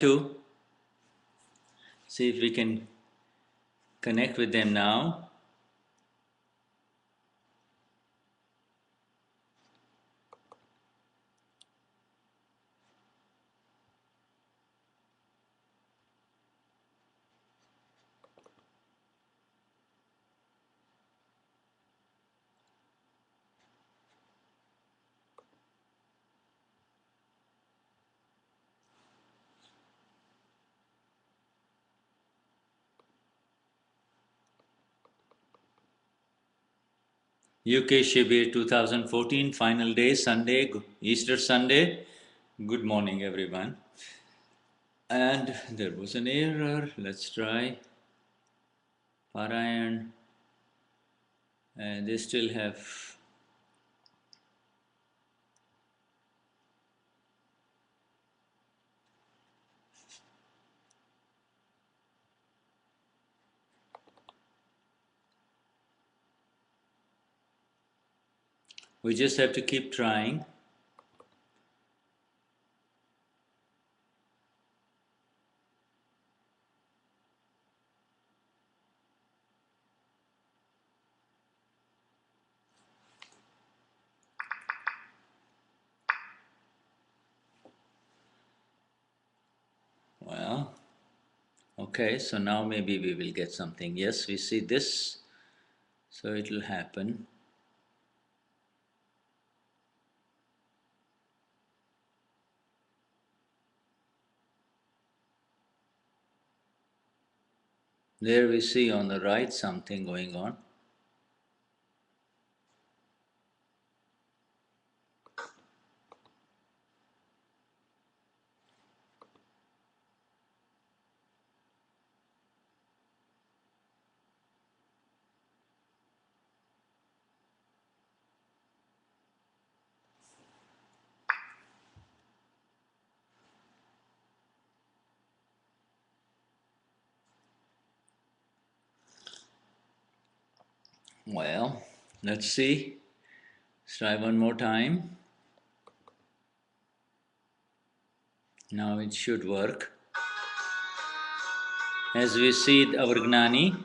to see if we can connect with them now. UK Shibir 2014, final day, Sunday, Easter Sunday. Good morning, everyone. And there was an error. Let's try. Parayan. And they still have. We just have to keep trying. Well, okay, so now maybe we will get something. Yes, we see this, so it will happen. There we see on the right something going on. Well, let's see. Let's try one more time. Now it should work. As we see our Gnani,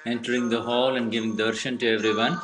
entering the hall and giving darshan to everyone.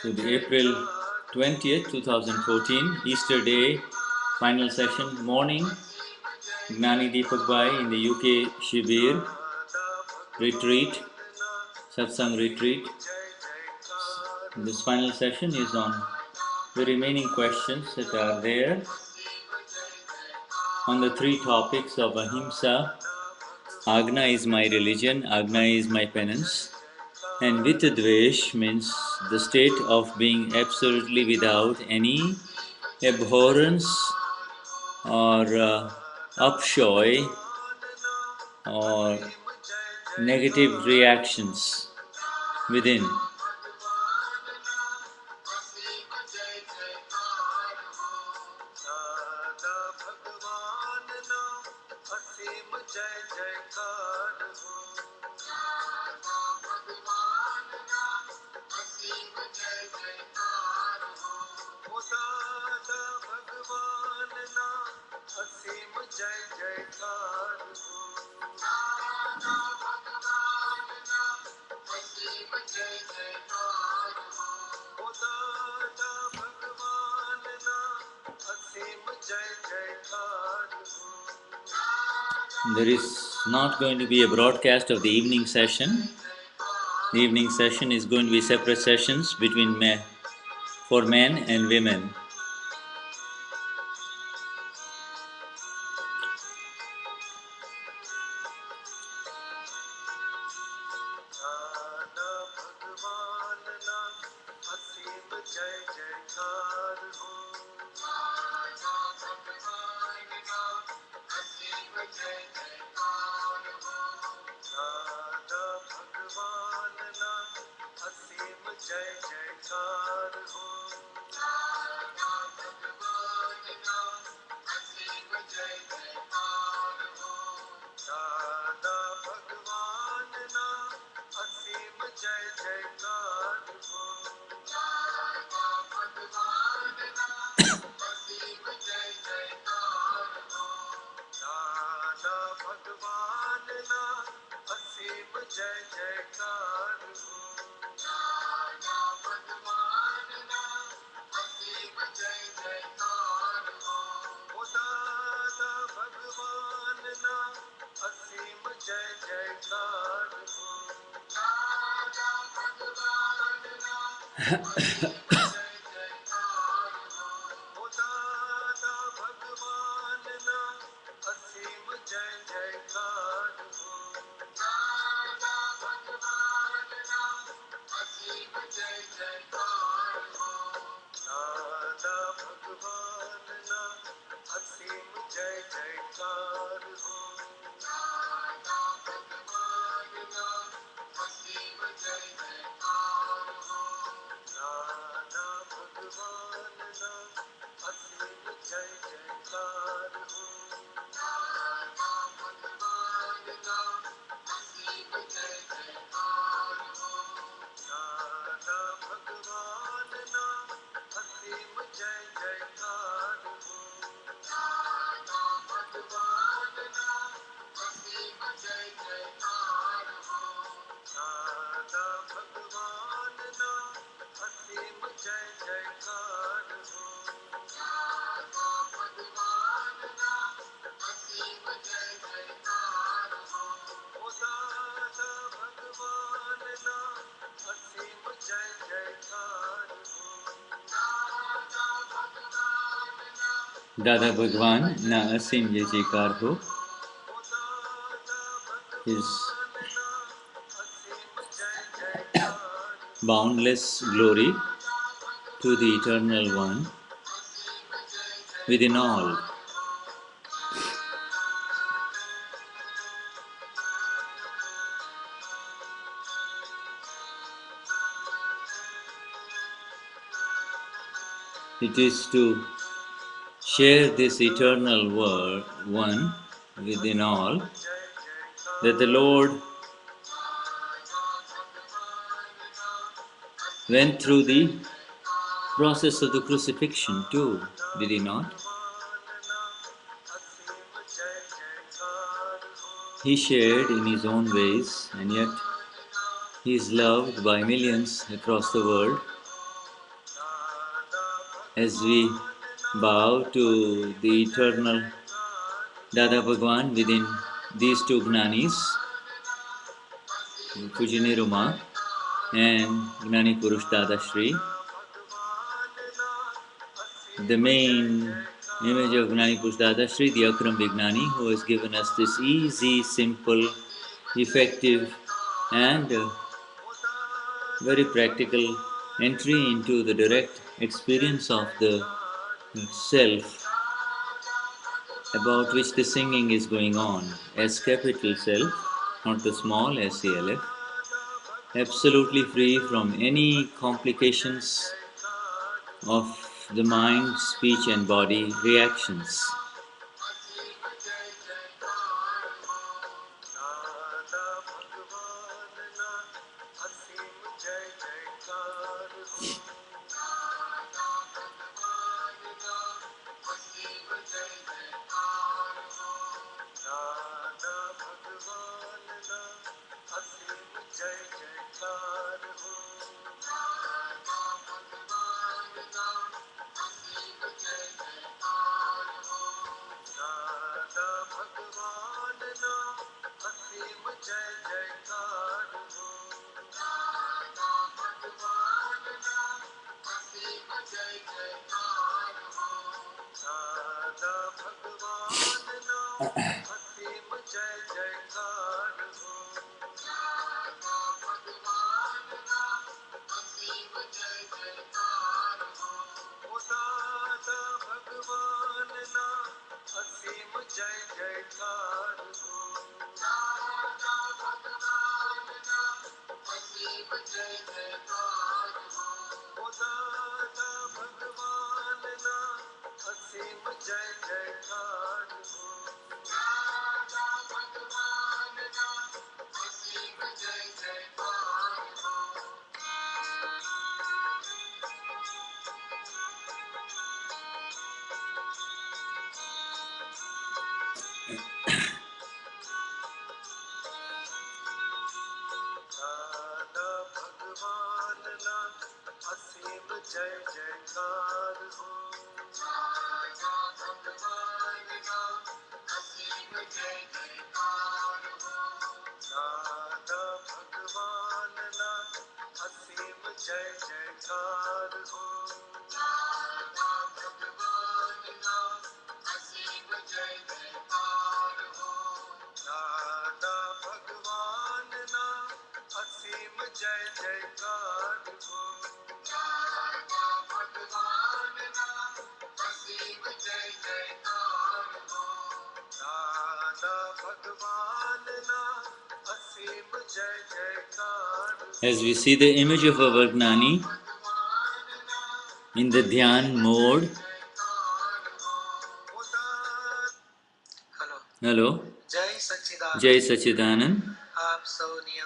So the April 20th, 2014, Easter Day, final session, morning, Gnani Deepakbhai in the UK Shibir retreat, Satsang retreat. This final session is on the remaining questions that are there on the three topics of Ahimsa. Agna is my religion, Agna is my penance, and Vitadvesh means the state of being absolutely without any abhorrence or upshoy or negative reactions within. There is not going to be a broadcast of the evening session. The evening session is going to be separate sessions between men, for men and women. Dada Bhagwan na asim ye jayकार ho. His boundless glory to the Eternal One within all. It is to share this eternal one within all that the Lord went through the process of the crucifixion too, did he not? He shared in his own ways, and yet he is loved by millions across the world. As we bow to the eternal Dada Bhagwan within these two Gnanis, Pujini Ruma and Gnani Purush Dadashri, the main image of Gnani Purush Dadashri, the Akram Vignani, who has given us this easy, simple, effective and very practical entry into the direct experience of the self about which the singing is going on. S capital self, not the small SELF, absolutely free from any complications of the mind, speech and body reactions. As we see the image of our Gnani in the Dhyan mode. Hello. Jai Sachidanand.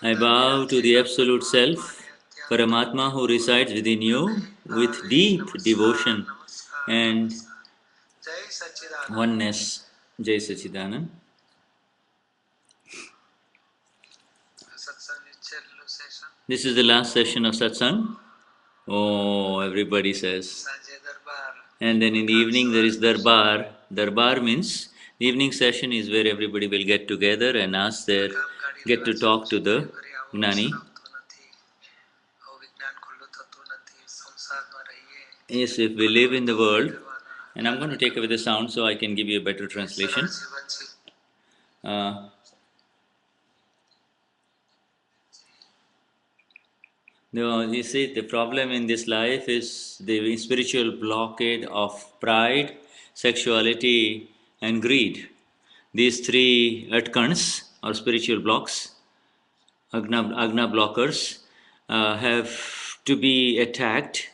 I bow to the Absolute Self, Paramatma, who resides within you with deep devotion and oneness. Jai Sachidanand. This is the last session of Satsang. Oh, everybody says. And then in the evening there is Darbar. Darbar means the evening session is where everybody will get together and get to talk to the Gnani. Yes, if we live in the world, and I'm going to take away the sound so I can give you a better translation. You see, the problem in this life is the spiritual blockade of pride, sexuality, and greed. These three atkans, or spiritual blocks, agna blockers, have to be attacked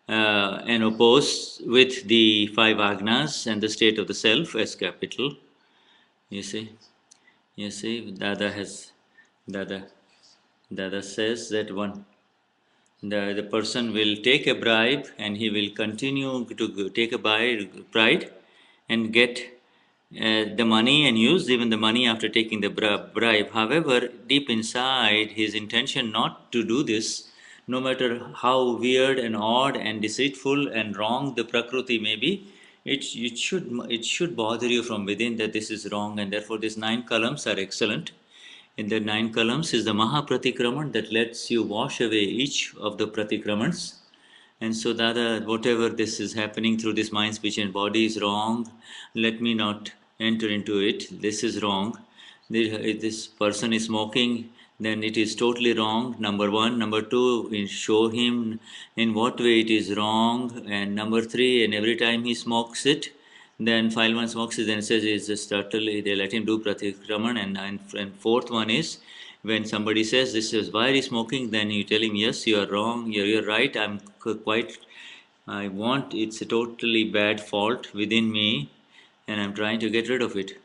and opposed with the five agnas and the state of the self as capital. You see, Dada says that the person will take a bribe and he will continue to take a bribe and get the money and use even the money after taking the bribe. However, deep inside, his intention not to do this, no matter how weird and odd and deceitful and wrong the Prakruti may be, it should bother you from within that this is wrong, and therefore these 9 columns are excellent. In the 9 columns is the Mahapratikraman that lets you wash away each of the Pratikramans. And so, Dada, whatever this is happening through this mind, speech, and body is wrong. Let me not enter into it. This is wrong. If this person is smoking, then it is totally wrong. Number 1. Number 2, show him in what way it is wrong. And number 3, and every time he smokes it, then file one smokes it, then says it's just totally, they let him do pratikraman. And fourth one is, when somebody says this is why he's smoking, then you tell him, yes, you are wrong, you're right, it's a totally bad fault within me, and I'm trying to get rid of it.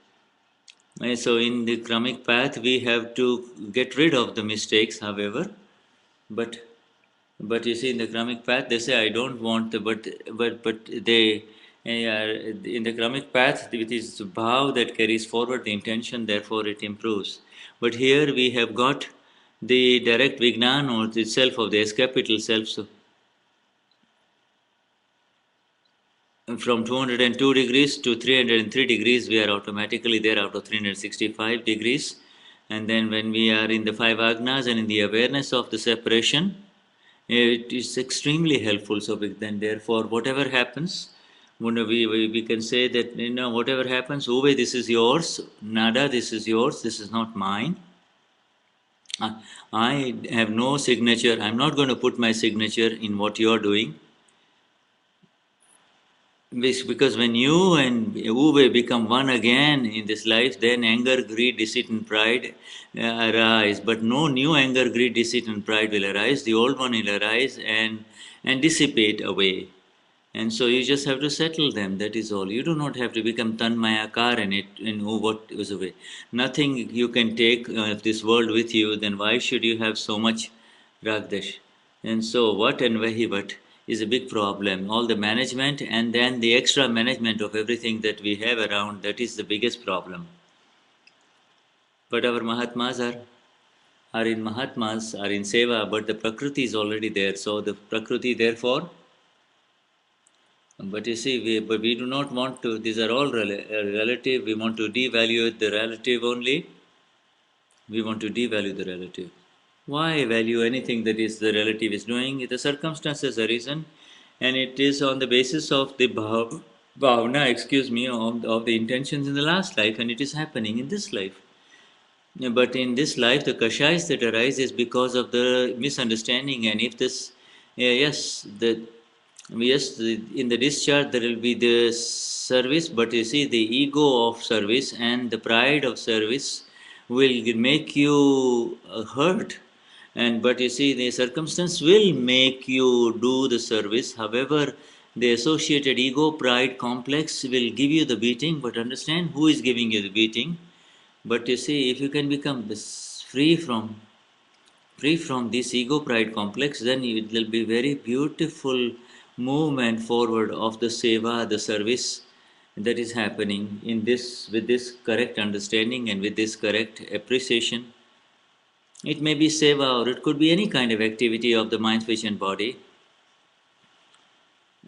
And so in the karmic path, we have to get rid of the mistakes, however, but you see, in the karmic path, they say, I don't want, but they, in the karmic path, it is bhav that carries forward the intention, therefore it improves. But here we have got the direct vignan or itself of the S capital self. So from 202 degrees to 303 degrees, we are automatically there out of 365 degrees. And then when we are in the 5 agnas and in the awareness of the separation, it is extremely helpful. So then, therefore, whatever happens, We can say that, whatever happens, Uwe, this is yours, nada, this is yours, this is not mine. I have no signature, I'm not going to put my signature in what you're doing. Because when you and Uwe become one again in this life, then anger, greed, deceit, and pride arise. But no new anger, greed, deceit, and pride will arise. The old one will arise and dissipate away. And so you just have to settle them. That is all. You do not have to become tanmayakar in it and what is away. Nothing you can take of this world with you. Then why should you have so much ragdash? And so what and wahi what is a big problem. All the management and then the extra management of everything that we have around, that is the biggest problem. But our Mahatmas are in Mahatmas, are in Seva, but the Prakriti is already there. So the Prakriti therefore, but you see, but we do not want to, these are all relative, we want to devalue the relative only, we want to devalue the relative. Why value anything that is the relative is doing? The circumstances arisen, and it is on the basis of the bhavna, of the intentions in the last life, and it is happening in this life. But in this life, the kashais that arise is because of the misunderstanding, and if this, in the discharge there will be the service, but you see, the ego of service and the pride of service will make you hurt. And but you see, the circumstance will make you do the service. However, the associated ego, pride, complex will give you the beating. But understand who is giving you the beating. But you see, if you can become free from this ego pride complex, then it will be very beautiful movement forward of the seva, the service that is happening in this, with this correct understanding and with this correct appreciation. It may be seva or it could be any kind of activity of the mind, speech and body.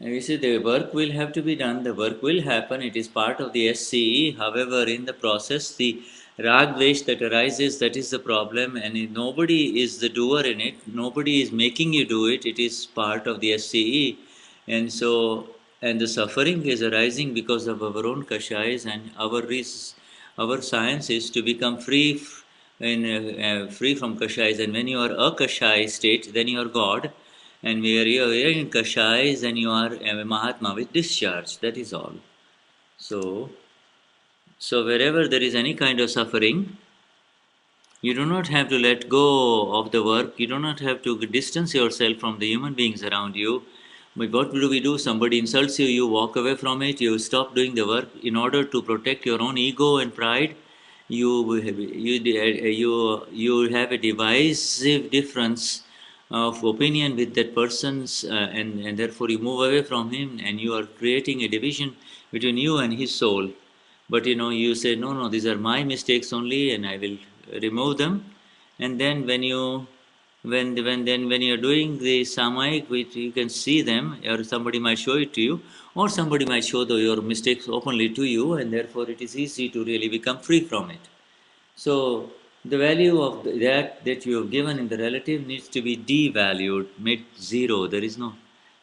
And you see, the work will have to be done, the work will happen, it is part of the SCE. However, in the process, the rag dvesh that arises, that is the problem, and nobody is the doer in it, nobody is making you do it, it is part of the SCE. And so, and the suffering is arising because of our own kashais, and our science is to become free free from kashais. And when you are a kashai state, then you are God. And where you are in kashais, then you are a Mahatma with discharge. That is all. So wherever there is any kind of suffering, you do not have to let go of the work. You do not have to distance yourself from the human beings around you. But what do we do? Somebody insults you, you walk away from it, you stop doing the work in order to protect your own ego and pride. You have a divisive difference of opinion with that person's, and therefore you move away from him, and you are creating a division between you and his soul. But you say, no, these are my mistakes only, and I will remove them. And then when you're doing the Samayik, which you can see them, or somebody might show it to you, or somebody might show your mistakes openly to you, and therefore it is easy to really become free from it. So the value of that you have given in the relative needs to be devalued, made zero. There is no.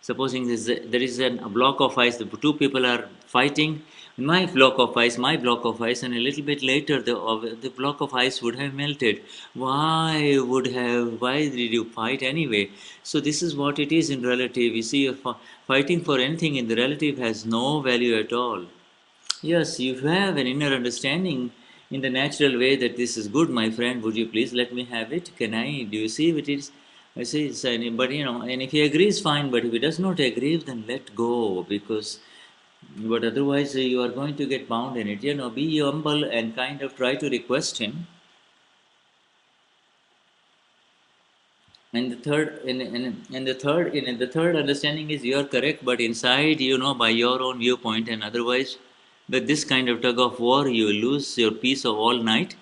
Supposing there is a block of ice, the two people are fighting. My block of ice, and a little bit later the block of ice would have melted. Why did you fight anyway? So this is what it is in relative. You see, fighting for anything in the relative has no value at all. Yes, you have an inner understanding in the natural way that this is good, my friend. Would you please let me have it? Can I? Do you see what it is? I say, but and if he agrees, fine. But if he does not agree, then let go, because, but otherwise you are going to get bound in it. Be humble and kind of try to request him. And the third understanding is you are correct, but inside, by your own viewpoint, and otherwise, with this kind of tug of war, you will lose your peace of all night,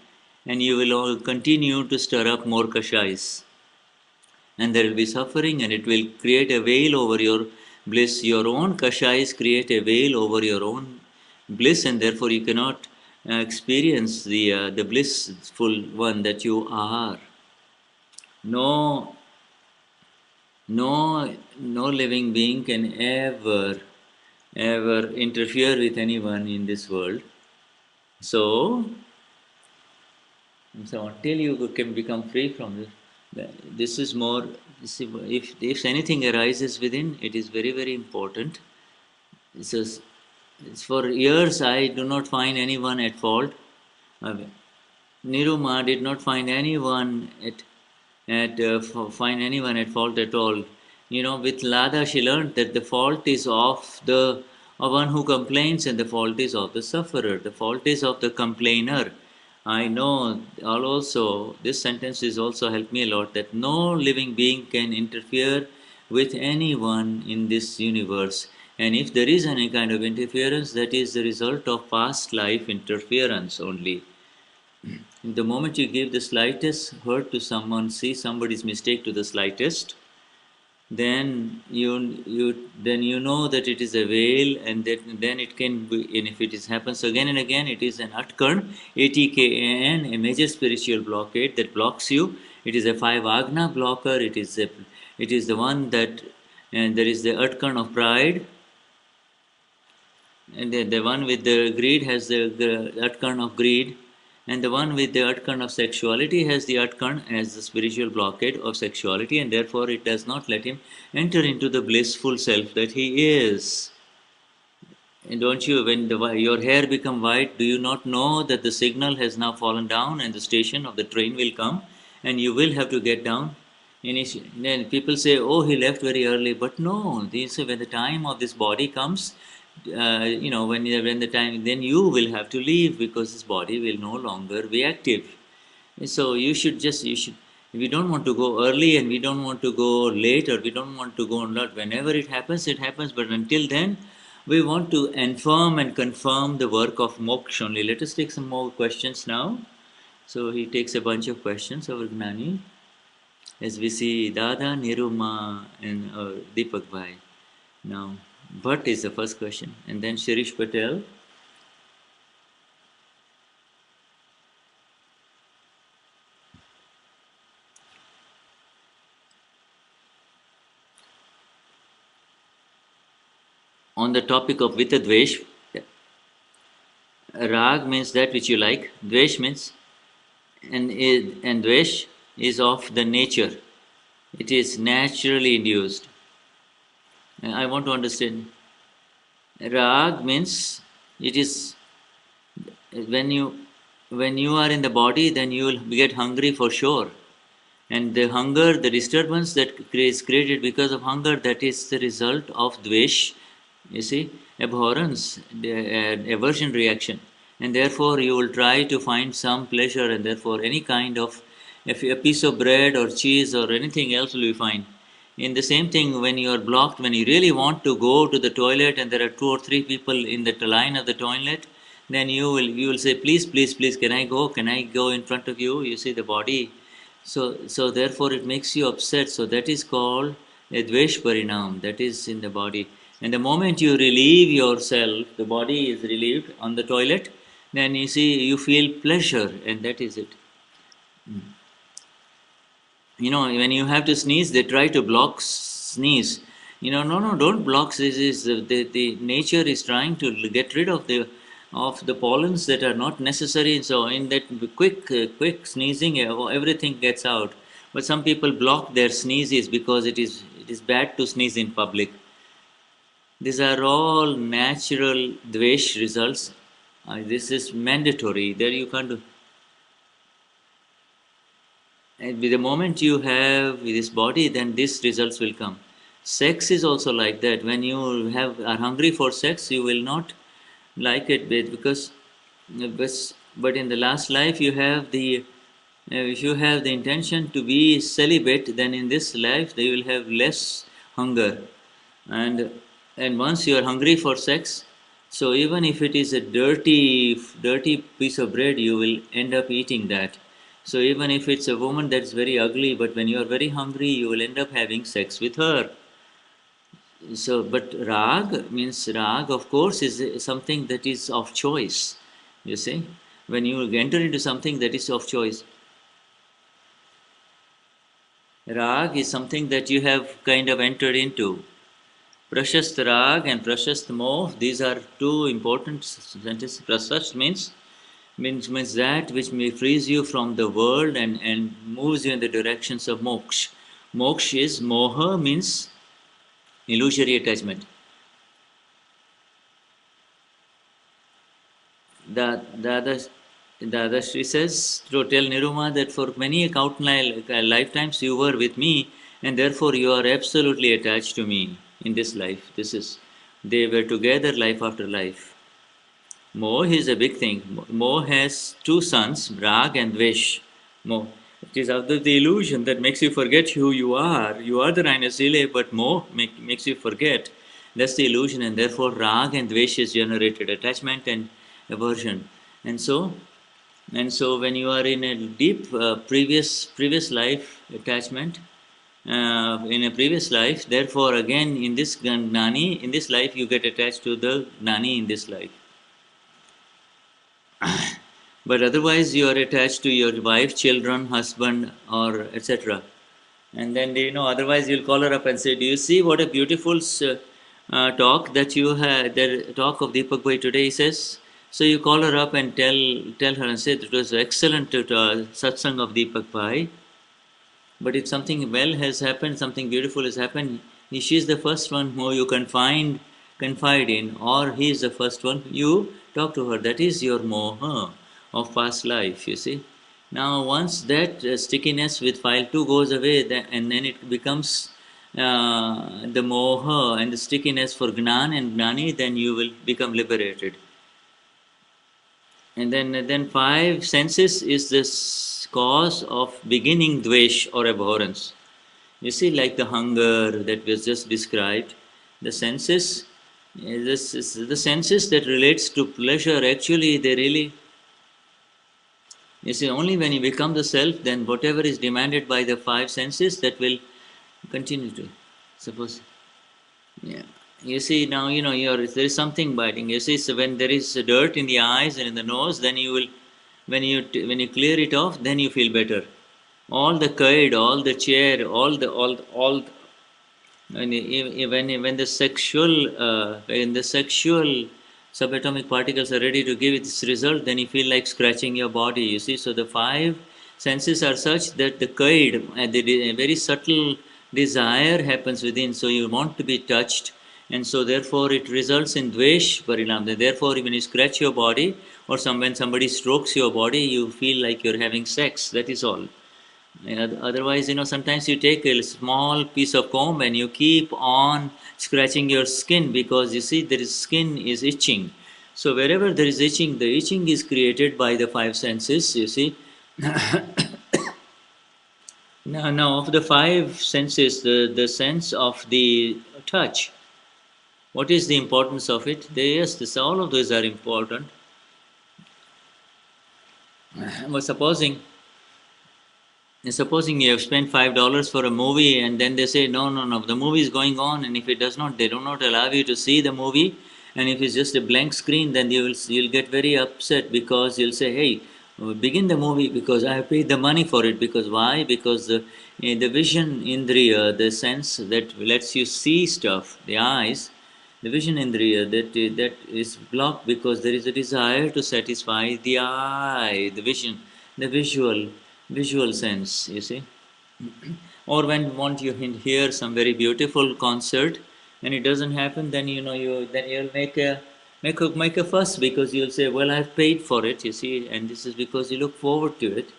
and you will all continue to stir up more kashais. And there will be suffering, and it will create a veil over your bliss. Your own kashais create a veil over your own bliss, and therefore you cannot experience the blissful one that you are. No living being can ever ever interfere with anyone in this world. So until you can become free from this is more. If anything arises within, it is very very important. So for years I do not find anyone at fault. Uh, Niruma did not find anyone find anyone at fault at all. With Lada, she learned that the fault is of the of one who complains, and the fault is of the sufferer. The fault is of the complainer. I know. Also, this sentence is also helped me a lot. That no living being can interfere with anyone in this universe. And if there is any kind of interference, that is the result of past life interference only. The moment you give the slightest hurt to someone, see somebody's mistake to the slightest, then you know that it is a veil, and that then it can be, and if it happens again and again, it is an atkarn, ATKAN, a major spiritual blockade that blocks you. It is a 5 agna blocker. It is the one that, and there is the atkarn of pride, and the one with the greed has the atkarn of greed, and the one with the atkarn of sexuality has the atkarn as the spiritual blockade of sexuality, and therefore it does not let him enter into the blissful self that he is. And don't you, when your hair become white, do you not know that the signal has now fallen down and the station of the train will come and you will have to get down? Then people say, oh, he left very early. But no, when the time of this body comes, when the time, then you will have to leave because this body will no longer be active. So you should, we don't want to go early and we don't want to go late, or we don't want to go not. Whenever it happens. But until then, we want to affirm and confirm the work of moksha only. Let us take some more questions now. So he takes a bunch of questions, our Gnani, as we see Dada, Niruma, and Deepakbhai. Now, Bhatt is the first question, and then Shirish Patel. On the topic of Vitadvesh, Rag means that which you like, Dvesh means, and Dvesh is of the nature. It is naturally induced. I want to understand. Rag means it is when you are in the body, then you will get hungry for sure. And the hunger, the disturbance that is created because of hunger, that is the result of dvesh, you see, abhorrence, aversion reaction. And therefore you will try to find some pleasure, and therefore any kind of, if a piece of bread or cheese or anything else will be fine. In the same thing, when you are blocked, when you really want to go to the toilet and there are 2 or 3 people in the line of the toilet, then you will say, please, please, please, can I go? Can I go in front of you? You see the body. So therefore it makes you upset. So that is called a dvesh parinam. That is in the body. And the moment you relieve yourself, the body is relieved on the toilet, then you see you feel pleasure, and that is it. When you have to sneeze, they try to block sneeze. No, don't block. This is the nature is trying to get rid of the pollens that are not necessary. So in that quick sneezing, everything gets out. But some people block their sneezes because it is bad to sneeze in public. These are all natural dvesh results. This is mandatory. There you can't do. And with the moment you have this body, then these results will come. Sex is also like that. When you are hungry for sex, you will not like it because, but in the last life you have if you have the intention to be celibate, then in this life they will have less hunger, and once you are hungry for sex, so even if it is a dirty piece of bread, you will end up eating that. So even if it's a woman that's very ugly, but when you are very hungry, you will end up having sex with her. So, but rag, of course, is something that is of choice. You see, when you enter into something that is of choice, rag is something that you have kind of entered into. Prashast Rag and Prashast Moh, these are two important sentences. Prashast means that which may frees you from the world and moves you in the directions of moksha. Moksha is moha means illusory attachment. The other Sri says to tell Niruma that for many lifetimes you were with me and therefore you are absolutely attached to me in this life. They were together life after life. Moh is a big thing. Moh has two sons, Rag and Dvesh. Moh. It is out of the illusion that makes you forget who you are. You are the Rhinocele, but Moh makes you forget. That's the illusion, and therefore Rag and Dvesh is generated attachment and aversion. And so, when you are in a deep previous life attachment, in a previous life, therefore again in this Gnani, in this life you get attached to the Gnani in this life. But otherwise you are attached to your wife, children, husband, or etc. And then otherwise you'll call her up and say, "Do you see what a beautiful talk that you had? The talk of Deepakbhai today," he says. So you call her up and tell her and say that it was excellent satsang of Deepakbhai. But if something well has happened, something beautiful has happened, she is the first one who you confide in, or he is the first one you talk to her. That is your moha of past life, you see. Now once that stickiness with file 2 goes away, and then it becomes the moha and the stickiness for Gnan and Gnani, then you will become liberated. And then 5 senses is this cause of beginning dvesh or abhorrence. You see, like the hunger that was just described, the senses, the senses that relates to pleasure, actually they really, you see, only when you become the self, then whatever is demanded by the 5 senses, that will continue to, suppose, yeah. You see, now, there is something biting. You see, so when there is dirt in the eyes and in the nose, then you will, when you clear it off, then you feel better. All the kite, all the chair, when the sexual subatomic particles are ready to give its result, then you feel like scratching your body. You see, so the 5 senses are such that the kite, the very subtle desire happens within. So you want to be touched. And so therefore it results in dvesh parinam. Therefore when you scratch your body or when somebody strokes your body, you feel like you're having sex. That is all. Otherwise, sometimes you take a small piece of comb and you keep on scratching your skin because you see there is skin is itching. So wherever there is itching, the itching is created by the 5 senses, you see. Now of the 5 senses, the sense of the touch, what is the importance of it? Yes, all of those are important. But supposing you have spent $5 for a movie and then they say, no, the movie is going on, and if it does not, they do not allow you to see the movie, and if it's just a blank screen, then you'll get very upset because you'll say, hey, begin the movie because I have paid the money for it. Because why? Because the vision indriya, the sense that lets you see stuff, the eyes, the vision indriya, that is blocked because there is a desire to satisfy the eye, the vision, the visual sense, you see. Or when you hear some very beautiful concert and it doesn't happen, then you'll make a fuss because you'll say, well, I've paid for it, you see, and this is because you look forward to it,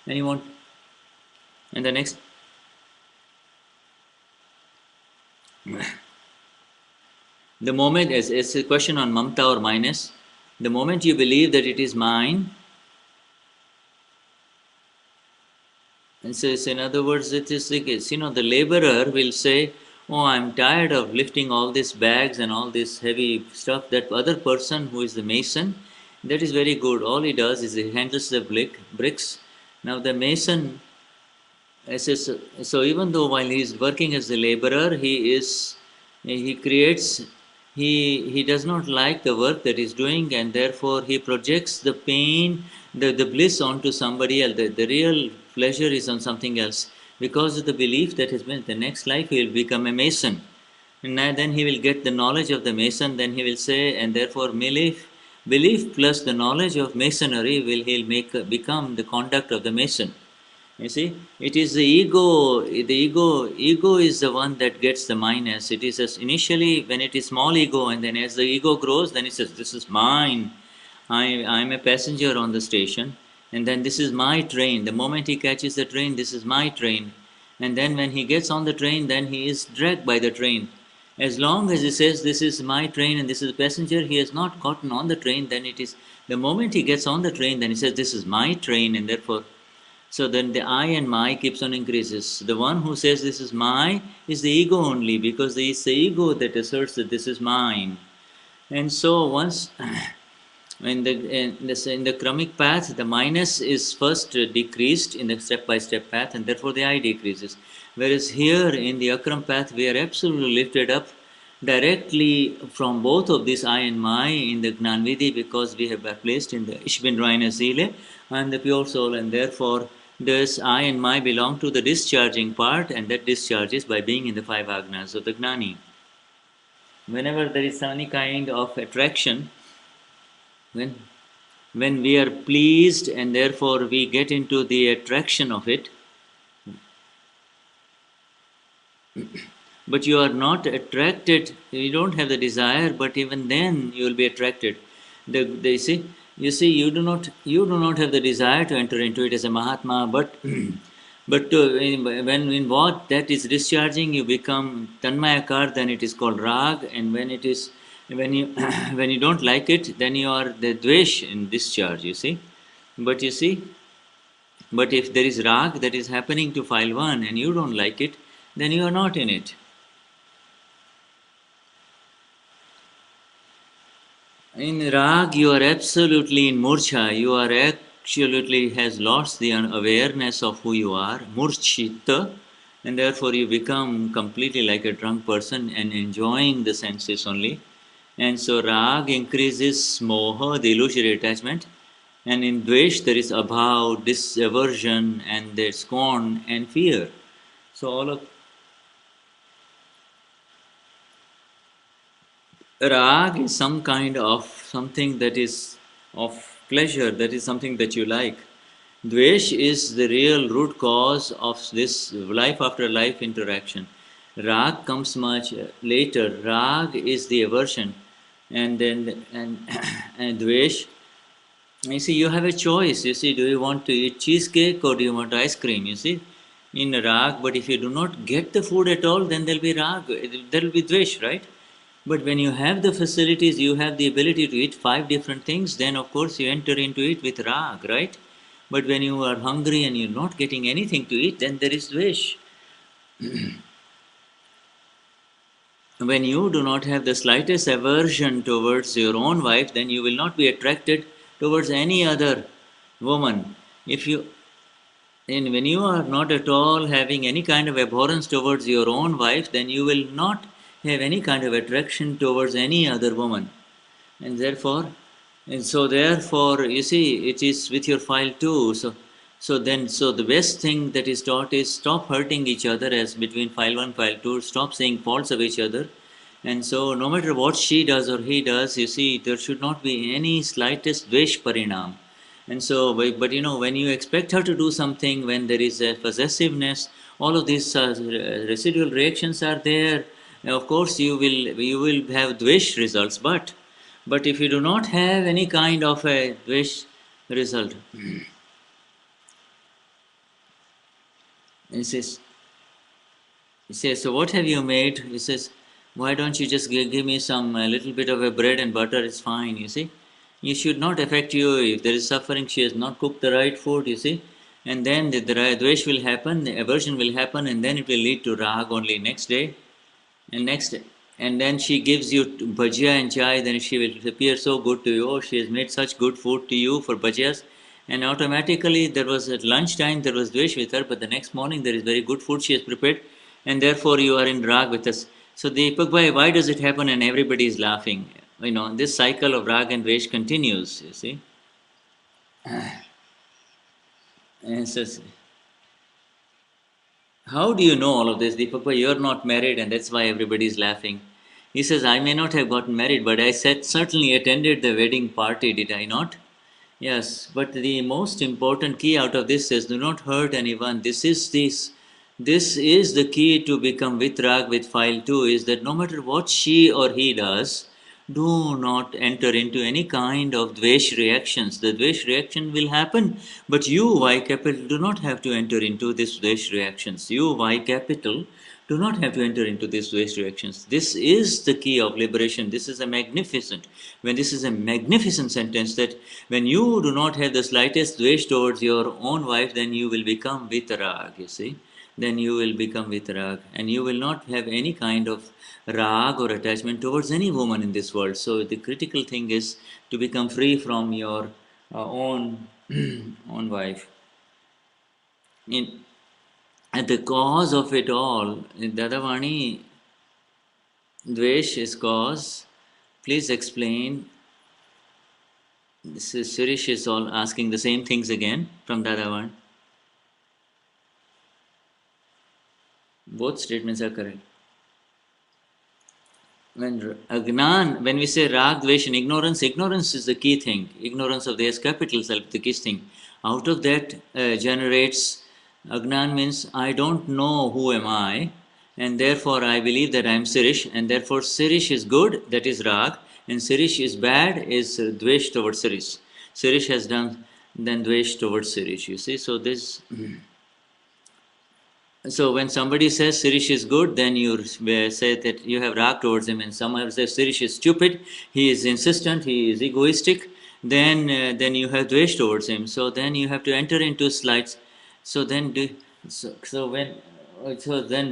and you want. And the next, the moment, as a question on mamta or minus, the moment you believe that it is mine. And says, in other words, it is like, the laborer will say, oh, I'm tired of lifting all these bags and all this heavy stuff. That other person who is the mason, that is very good. All he does is he handles the bricks. Now the mason, so even though while he is working as a laborer, he does not like the work that he's doing, and therefore he projects the pain, the bliss onto somebody else. The real pleasure is on something else because of the belief that has been the next life he will become a mason. And then he will get the knowledge of the mason, then he will say, and therefore belief plus the knowledge of masonry will he'll make become the conduct of the mason. You see, it is the ego is the one that gets the minus. It is as initially when it is small ego, and then as the ego grows, then it says, this is mine. I'm a passenger on the station, and then this is my train. The moment he catches the train, this is my train. And then when he gets on the train, then he is dragged by the train. As long as he says, this is my train and this is a passenger, he has not gotten on the train, then it is, the moment he gets on the train, then he says, this is my train, and therefore, so then the I and my keeps on increases. The one who says this is my is the ego only, because it's the ego that asserts that this is mine. And so once in the karmic path, the minus is first decreased in the step-by-step path, and therefore the I decreases. Whereas here in the Akram path, we are absolutely lifted up directly from both of these I and my in the Gnanvidhi, because we have been placed in the Ich bin reine Seele and the pure soul, and therefore this I and my belong to the discharging part, and that discharges by being in the five agnas of the Gnani. Whenever there is any kind of attraction, when we are pleased and therefore we get into the attraction of it, but you are not attracted, you don't have the desire, but even then you will be attracted. You see, you do not have the desire to enter into it as a Mahatma, but when in what that is discharging, you become Tanmayakar, then it is called Rag, and when you when you don't like it, then you are the Dvesh in discharge, you see. But you see, but if there is Rag that is happening to file 1 and you don't like it, then you are not in it. In Rag, you are absolutely in Murcha, you are absolutely has lost the awareness of who you are, Murchita, and therefore you become completely like a drunk person and enjoying the senses only. And so Rag increases Moha, the illusory attachment, and in Dvesh there is Abhav, disaversion, and there's scorn and fear. So all of Rag is some kind of something that is of pleasure, that is something that you like. Dvesh is the real root cause of this life after life interaction. Rag comes much later. Rag is the aversion, and then and Dvesh. You see, you have a choice. You see, do you want to eat cheesecake or do you want ice cream? You see, in Rag. But if you do not get the food at all, then there'll be Rag. There'll be Dvesh, right? But when you have the facilities, you have the ability to eat 5 different things, then of course you enter into it with Rag, right? But when you are hungry and you're not getting anything to eat, then there is Dvesh. When you do not have the slightest aversion towards your own wife, then you will not be attracted towards any other woman. When you are not at all having any kind of abhorrence towards your own wife, then you will not have any kind of attraction towards any other woman. And therefore, you see, it is with your file too. So the best thing that is taught is stop hurting each other as between file 1, file 2, stop saying faults of each other. And so no matter what she does or he does, you see, there should not be any slightest dvesh parinam. And so, but you know, when you expect her to do something, when there is a possessiveness, all of these residual reactions are there. Of course, you will have dvesh results, but if you do not have any kind of a dvesh result, he says, so what have you made? He says, why don't you just give me some a little bit of a bread and butter, it's fine, you see. It should not affect you. If there is suffering, she has not cooked the right food, you see. And then the dvesh will happen, the aversion will happen, and then it will lead to rag only next day. And then she gives you bhajia and chai, then she will appear so good to you. Oh, she has made such good food to you for bhajias. And automatically, there was at lunchtime, there was dvesh with her, but the next morning, there is very good food she has prepared, and therefore you are in rag with us. So, Deepakbhai, why does it happen and everybody is laughing? You know, this cycle of rag and dvesh continues, you see. And so, How do you know all of this, Deepakbhai? You're not married, and that's why everybody is laughing. He says, I may not have gotten married, but I said certainly attended the wedding party, did I not? Yes, but the most important key out of this is do not hurt anyone. This is the key to become vitrag with file 2 is that no matter what she or he does, do not enter into any kind of dvesh reactions. The dvesh reaction will happen, but you, Y capital, do not have to enter into this dvesh reactions. You, Y capital, do not have to enter into these dvesh reactions. This is the key of liberation. This is a magnificent sentence that when you do not have the slightest dvesh towards your own wife, then you will become vitarag, you see. Then you will become vitarag, and you will not have any kind of rag or attachment towards any woman in this world. So the critical thing is to become free from your own own wife. At the cause of it all, Dadavani, dvesh is cause. Please explain. This is Sirish is all asking the same things again from Dadavan. Both statements are correct. When we say rag, dvesh, and ignorance is the key thing. Ignorance of the S capital self, the key thing. Out of that generates Agnan means I don't know who am I, and therefore I believe that I am Sirish, and therefore Sirish is good, that is rag, and Sirish is bad, is dvesh towards Sirish. Sirish has done then dvesh towards Sirish, you see. So this. So when somebody says Sirish is good, then you say that you have rag towards him, and someone says Sirish is stupid, he is insistent, he is egoistic, then you have dvesh towards him. So then you have to enter into slides. So then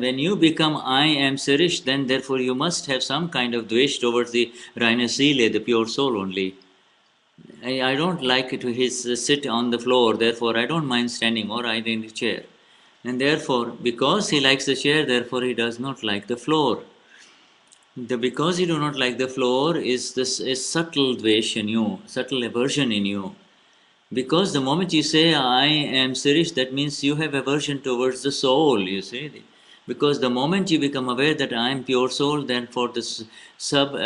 when you become I am Sirish, then therefore you must have some kind of dvesh towards the Rhinasile, the pure soul only. I don't like it to sit on the floor, therefore I don't mind standing or I in the chair. And therefore, because he likes the chair, therefore he does not like the floor. Because you do not like the floor is subtle dvesh in you, subtle aversion in you. Because the moment you say, I am Sirish, that means you have aversion towards the soul, you see. Because the moment you become aware that I am pure soul, then for this the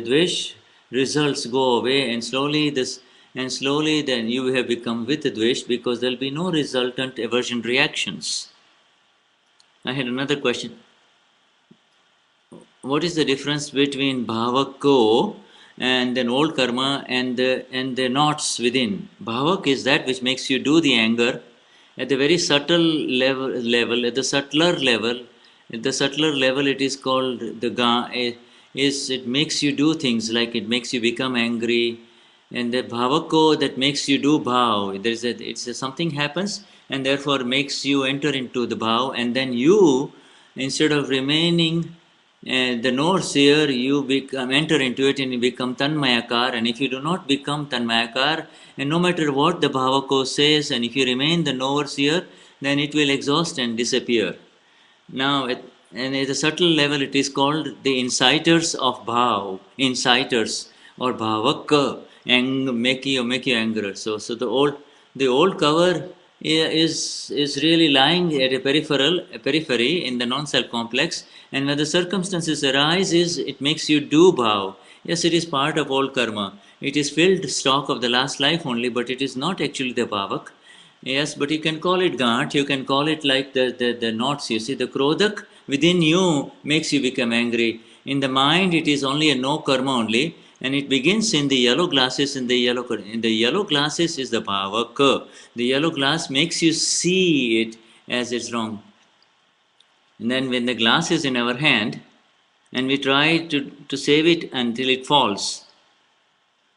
dvesh results go away, and slowly then you have become with the dvesh because there will be no resultant aversion reactions. I had another question. What is the difference between bhavako and then old karma and the knots within? Bhavak is that which makes you do the anger at the very subtle level, at the subtler level. At the subtler level, it is called it makes you do things like it makes you become angry, and the bhavako that makes you do bhav. Something happens and therefore makes you enter into the bhav, and then you, instead of remaining the nodes here, you enter into it and you become tanmayakar. And if you do not become tanmayakar, and no matter what the bhavako says, and if you remain the knowers here, then it will exhaust and disappear. Now, at a subtle level, it is called the inciters of bhav, inciters or bhavaka, and make you angry. So the old cover is really lying at a periphery in the non-self complex, and when the circumstances arise, it makes you do bhav. Yes, it is part of old karma. It is filled stock of the last life only, but it is not actually the bhavak. Yes, but you can call it ghat, you can call it like the knots, you see, the krodak within you makes you become angry. In the mind, it is only a no karma only, and it begins in the yellow glasses. In the yellow glasses is the bhavaka. The yellow glass makes you see it as it's wrong. And then when the glass is in our hand, and we try to save it until it falls.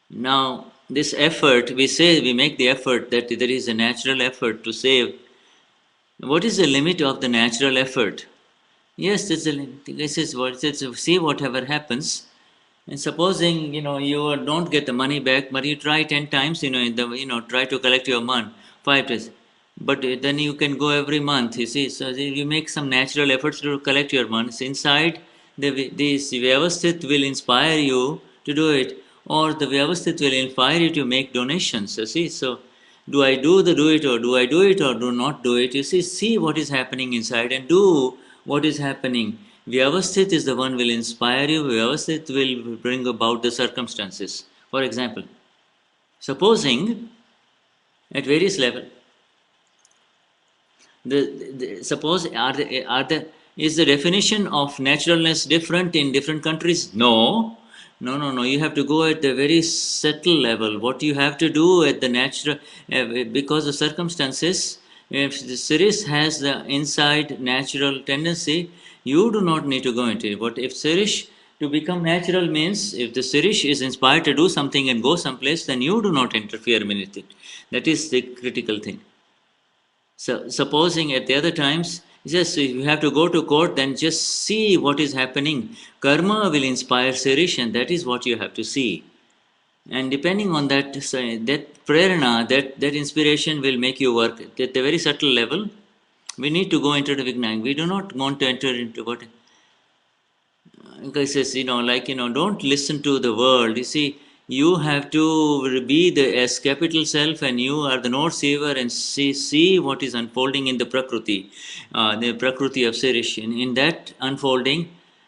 Now, this effort, we make the effort that there is a natural effort to save. What is the limit of the natural effort? Yes, this is what it's see whatever happens. And supposing you don't get the money back, but you try 10 times, try to collect your money 5 times, but then you can go every month. You see, so you make some natural efforts to collect your money. Inside, this Vyavasthit will inspire you to do it, or the Vyavasthit will inspire you to make donations. You see, so Do I do it, or do I do it or do not do it? You see what is happening inside and do what is happening. Vyavasthit is the one will inspire you. Vyavasthit will bring about the circumstances. For example, supposing at various level, suppose are the is the definition of naturalness different in different countries? No, no, no, no. You have to go at the very subtle level. What you have to do at the natural, because the circumstances. If the Sirish has the inside natural tendency, you do not need to go into it. But if Sirish to become natural means, if the Sirish is inspired to do something and go someplace, then you do not interfere with it. That is the critical thing. So, supposing at the other times, just if you have to go to court, then just see what is happening. Karma will inspire Sirish, and that is what you have to see. And depending on that, that prerana, that inspiration will make you work at the very subtle level. We need to go into the Vijnana. We do not want to enter into what. He says, don't listen to the world. You see, you have to be the S capital self, and you are the North Saver, and see what is unfolding in the Prakriti of Sirish. In that unfolding,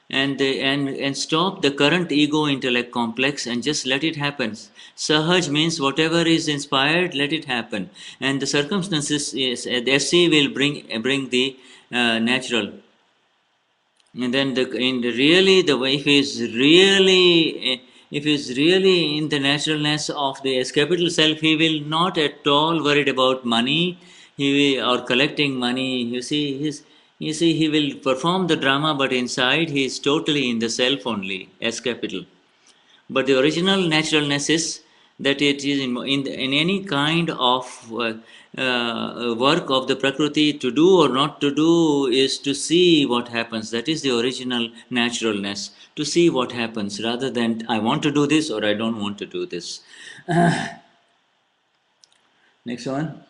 and stop the current ego intellect complex and just let it happen. Sahaj means whatever is inspired, let it happen. And the circumstances, the SC will bring the natural. And then if he's really in the naturalness of the capital self, he will not at all worried about money, or collecting money. You see, he will perform the drama, but inside he is totally in the self only, as capital. But the original naturalness is that it is in any kind of work of the Prakriti, to do or not to do is to see what happens. That is the original naturalness, to see what happens rather than I want to do this or I don't want to do this. Next one.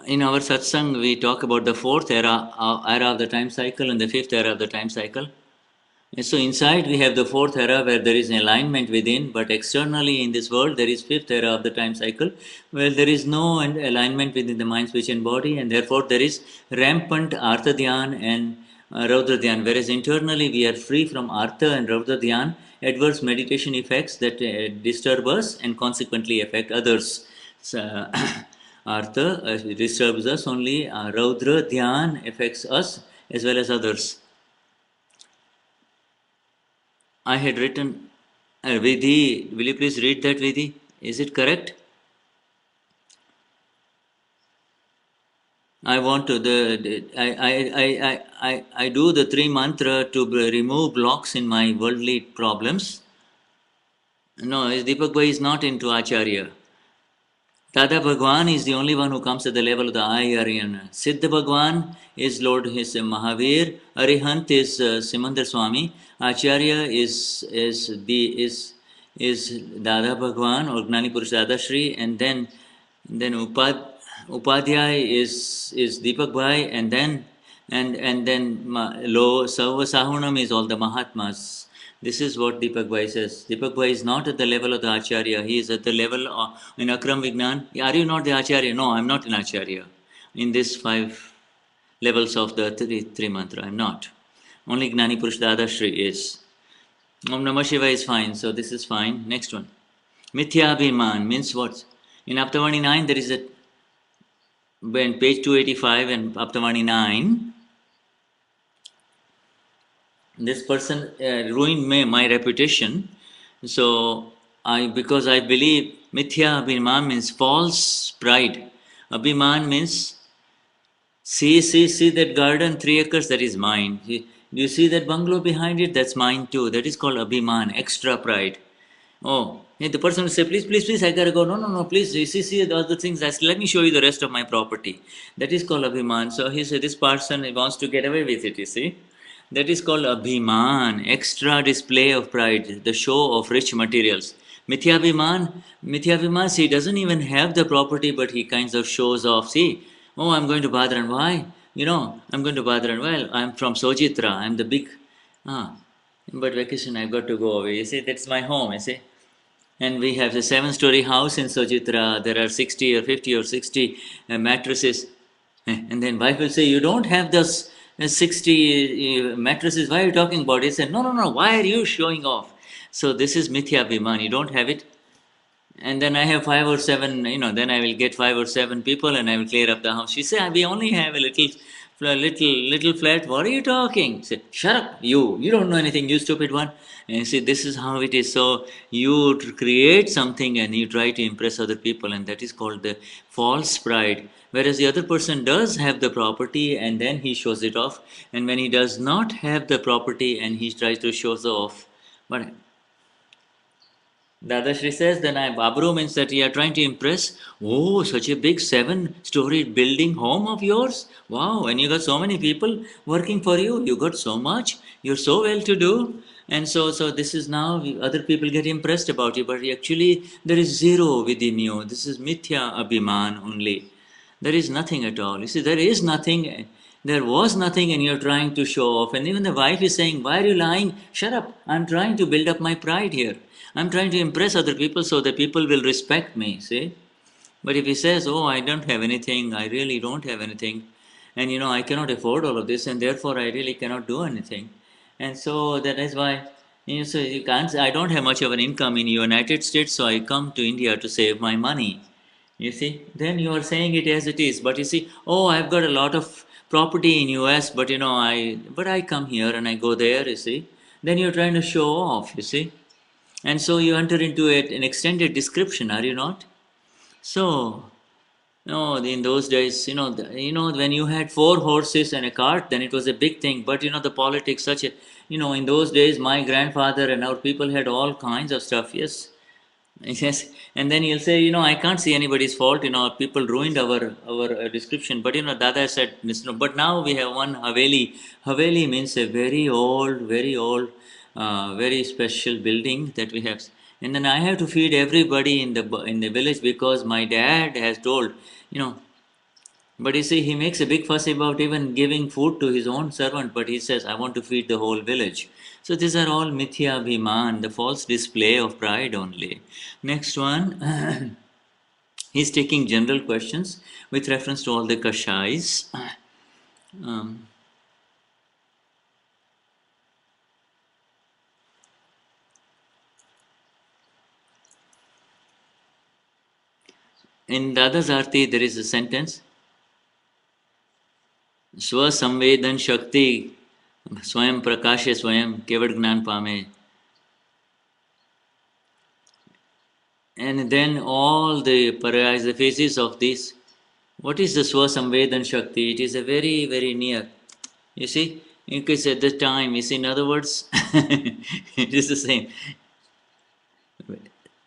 In our satsang, we talk about the fourth era of the time cycle and the fifth era of the time cycle. And so inside we have the fourth era where there is an alignment within, but externally in this world there is fifth era of the time cycle where there is no alignment within the mind, speech and body, and therefore there is rampant Artha Dhyan and Raudra Dhyan, whereas internally we are free from Artha and Raudra Dhyan, adverse meditation effects that disturb us and consequently affect others. So, Artha disturbs us only, Raudra Dhyan affects us as well as others. I had written Vidhi. Will you please read that, Vidhi? Is it correct? I want to I do the 3 mantra to remove blocks in my worldly problems. No, Deepakbhai is not into Acharya. Dada Bhagwan is the only one who comes at the level of the I Aryan. Siddha Bhagwan is Lord his Mahavir. Arihant is Simandar Swami. Acharya is Dada Bhagwan or Gnani Purush Dadashri, and then Upadhyay is Deepakbhai, and then Lo Sarva Sahunam is all the Mahatmas. This is what Deepakbhai says. Deepakbhai is not at the level of the Acharya. He is at the level of, in Akram Vignan. Are you not the Acharya? No, I'm not an Acharya. In these 5 levels of the three mantra, I'm not. Only Gnani Purush Dadashri is. Om Namah Shivaya is fine, so this is fine. Next one. Mithya Abhiman means what? In Aptavani 9, there is when page 285 and Aptavani 9, this person ruined my reputation. So because I believe Mithya Abhiman means false pride. Abhiman means see that garden, 3 acres, that is mine. Do you see that bungalow behind it? That's mine too. That is called Abhiman, extra pride. Oh, the person will say, please, I gotta go. No, please, you see the other things. Let me show you the rest of my property. That is called Abhiman. So he said, this person wants to get away with it, you see. That is called Abhiman, extra display of pride, the show of rich materials. Mithya see, he doesn't even have the property, but he kinds of shows off. See, I'm going to Badran. Why? I'm going to Badran. Well, I'm from Sojitra. I'm the big But vacation, I've got to go away. You see, that's my home, you see. And we have a 7-story house in Sojitra. There are 60 or 50 or 60 mattresses. And then wife will say, you don't have those 60 mattresses. Why are you talking about it? He said, no, no, no. Why are you showing off? So this is Mithya Abhiman. You don't have it. And then I have 5 or 7, then I will get 5 or 7 people and I will clear up the house. She said, we only have a little flat. What are you talking? I said, shut up, you don't know anything, you stupid one. And you see, this is how it is. So you create something and you try to impress other people, and that is called the false pride. Whereas the other person does have the property and then he shows it off. And when he does not have the property and he tries to show it off, but Dadashri says, then Babru means that you are trying to impress. Oh, such a big 7-story building home of yours? Wow, and you got so many people working for you. You got so much. You're so well to do. And so this is now, other people get impressed about you, but actually there is zero within you. This is Mithya Abhiman only. There is nothing at all. You see, there is nothing. There was nothing, and you're trying to show off. And even the wife is saying, why are you lying? Shut up. I'm trying to build up my pride here. I'm trying to impress other people so that people will respect me, see? But if he says, oh, I don't have anything, I really don't have anything, and I cannot afford all of this, and therefore I really cannot do anything. And so that is why, so you can't say, I don't have much of an income in the United States, so I come to India to save my money. You see, then you are saying it as it is. But you see, oh, I've got a lot of property in US, but I come here and I go there, you see. Then you're trying to show off, you see. And so you enter into an extended description, are you not? So, in those days, when you had 4 horses and a cart, then it was a big thing. But the politics, such a, in those days, my grandfather and our people had all kinds of stuff. Yes, yes. And then he'll say, I can't see anybody's fault. People ruined our description. But Dada said, but now we have one Haveli. Haveli means a very old, very special building that we have. And then I have to feed everybody in the village because my dad has told, but you see, he makes a big fuss about even giving food to his own servant, but he says, I want to feed the whole village. So these are all mithya abhiman, the false display of pride only. Next one, he's taking general questions with reference to all the kashais. In Dada's Arti, there is a sentence, Swasamvedan Shakti Swayam Prakashe Swayam Kevad Gnan Pame. And then all the parayas, the phases of this. What is the Swasamvedan Shakti? It is a very, very near. You see, in case at the time, you see, in other words, it is the same.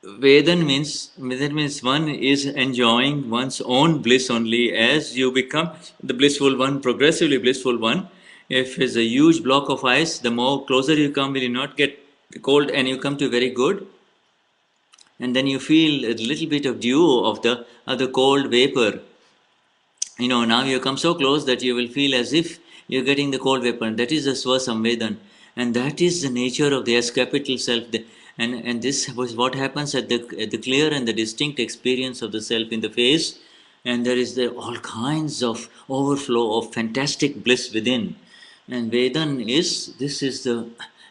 Vedan means one is enjoying one's own bliss only. As you become the blissful one, progressively blissful one, if it's a huge block of ice, the more closer you come, will you not get cold and you come to very good. And then you feel a little bit of dew of the cold vapor. Now you come so close that you will feel as if you're getting the cold vapor. And that is the Swasamvedan. And that is the nature of the S capital self. And this was what happens at the clear and the distinct experience of the self in the face. And there is all kinds of overflow of fantastic bliss within. And Vedan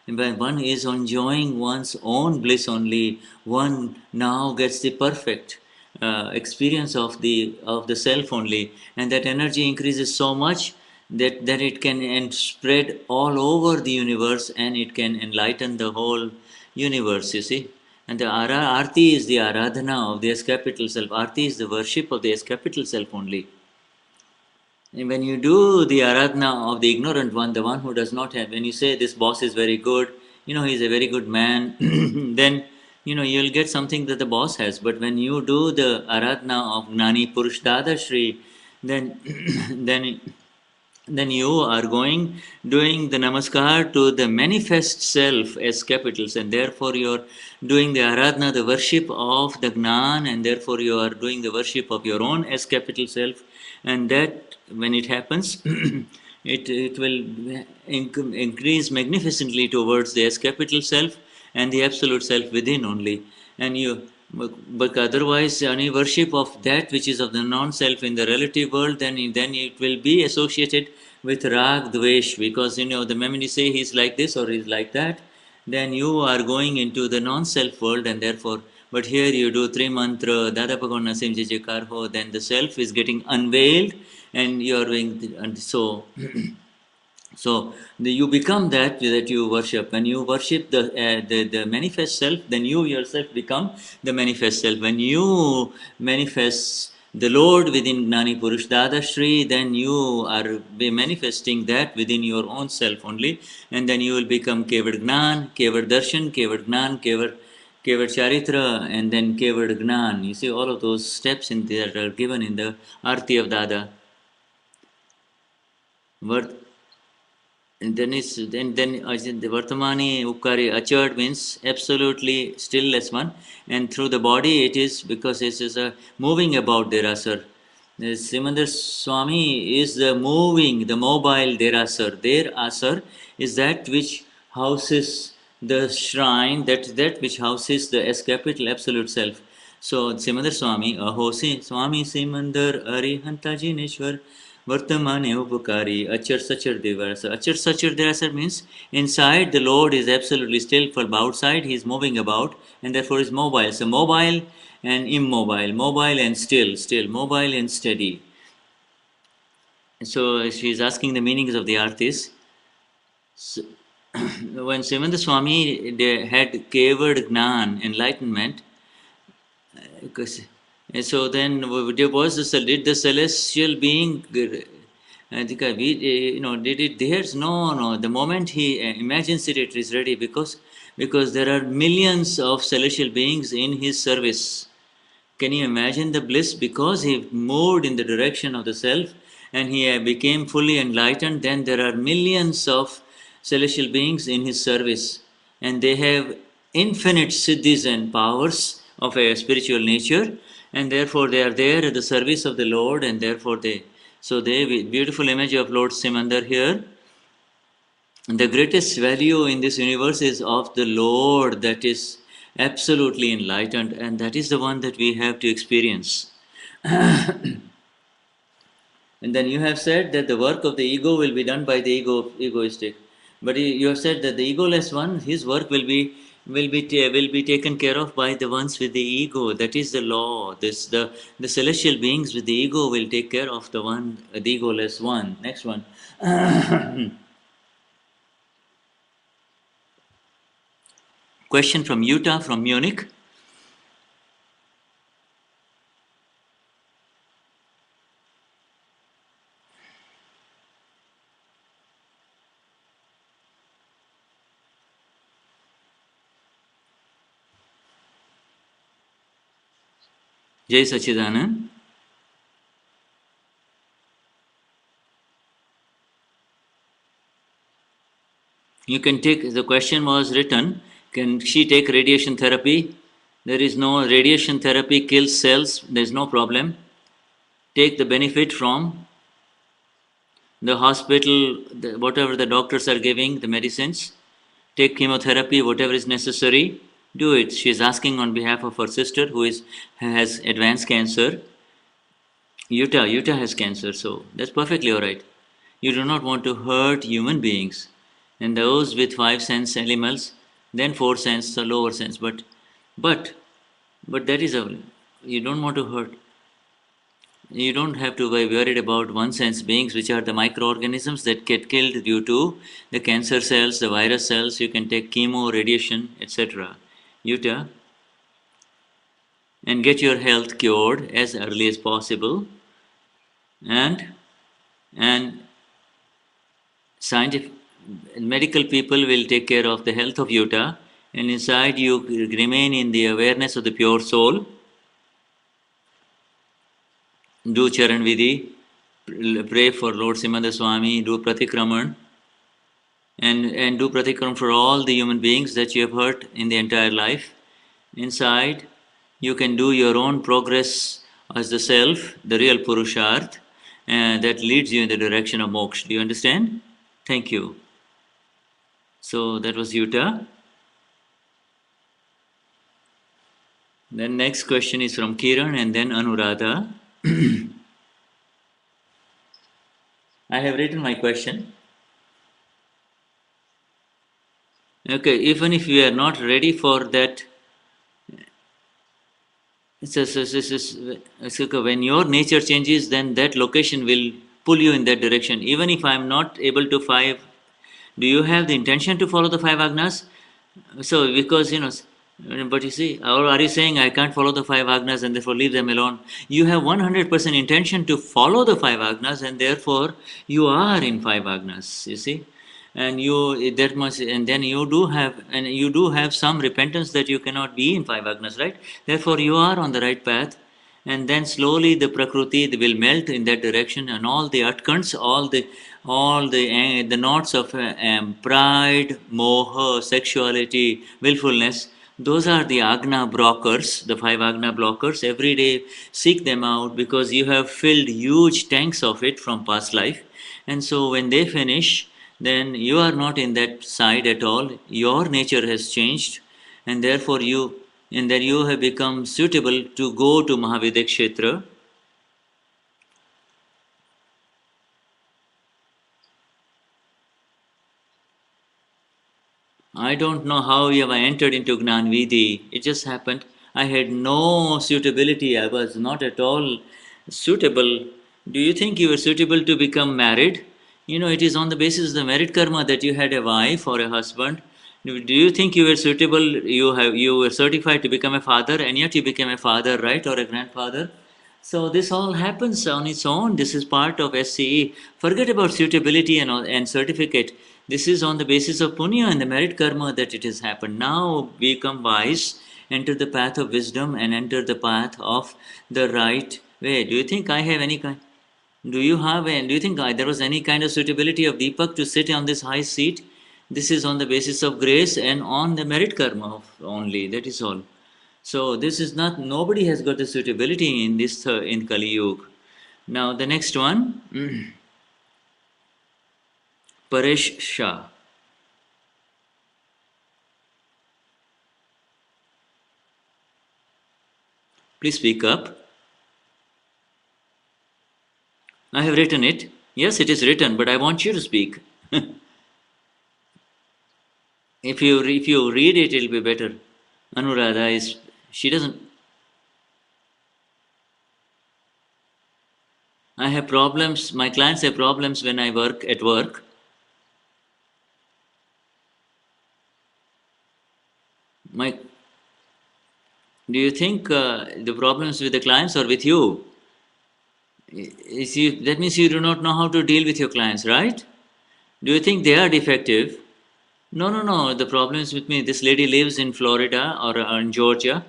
when one is enjoying one's own bliss only, one now gets the perfect experience of the self only, and that energy increases so much that it can spread all over the universe, and it can enlighten the whole universe, you see. And the Arti is the Aradhana of the S capital self. Arti is the worship of the S capital self only. And when you do the Aradhana of the ignorant one, the one who does not have, when you say this boss is very good, he's a very good man, then you'll get something that the boss has. But when you do the Aradhana of Gnani Purush Dadashri, then then you are doing the namaskar to the manifest self as capitals, and therefore you are doing the aradhana, the worship of the Gnan, and therefore you are doing the worship of your own as capital self. And that, when it happens, it will increase magnificently towards the S capital self and the absolute self within only. And but otherwise, any worship of that which is of the non-self in the relative world, then it will be associated with rag dvesh, because the moment you say he's like this or he's like that, then you are going into the non-self world, and therefore, but here you do three mantra, Dada Bhagavan Nasim Jijikar Ho, then the self is getting unveiled, and you are doing, and so you become that you worship. When you worship the manifest self, then you yourself become the manifest self. When you manifest the Lord within Gnani Purush Dadashri, then you are be manifesting that within your own self only, and then you will become Kevad Gnan, Kevad Darshan, Kevad Gnan, Kevad Charitra, and then Kevad Gnan. You see all of those steps in there are given in the Arti of Dada. What And then the Vartamani Upkari Achard means absolutely stillness one, and through the body it is, because it is a moving about Derasar. The Simandar Swami is the moving, the mobile Derasar. Their Asar is that which houses the shrine, that which houses the S capital absolute self. So Simandar Swami, Ahosi Swami Simandar Arihanta Jineshwar Vartamane Upakari Achar Sachar Devarasa. Achar Sachar Devarasa means inside the Lord is absolutely still, for outside he is moving about, and therefore is mobile. So mobile and immobile, mobile and still, mobile and steady. So she is asking the meanings of the artist. So, when Simandar Swami had Kevad Gnan, enlightenment, because so then there was did the celestial being did it theirs? No. The moment he imagines it, it is ready, because there are millions of celestial beings in his service. Can you imagine the bliss? Because he moved in the direction of the self and he became fully enlightened, then there are millions of celestial beings in his service, and they have infinite siddhis and powers of a spiritual nature, and therefore they are there at the service of the Lord, and therefore beautiful image of Lord Simandar here. The greatest value in this universe is of the Lord that is absolutely enlightened, and that is the one that we have to experience. And then you have said that the work of the ego will be done by the egoistic, but you have said that the egoless one, his work will be taken care of by the ones with the ego. That is the law. The celestial beings with the ego will take care of the egoless one. Next one. Question from Utah, from Munich. Jai Sachidanand. You can take, the question was written, can she take radiation therapy? There is no radiation therapy, kills cells, there is no problem. Take the benefit from the hospital, whatever the doctors are giving, the medicines. Take chemotherapy, whatever is necessary, do it. She is asking on behalf of her sister who has advanced cancer. Utah has cancer, so that's perfectly alright. You do not want to hurt human beings. And those with 5 sense animals, then 4 sense, the lower sense. But that is you don't want to hurt. You don't have to be worried about 1 sense beings, which are the microorganisms that get killed due to the cancer cells, the virus cells. You can take chemo, radiation, etc. Utah, and get your health cured as early as possible. And scientific medical people will take care of the health of Utah, and inside you remain in the awareness of the pure soul. Do Charan Vidhi, pray for Lord Simandar Swami, do Pratikraman, and do Pratikraman for all the human beings that you have hurt in the entire life. Inside, you can do your own progress as the self, the real Purusharth, that leads you in the direction of moksha. Do you understand? Thank you. So that was Yuta. Then next question is from Kiran and then Anuradha. I have written my question. Okay, even if you are not ready for that, when your nature changes, then that location will pull you in that direction. Even if I am not able to do you have the intention to follow the five agnas? So, because but you see, or are you saying I can't follow the five agnas and therefore leave them alone? You have 100% intention to follow the five agnas, and therefore you are in five agnas. You see, and that must, and then you do have some repentance that you cannot be in five agnas, right? Therefore, you are on the right path, and then slowly the prakriti will melt in that direction, and all the atkans, the knots of pride, moha, sexuality, willfulness, those are the agna blockers, the five agna blockers. Every day seek them out, because you have filled huge tanks of it from past life, and so when they finish, then you are not in that side at all. Your nature has changed, and therefore you have become suitable to go to Mahavidya Kshetra. I don't know how I entered into Gnanvidhi. It just happened. I had no suitability. I was not at all suitable. Do you think you were suitable to become married? It is on the basis of the merit karma that you had a wife or a husband. Do you think you were suitable? You were certified to become a father, and yet you became a father, right, or a grandfather? So this all happens on its own. This is part of SCE. Forget about suitability and certificate. This is on the basis of punya and the merit karma that it has happened. Now become wise, enter the path of wisdom, and enter the path of the right way. Do you think I have any kind? Do you think there was any kind of suitability of Deepak to sit on this high seat? This is on the basis of grace and on the merit karma only. That is all. So this is not, nobody has got the suitability in this in Kali Yuga. Now the next one, Paresh Shah. Please speak up. I have written it. Yes, it is written, but I want you to speak. If you read it, it'll be better. Anuradha she doesn't. I have problems. My clients have problems when I work at work. My, do you think the problems with the clients or with you? That means you do not know how to deal with your clients, right? Do you think they are defective? No, no, no. The problem is with me. This lady lives in Florida or in Georgia.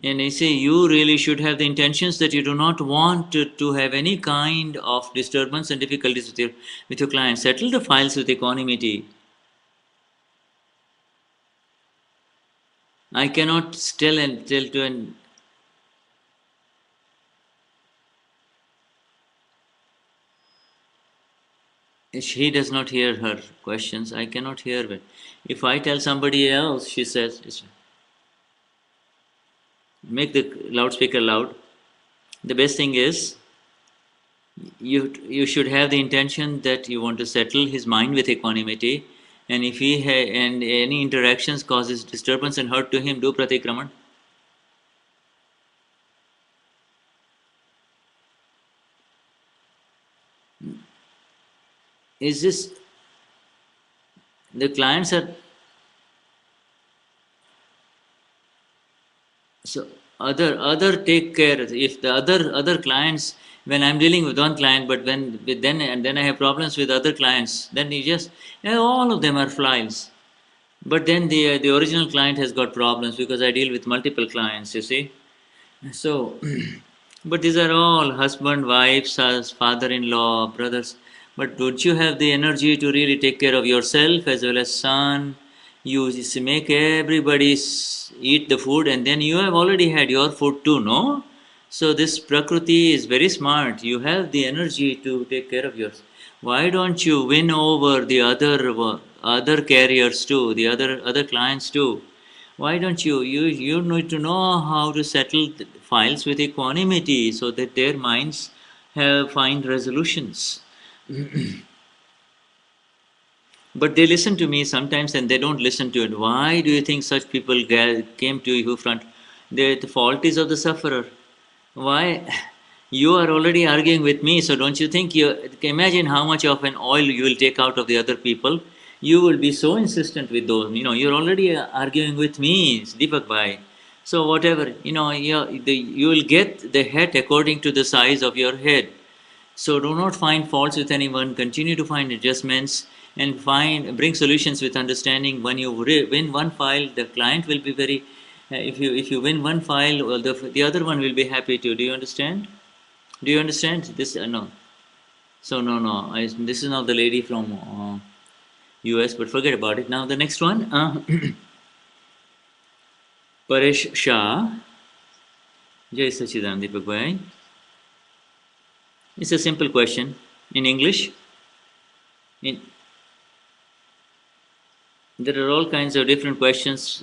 And I say you really should have the intentions that you do not want to have any kind of disturbance and difficulties with your client. Settle the files with equanimity. I cannot tell to an. She does not hear her questions. I cannot hear it. If I tell somebody else, she says, make the loudspeaker loud. The best thing is you should have the intention that you want to settle his mind with equanimity, and if and any interactions causes disturbance and hurt to him, do pratikraman. Is this the clients are so other take care. If the other clients, when I'm dealing with one client, but then I have problems with other clients, then all of them are flies. But then the original client has got problems because I deal with multiple clients. You see, so but these are all husband, wives, father-in-law, brothers. But don't you have the energy to really take care of yourself as well as son? You just make everybody eat the food, and then you have already had your food too, no? So this Prakriti is very smart. You have the energy to take care of yours. Why don't you win over the other carriers too, the other clients too? Why don't you need to know how to settle files with equanimity so that their minds have find resolutions. But they listen to me sometimes and they don't listen to it. Why do you think such people came to you front? The fault is of the sufferer. Why? You are already arguing with me, so don't you think you imagine how much of an oil you will take out of the other people? You will be so insistent with those. You're already arguing with me, Deepakbhai. So whatever, you will get the head according to the size of your head. So do not find faults with anyone. Continue to find adjustments and bring solutions with understanding. When you win one file, the client will be very. If you win one file, well, the other one will be happy too. Do you understand? Do you understand this? No. So no. This is not the lady from US, but forget about it. Now the next one, Paresh Shah. Jai Sachidan Deepakbhai. It's a simple question in English. In, there are all kinds of different questions.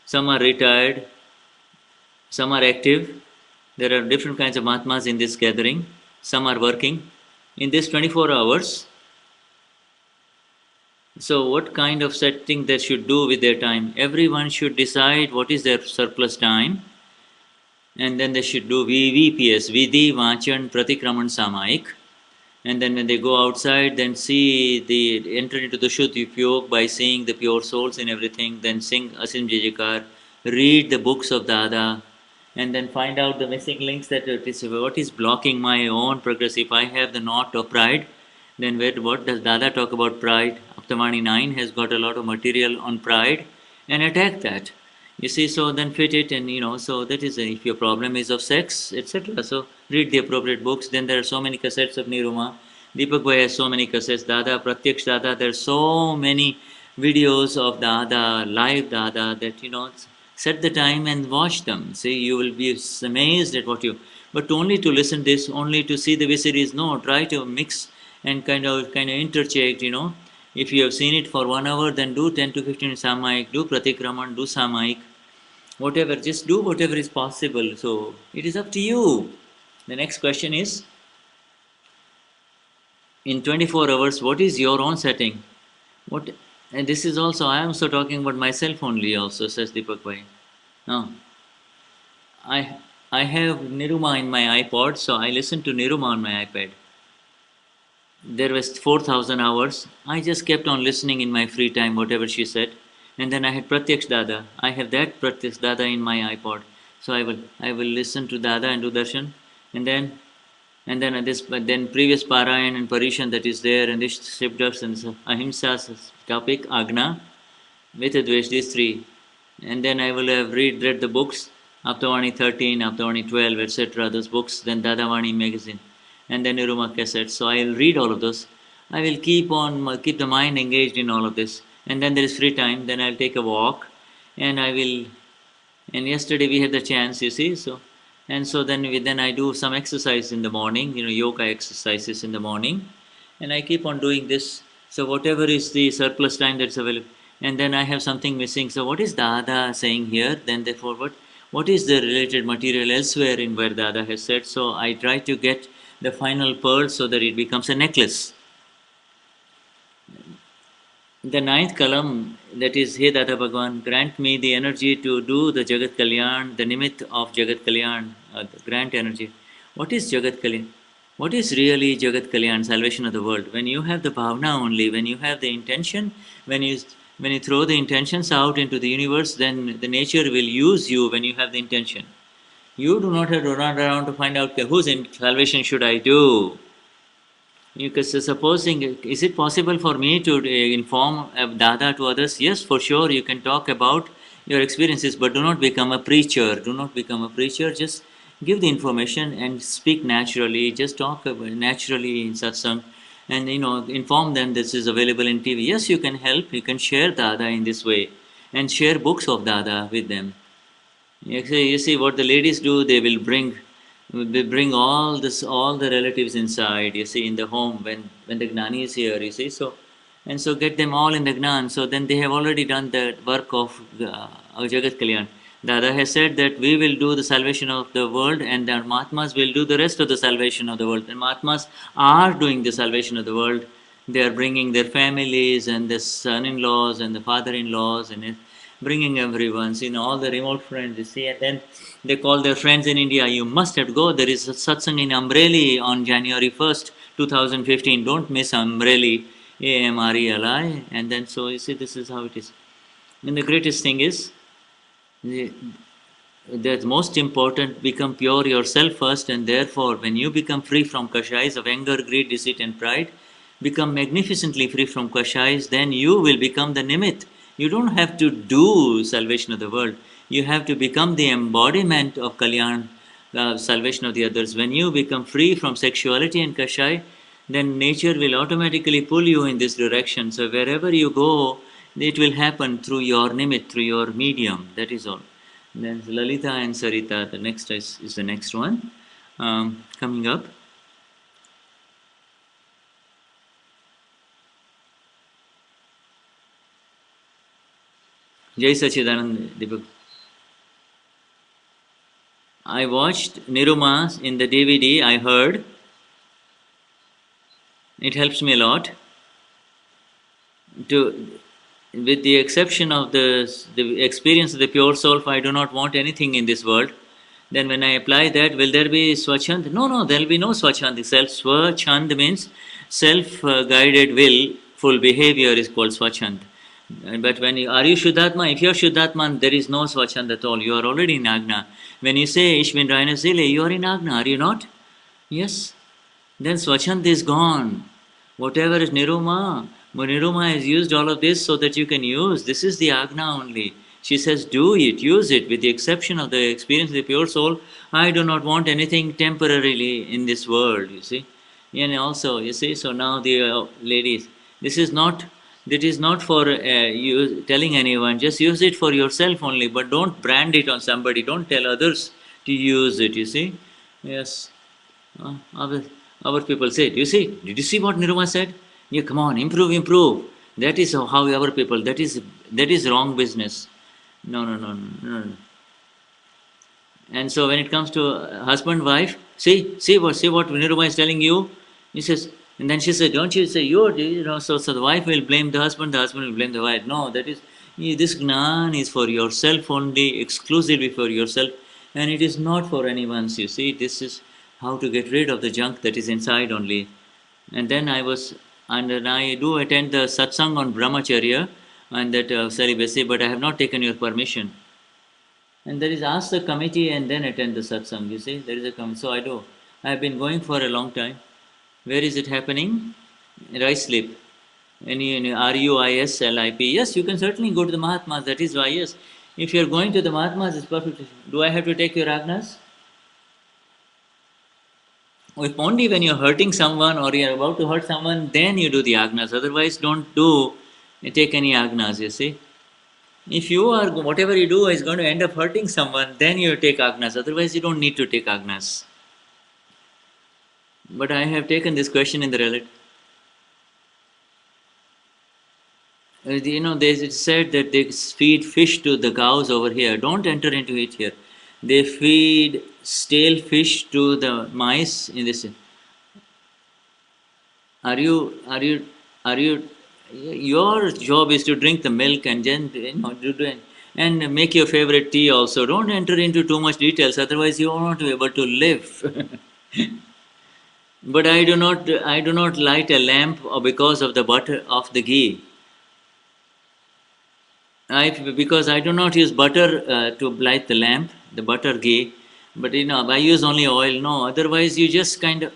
Some are retired, some are active. There are different kinds of Mahatmas in this gathering. Some are working. In this 24 hours, so what kind of setting they should do with their time? Everyone should decide what is their surplus time, and then they should do VVPS, Vidhi, Vachan, Pratikraman, Samayik. And then when they go outside, then enter into the Shuddh Upyog by seeing the pure souls in everything, then sing Asim Jajikar, read the books of Dada, and then find out the missing links that what is blocking my own progress. If I have the knot of pride, then what does Dada talk about pride? Atmagnani 9 has got a lot of material on pride and attack that. You see, so then fit it, and so that is if your problem is of sex, etc. So read the appropriate books. Then there are so many cassettes of Niruma. Deepakbhai has so many cassettes. Dada, Pratyaksh Dada. There are so many videos of Dada, live Dada that set the time and watch them. See, you will be amazed at what you. But only to listen this, only to see the VCDs. No, try to mix and kind of interchange. If you have seen it for 1 hour, then do 10 to 15 Samayik, do Pratikraman, do Samayik, whatever, just do whatever is possible. So it is up to you. The next question is, in 24 hours, what is your own setting? What? And this is also, I am so talking about myself only also, says Deepakbhai. No. I have Niruma in my iPod, so I listen to Niruma on my iPad. There was 4,000 hours. I just kept on listening in my free time, whatever she said. And then I had Pratyaksh Dada. I have that Pratyaksh Dada in my iPod. So I will listen to Dada and do darshan. And then previous Parayan and Parishan that is there, and this Shibdas and Ahimsa topic, Agna, Vitadvesh, these three. And then I will have read the books, Aptavani 13, Aptavani 12, etc. Those books, then Dadavani magazine, and then Niruma cassettes. So I will read all of those. I will keep the mind engaged in all of this. And then there is free time. Then I'll take a walk, and I will. And yesterday we had the chance, you see. So then I do some exercise in the morning. Yoga exercises in the morning, and I keep on doing this. So whatever is the surplus time that's available, and then I have something missing. So what is Dada saying here? Then therefore what is the related material elsewhere in where Dada has said? So I try to get the final pearl so that it becomes a necklace. The ninth kalam, that is, He Dada Bhagwan, grant me the energy to do the Jagat Kalyan, the nimit of Jagat Kalyan, grant energy. What is Jagat Kalyan? What is really Jagat Kalyan, salvation of the world? When you have the bhavna only, when you have the intention, when you throw the intentions out into the universe, then the nature will use you when you have the intention. You do not have to run around to find out whose salvation should I do. Because supposing, is it possible for me to inform Dada to others? Yes, for sure, you can talk about your experiences, but do not become a preacher. Do not become a preacher. Just give the information and speak naturally. Just talk naturally in satsang, and inform them this is available in TV. Yes, you can help. You can share Dada in this way, and share books of Dada with them. You see what the ladies do, they bring all this, all the relatives inside, you see, in the home when the Gnani is here, you see. So, and so get them all in the Gnan. So then they have already done the work of Jagat Kalyan. Dada has said that we will do the salvation of the world and the Mahatmas will do the rest of the salvation of the world. And Mahatmas are doing the salvation of the world. They are bringing their families and the son-in-laws and the father-in-laws and bringing everyone, all the remote friends, you see, and then they call their friends in India, you must have to go. There is a satsang in Amreli on January 1st, 2015. Don't miss Amreli, AMRELI. And then so you see, this is how it is. And the greatest thing is, the most important, become pure yourself first, and therefore, when you become free from kashais of anger, greed, deceit, and pride, become magnificently free from kashais, then you will become the nimit. You don't have to do salvation of the world. You have to become the embodiment of Kalyan, salvation of the others. When you become free from sexuality and kashai, then nature will automatically pull you in this direction. So wherever you go, it will happen through your nimit, through your medium. That is all. Then Lalita and Sarita, the next is the next one coming up. Jai Sachidanand Deepak. I watched Niruma in the DVD, I heard. It helps me a lot. With the exception of the experience of the pure soul, I do not want anything in this world. Then when I apply that, will there be Swachand? No, there will be no Swachand. Swachand means self-guided will, full behavior is called Swachand. But are you Shuddhatma? If you are Shuddhatma, there is no Swachand at all. You are already in Agna. When you say Ishvin Raina Zile, you are in Agna, are you not? Yes. Then Swachand is gone. Whatever is Niruma, Niruma has used all of this so that you can use. This is the Agna only. She says, do it, use it, with the exception of the experience of the pure soul. I do not want anything temporarily in this world, you see. And also, you see, so now the ladies, this is not for you telling anyone, just use it for yourself only, but don't brand it on somebody, don't tell others to use it, you see. Yes. Our people say, did you see what Niruma said? Yeah, come on, improve. That is how our people, that is wrong business. No. And so when it comes to husband, wife, see what Niruma is telling you. He says, and then she said, don't you say, so the wife will blame the husband will blame the wife. No, this Gnan is for yourself only, exclusively for yourself, and it is not for anyone's, you see. This is how to get rid of the junk that is inside only. And then I do attend the Satsang on Brahmacharya and that celibacy, but I have not taken your permission. And there is ask the committee and then attend the Satsang, you see. There is a committee. So I do. I have been going for a long time. Where is it happening? Ruislip. RUISLIP. Yes, you can certainly go to the Mahatmas. That is why, yes. If you are going to the Mahatmas, it's perfect. Do I have to take your Agnas? If only when you are hurting someone or you are about to hurt someone, then you do the Agnas. Otherwise, don't take any Agnas, you see. If you are, whatever you do is going to end up hurting someone, then you take Agnas. Otherwise, you don't need to take Agnas. But I have taken this question in the relative. They said that they feed fish to the cows over here. Don't enter into it here. They feed stale fish to the mice in this. Your job is to drink the milk and then and make your favorite tea also. Don't enter into too much details, otherwise you will not be able to live. But I do not light a lamp because of the butter of the ghee. Because I do not use butter to light the lamp, the butter ghee, but I use only oil. No, otherwise you just kind of.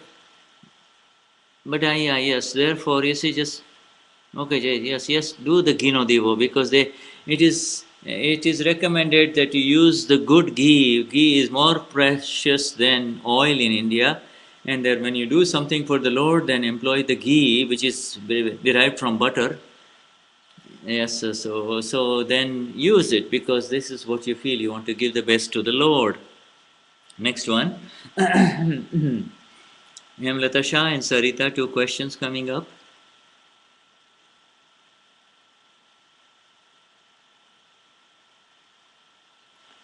But yes, therefore you see, just okay, yes, do the ghee no divo, because it is recommended that you use the good ghee. Ghee is more precious than oil in India, and that when you do something for the Lord, then employ the ghee, which is derived from butter. Yes, so then use it, because this is what you feel. You want to give the best to the Lord. Next one. Hemlata Shah and Sarita, two questions coming up.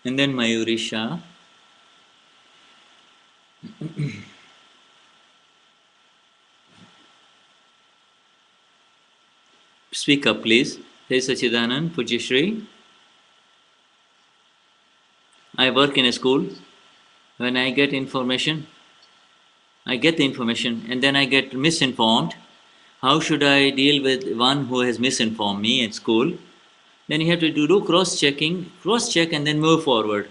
And then Mayuri Shah. Speak up, please. Hey Sachidanand, Pujyashri. I work in a school. When I get information, I get the information and then I get misinformed. How should I deal with one who has misinformed me at school? Then you have to do cross-checking, cross-check and then move forward.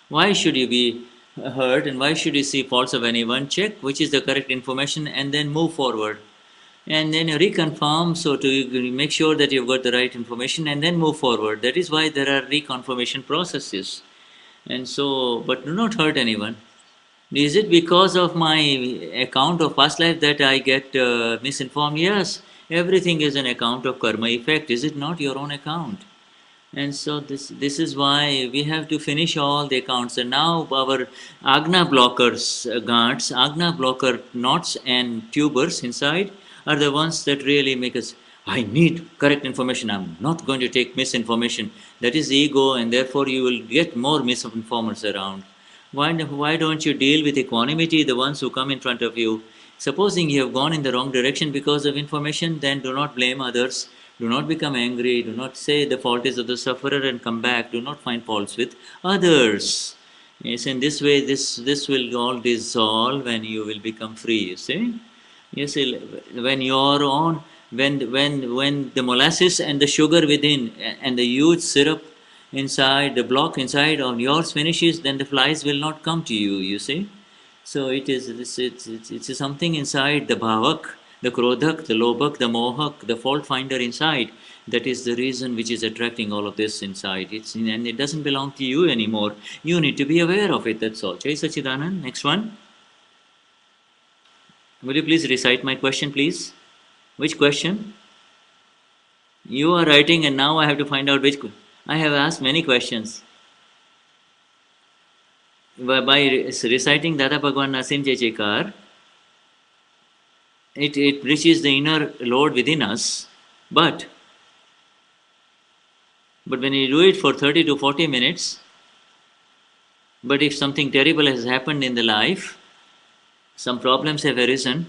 Why should you be hurt and why should you see faults of anyone? Check which is the correct information and then move forward. And then reconfirm, so to make sure that you've got the right information and then move forward. That is why there are reconfirmation processes. And so, but do not hurt anyone. Is it because of my account of past life that I get misinformed? Yes, everything is an account of karma effect. Is it not your own account? And so this is why we have to finish all the accounts. And now our Agna blockers, guards, Agna blocker knots and tubers inside are the ones that really make us, I need correct information. I'm not going to take misinformation. That is ego, and therefore you will get more misinformers around. Why don't you deal with equanimity, the ones who come in front of you? Supposing you have gone in the wrong direction because of information, then do not blame others. Do not become angry. Do not say the fault is of the sufferer and come back. Do not find faults with others. Yes, in this way, this will all dissolve and you will become free. You see? Yes, when you're on, when the molasses and the sugar within and the huge syrup inside, the block inside on yours finishes, then the flies will not come to you. You see? So it's something inside the bhavak, the krodhak, the lobhak, the mohak, the fault finder inside. That is the reason which is attracting all of this inside. And it doesn't belong to you anymore. You need to be aware of it. That's all. Jai Sachidanand. Next one. Will you please recite my question, please? Which question? You are writing, and now I have to find out which. I have asked many questions. By reciting Dada Bhagwan Nasim Jechekar, it reaches the inner Lord within us, but when you do it for 30 to 40 minutes, but if something terrible has happened in the life, some problems have arisen,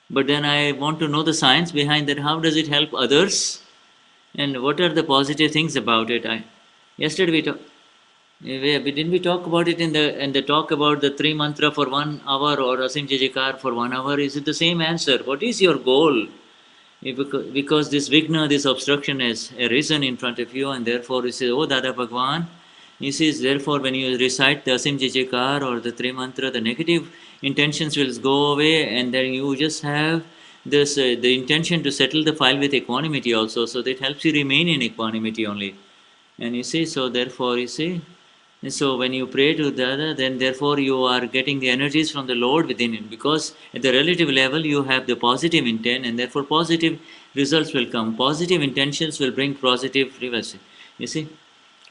but then I want to know the science behind that. How does it help others, and what are the positive things about it? Yesterday didn't we talk about it in the talk about the three mantra for 1 hour or Asim Jajikar for 1 hour? Is it the same answer? What is your goal? Because this vigna, this obstruction has arisen in front of you, and therefore you say, oh Dada Bhagwan, he says, therefore when you recite the Asim Jajikar or the three mantra, the negative intentions will go away, and then you just have this the intention to settle the file with equanimity also, so that helps you remain in equanimity only. And you see, so therefore you see, and so when you pray to the other, then therefore you are getting the energies from the Lord within you, because at the relative level you have the positive intent, and therefore positive results will come. Positive intentions will bring positive results. You see?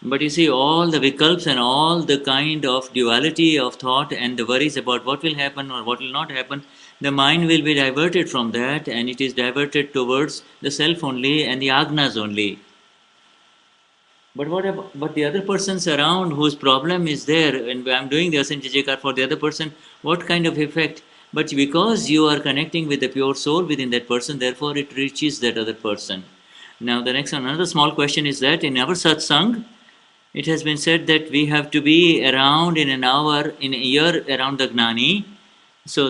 But you see, all the vikalps and all the kind of duality of thought and the worries about what will happen or what will not happen, the mind will be diverted from that, and it is diverted towards the self only and the agnas only. But the other persons around whose problem is there, and I'm doing the Asanjajikar for the other person, what kind of effect? But because you are connecting with the pure soul within that person, therefore it reaches that other person. Now the next one, another small question is that in our satsang, it has been said that we have to be around in an hour, in a year around the Gnani. So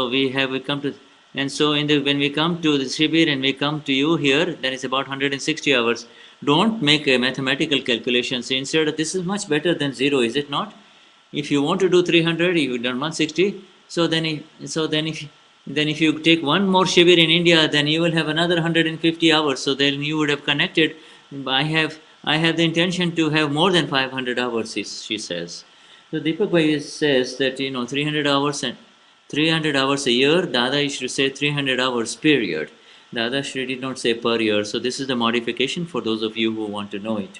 we come to, and so when we come to the Shibir and we come to you here, then it's about 160 hours. Don't make a mathematical calculation. So instead, this is much better than zero, is it not? If you want to do 300, you've done 160. Then if you take one more Shibir in India, then you will have another 150 hours. So then you would have connected. I have the intention to have more than 500 hours, she says. So Deepakbhai says that 300 hours a year. Dada used to say 300 hours period. Dadashri did not say per year, so this is the modification for those of you who want to know it.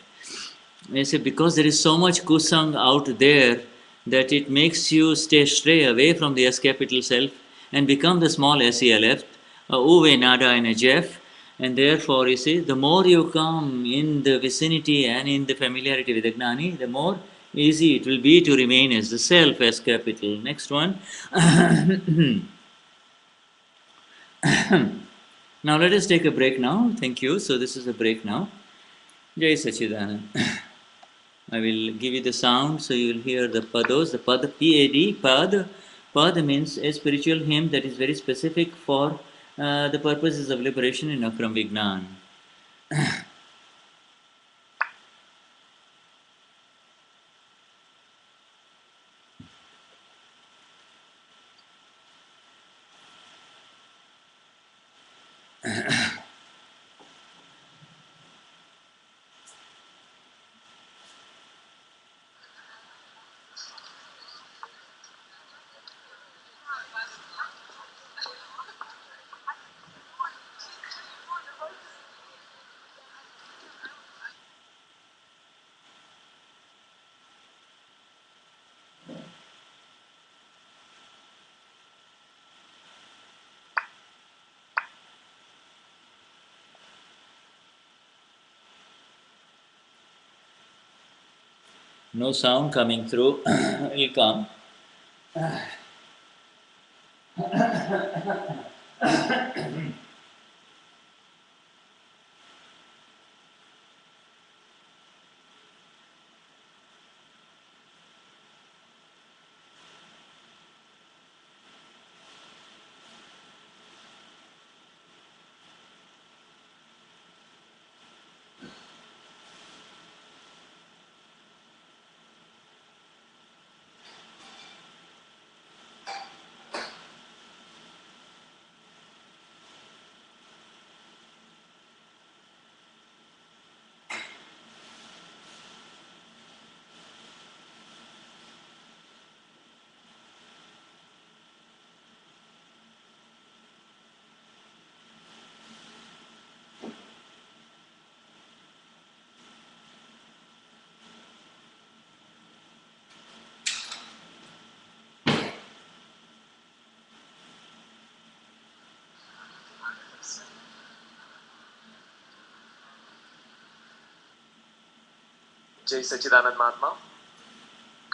I say because there is so much kusang out there that it makes you stray away from the S capital self and become the small SELF, a Uve, Nada, and a Jeff. And therefore, you see, the more you come in the vicinity and in the familiarity with the Gnani, the more easy it will be to remain as the self, S capital. Next one. Now let us take a break now. Thank you. So this is a break now. Jai Sachidanand. I will give you the sound so you will hear the pados. The pad, P-A-D, pad. Pad means a spiritual hymn that is very specific for the purposes of liberation in Akram Vignan. No sound coming through. It will come. જય સચ્ચિદાનંદ મહાત્મા.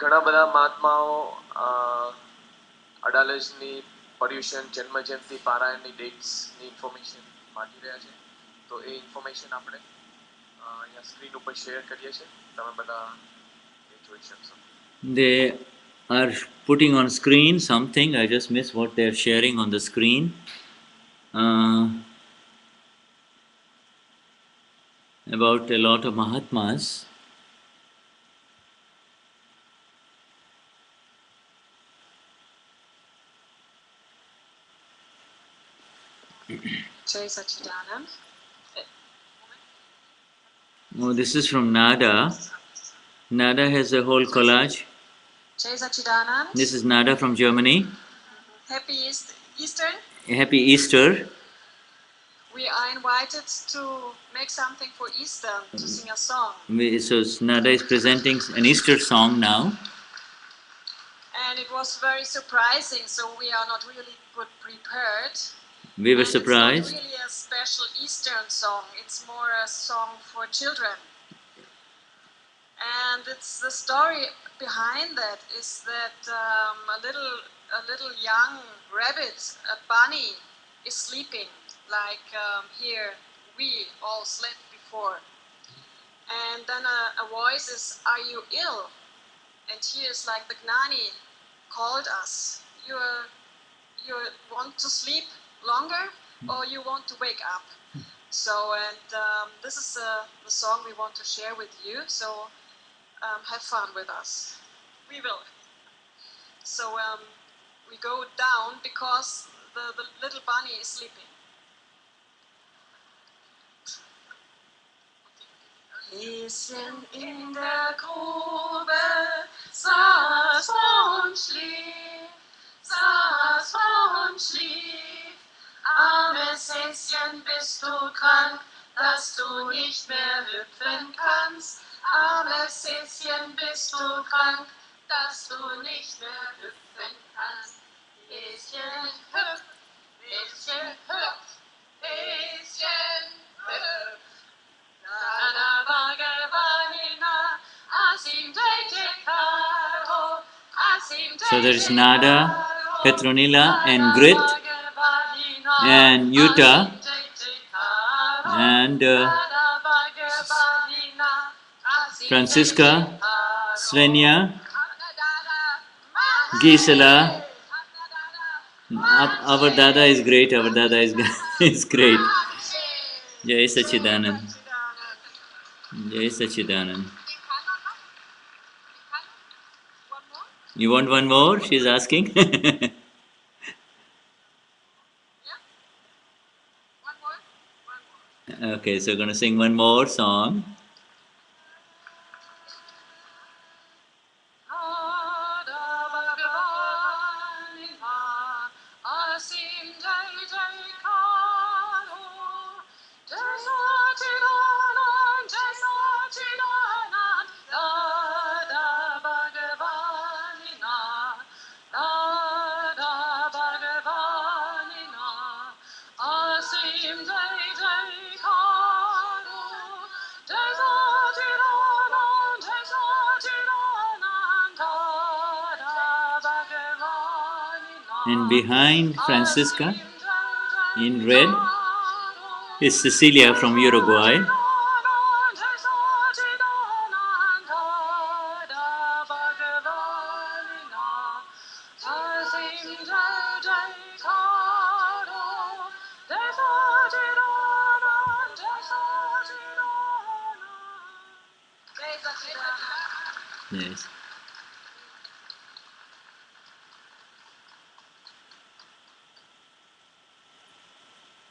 ઘણા બધા મહાત્માઓ અડાલજની પર્યુષણ જન્મજયંતિ પારાયણની ડેટ્સની information માગી રહ્યા છે. તો એ information આપણે અહીંયા સ્ક્રીન ઉપર શેર કરીએ છીએ. તમે બધા એ જોઈ શકશો. They are putting on screen something. I just missed what they are sharing on the screen. About a lot of Mahatmas. જય સચ્ચિદાનંદ. Oh, this is from Nada. Nada has a whole collage. જય સચ્ચિદાનંદ. This is Nada from Germany. Happy Easter. Happy Easter. We are invited to make something for Easter, to sing a song. So Nada is presenting an Easter song now. And it was very surprising, so we are not really good prepared. We were surprised. It's not really a special Eastern song, it's more a song for children. And it's the story behind that is that a little young rabbit, a bunny, is sleeping like here we all slept before. And then a voice is, "Are you ill?" And here is like the Gnani called us. You want to sleep longer or you want to wake up? So, and this is the song we want to share with you. So have fun with us. We will. So we go down because the little bunny is sleeping. Häschen in der Grube saß und schlief, armes Häschen Häschen, bist du krank, dass du nicht mehr hüpfen kannst? Armes Häschen, bist du krank, dass du nicht mehr hüpfen kannst? Häschen hüpft, Häschen hüpft, Häschen hüpft. Dada Bhagavanina, Asim Jai Karo, Asim So there is Nada, Petronila, and Grit, and Yuta, and Francisca, Svenja, Gisela. Our Dada is great. Our Dada is great. Jai Sachidanand. Jai Sachidanand. You want one more? She's asking. Okay, so we're going to sing one more song. And behind Francisca, in red, is Cecilia from Uruguay. Yes.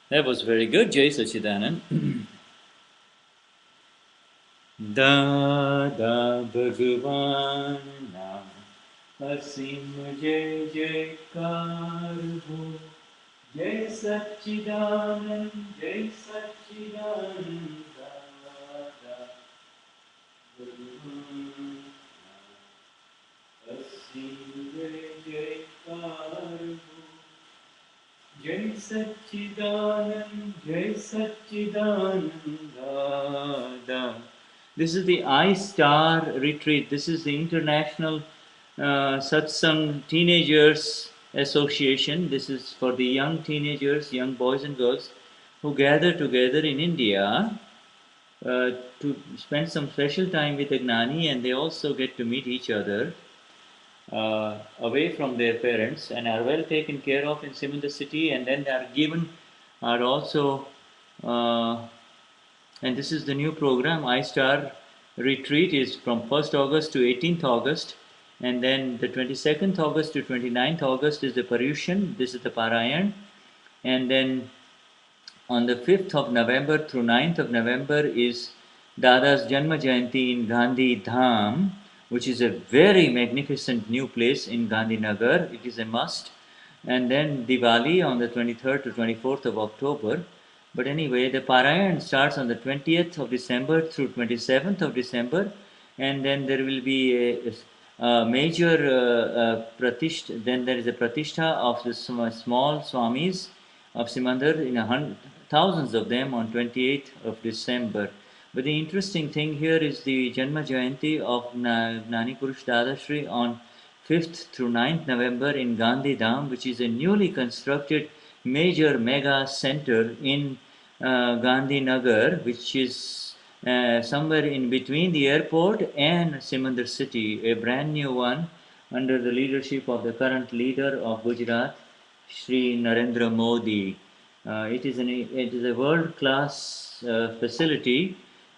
That was very good, Jai Sachidanand. Dada Bhagavan Nam Asim Jai Jaikar Ho Jai Sachidanand Jai Sachidanand Dada Bhagavan Nam Asim Jai Jaikar Ho Jai Sachidanand Jai Sachidanand Dada. This is the I-Star retreat. This is the International Satsang Teenagers Association. This is for the young teenagers, young boys and girls who gather together in India to spend some special time with Gnani, and they also get to meet each other away from their parents and are well taken care of in Simandar city, and then they are given, are also and this is the new program. iStar retreat is from 1st August to 18th August, and then the 22nd August to 29th August is the Paryushan. This is the Parayan, and then on the 5th of November through 9th of November is Dada's Janma Jayanti in Gandhi Dham, which is a very magnificent new place in Gandhinagar. It is a must. And then Diwali on the 23rd to 24th of October. But anyway, the Parayan starts on the 20th of December through 27th of December, and then there will be a major pratishtha. Then there is a pratishtha of the small swamis of Simandar, in thousands of them on 28th of December. But the interesting thing here is the Janma Jayanti of Gnani Purush Dadashri on 5th through 9th November in Gandhi Dham, which is a newly constructed major mega center in Gandhi Nagar, which is somewhere in between the airport and Simandar city, a brand new one under the leadership of the current leader of Gujarat, Shri Narendra Modi. It is a world-class facility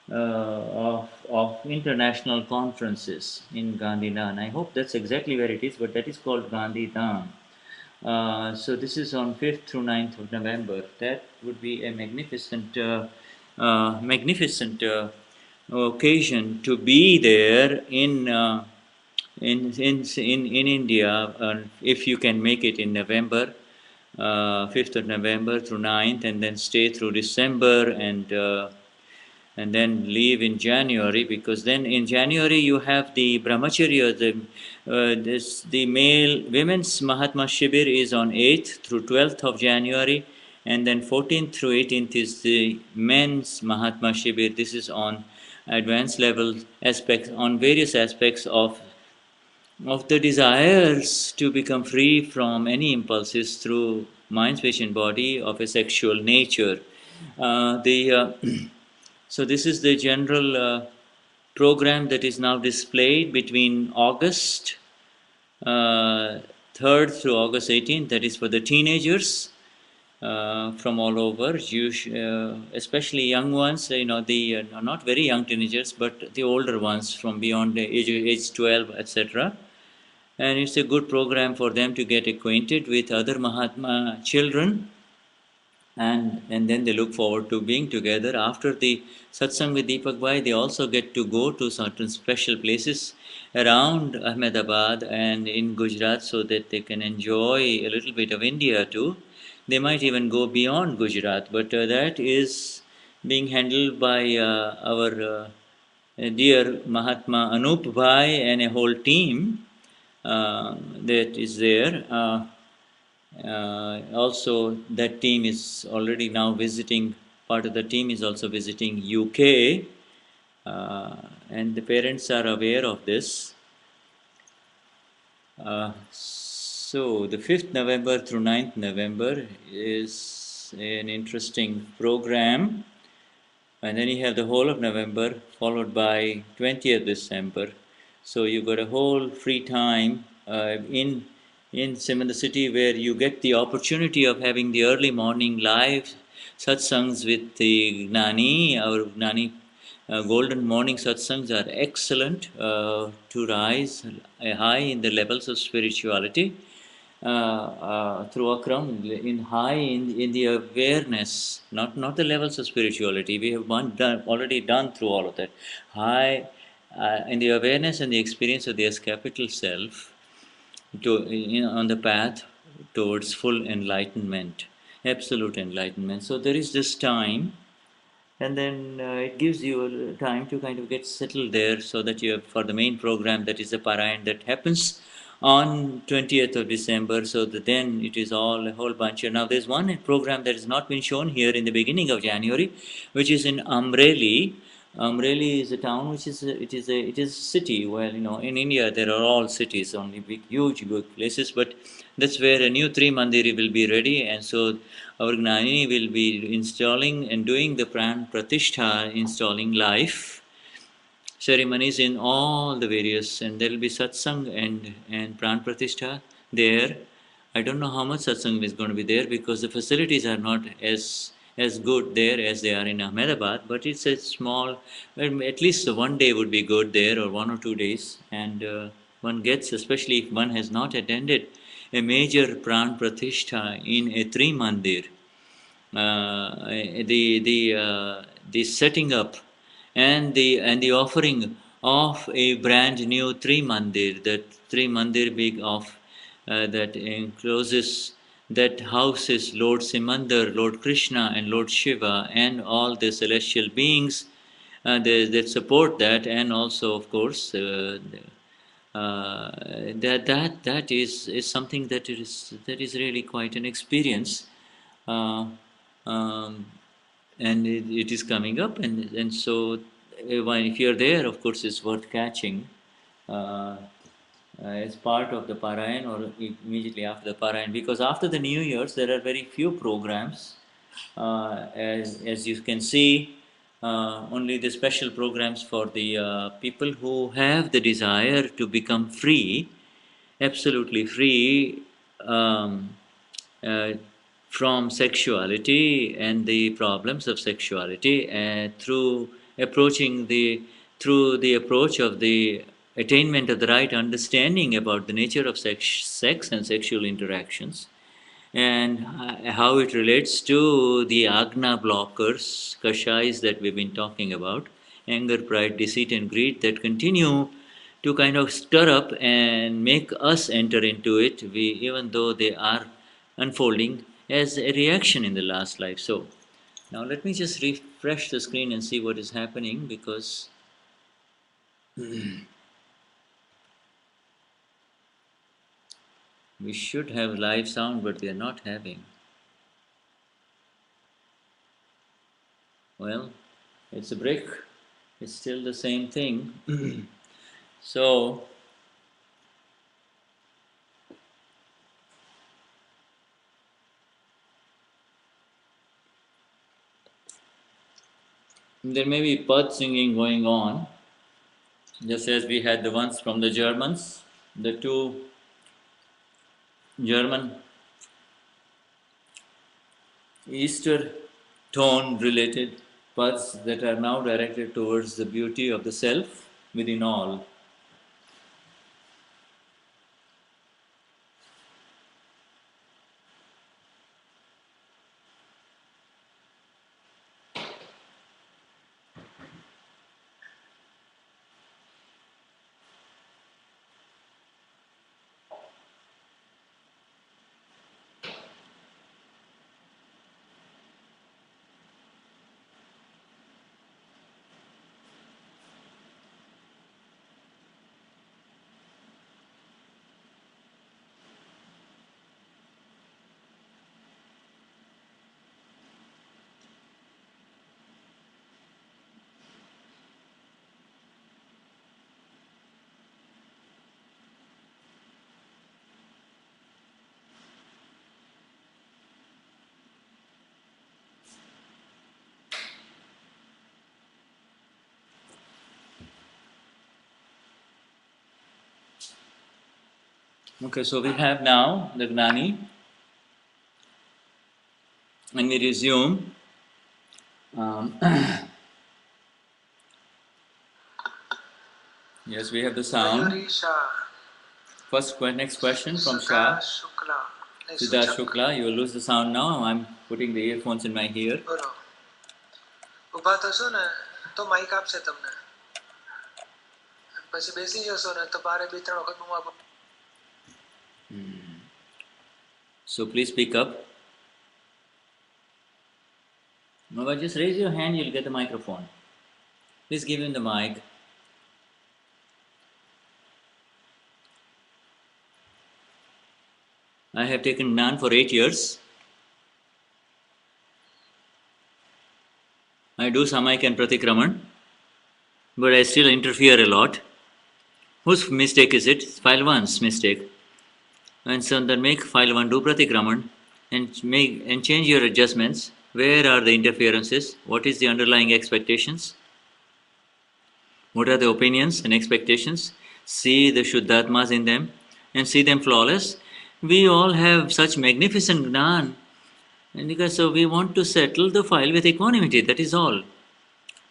of international conferences in Gandhi Dham. I hope that's exactly where it is, but that is called Gandhi Dham. So this is on 5th through 9th of November. That would be a magnificent occasion to be there in India, if you can make it in November. 5th of November through 9th, and then stay through December, and then leave in January, because then in January you have the brahmacharya, the male women's Mahatma Shibir is on 8th through 12th of January, and then 14th through 18th is the men's Mahatma Shibir. This is on advanced level aspects, on various aspects of the desires to become free from any impulses through mind, speech, and body of a sexual nature. The So this is the general program that is now displayed between August 3rd through August 18th. That is for the teenagers from all over, especially young ones. The not very young teenagers, but the older ones from beyond the age 12, etc. And it's a good program for them to get acquainted with other Mahatma children, and then they look forward to being together. After the Satsang with Deepakbhai, they also get to go to certain special places around Ahmedabad and in Gujarat, so that they can enjoy a little bit of India too. They might even go beyond Gujarat, but that is being handled by our dear Mahatma Anup Bhai and a whole team that is there. Also, that team is already now visiting, part of the team is also visiting UK, and the parents are aware of this. So, the 5th November through 9th November is an interesting program. And then you have the whole of November, followed by 20th December. So you got a whole free time in Simon, the city, where you get the opportunity of having the early morning live satsangs with the Gnani. Our Gnani golden morning satsangs are excellent to rise high in the levels of spirituality. Through Akram, in high in the awareness, not the levels of spirituality. We have already done through all of that. High in the awareness and the experience of the S capital self, on the path towards full enlightenment, absolute enlightenment. So there is this time, and then it gives you time to kind of get settled there, so that you have, for the main program, that is the Parayan that happens on 20th of December, so that then it is all a whole bunch. Now there's one program that has not been shown here in the beginning of January, which is in Amreli. Amreli is a town which is it is a city. Well, in India there are all cities, only big, huge, big places, but that's where a new three mandiri will be ready, and so our Gnani will be installing and doing the Pran Pratishtha, installing life ceremonies in all the various, and there will be satsang and Pran Pratishtha there. I don't know how much satsang is going to be there, because the facilities are not as good there as they are in Ahmedabad, but it's a small, well, at least one day would be good there, or 1 or 2 days, and one gets, especially if one has not attended a major Pran Pratishtha in a three mandir, the setting up and the offering of a brand new three mandir, that three mandir big of that encloses, that houses Lord Simandar, Lord Krishna, and Lord Shiva, and all the celestial beings that support that, and also, of course, that is something that is really quite an experience. Uh, um, and it is coming up, and so if you're there, of course, it's worth catching as part of the Parayan, or immediately after the Parayan, because after the New Year's there are very few programs. As you can see, only the special programs for the people who have the desire to become free, absolutely free, uh, from sexuality and the problems of sexuality, through through the approach of the attainment of the right understanding about the nature of sex and sexual interactions, and how it relates to the agna blockers, kashais that we've been talking about, anger, pride, deceit, and greed, that continue to kind of stir up and make us enter into it. Even though they are unfolding as a reaction in the last life. So, now let me just refresh the screen and see what is happening, because we should have live sound, but we are not having. Well, it's a brick. It's still the same thing. So, there may be pad singing going on, just as we had the ones from the Germans, the two German Easter tone related paths that are now directed towards the beauty of the self within all. Okay, so we have now the Gnani, and we resume. Um, yes, we have the sound. Next question from Shah. Siddharth Shukla, you will lose the sound now. I'm putting the earphones in my ear. So please speak up. No, but just raise your hand, you'll get the microphone. Please give him the mic. I have taken Gnan for 8 years. I do Samayik and Pratikraman, but I still interfere a lot. Whose mistake is it? File 1's mistake. And so then make file 1 do Pratikraman and change your adjustments. Where are the interferences? What is the underlying expectations? What are the opinions and expectations? See the Shuddhatmas in them and see them flawless. We all have such magnificent Gnan, and because so we want to settle the file with equanimity, that is all.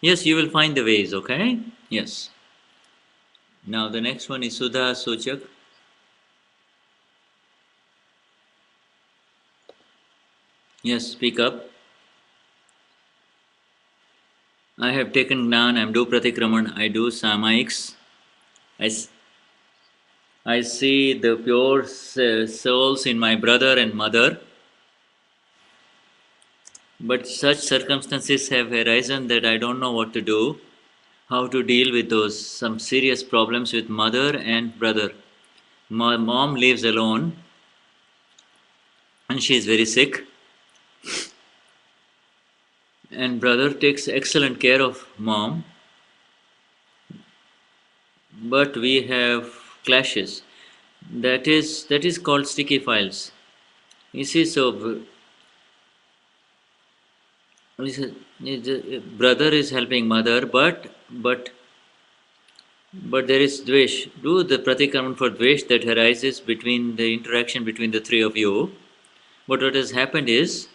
Yes, you will find the ways, okay? Yes. Now the next one is Sudha Sochak. Yes, speak up. I have taken Gnan, I do Pratikraman, I do Samayiks. I see the pure souls in my brother and mother. But such circumstances have arisen that I don't know what to do, how to deal with those, some serious problems with mother and brother. My mom lives alone and she is very sick. And brother takes excellent care of mom. But we have clashes. That is called sticky files. You see, so brother is helping mother, but there is dvesh. Do the pratikraman for dvesh that arises between the interaction between the three of you. But what has happened is,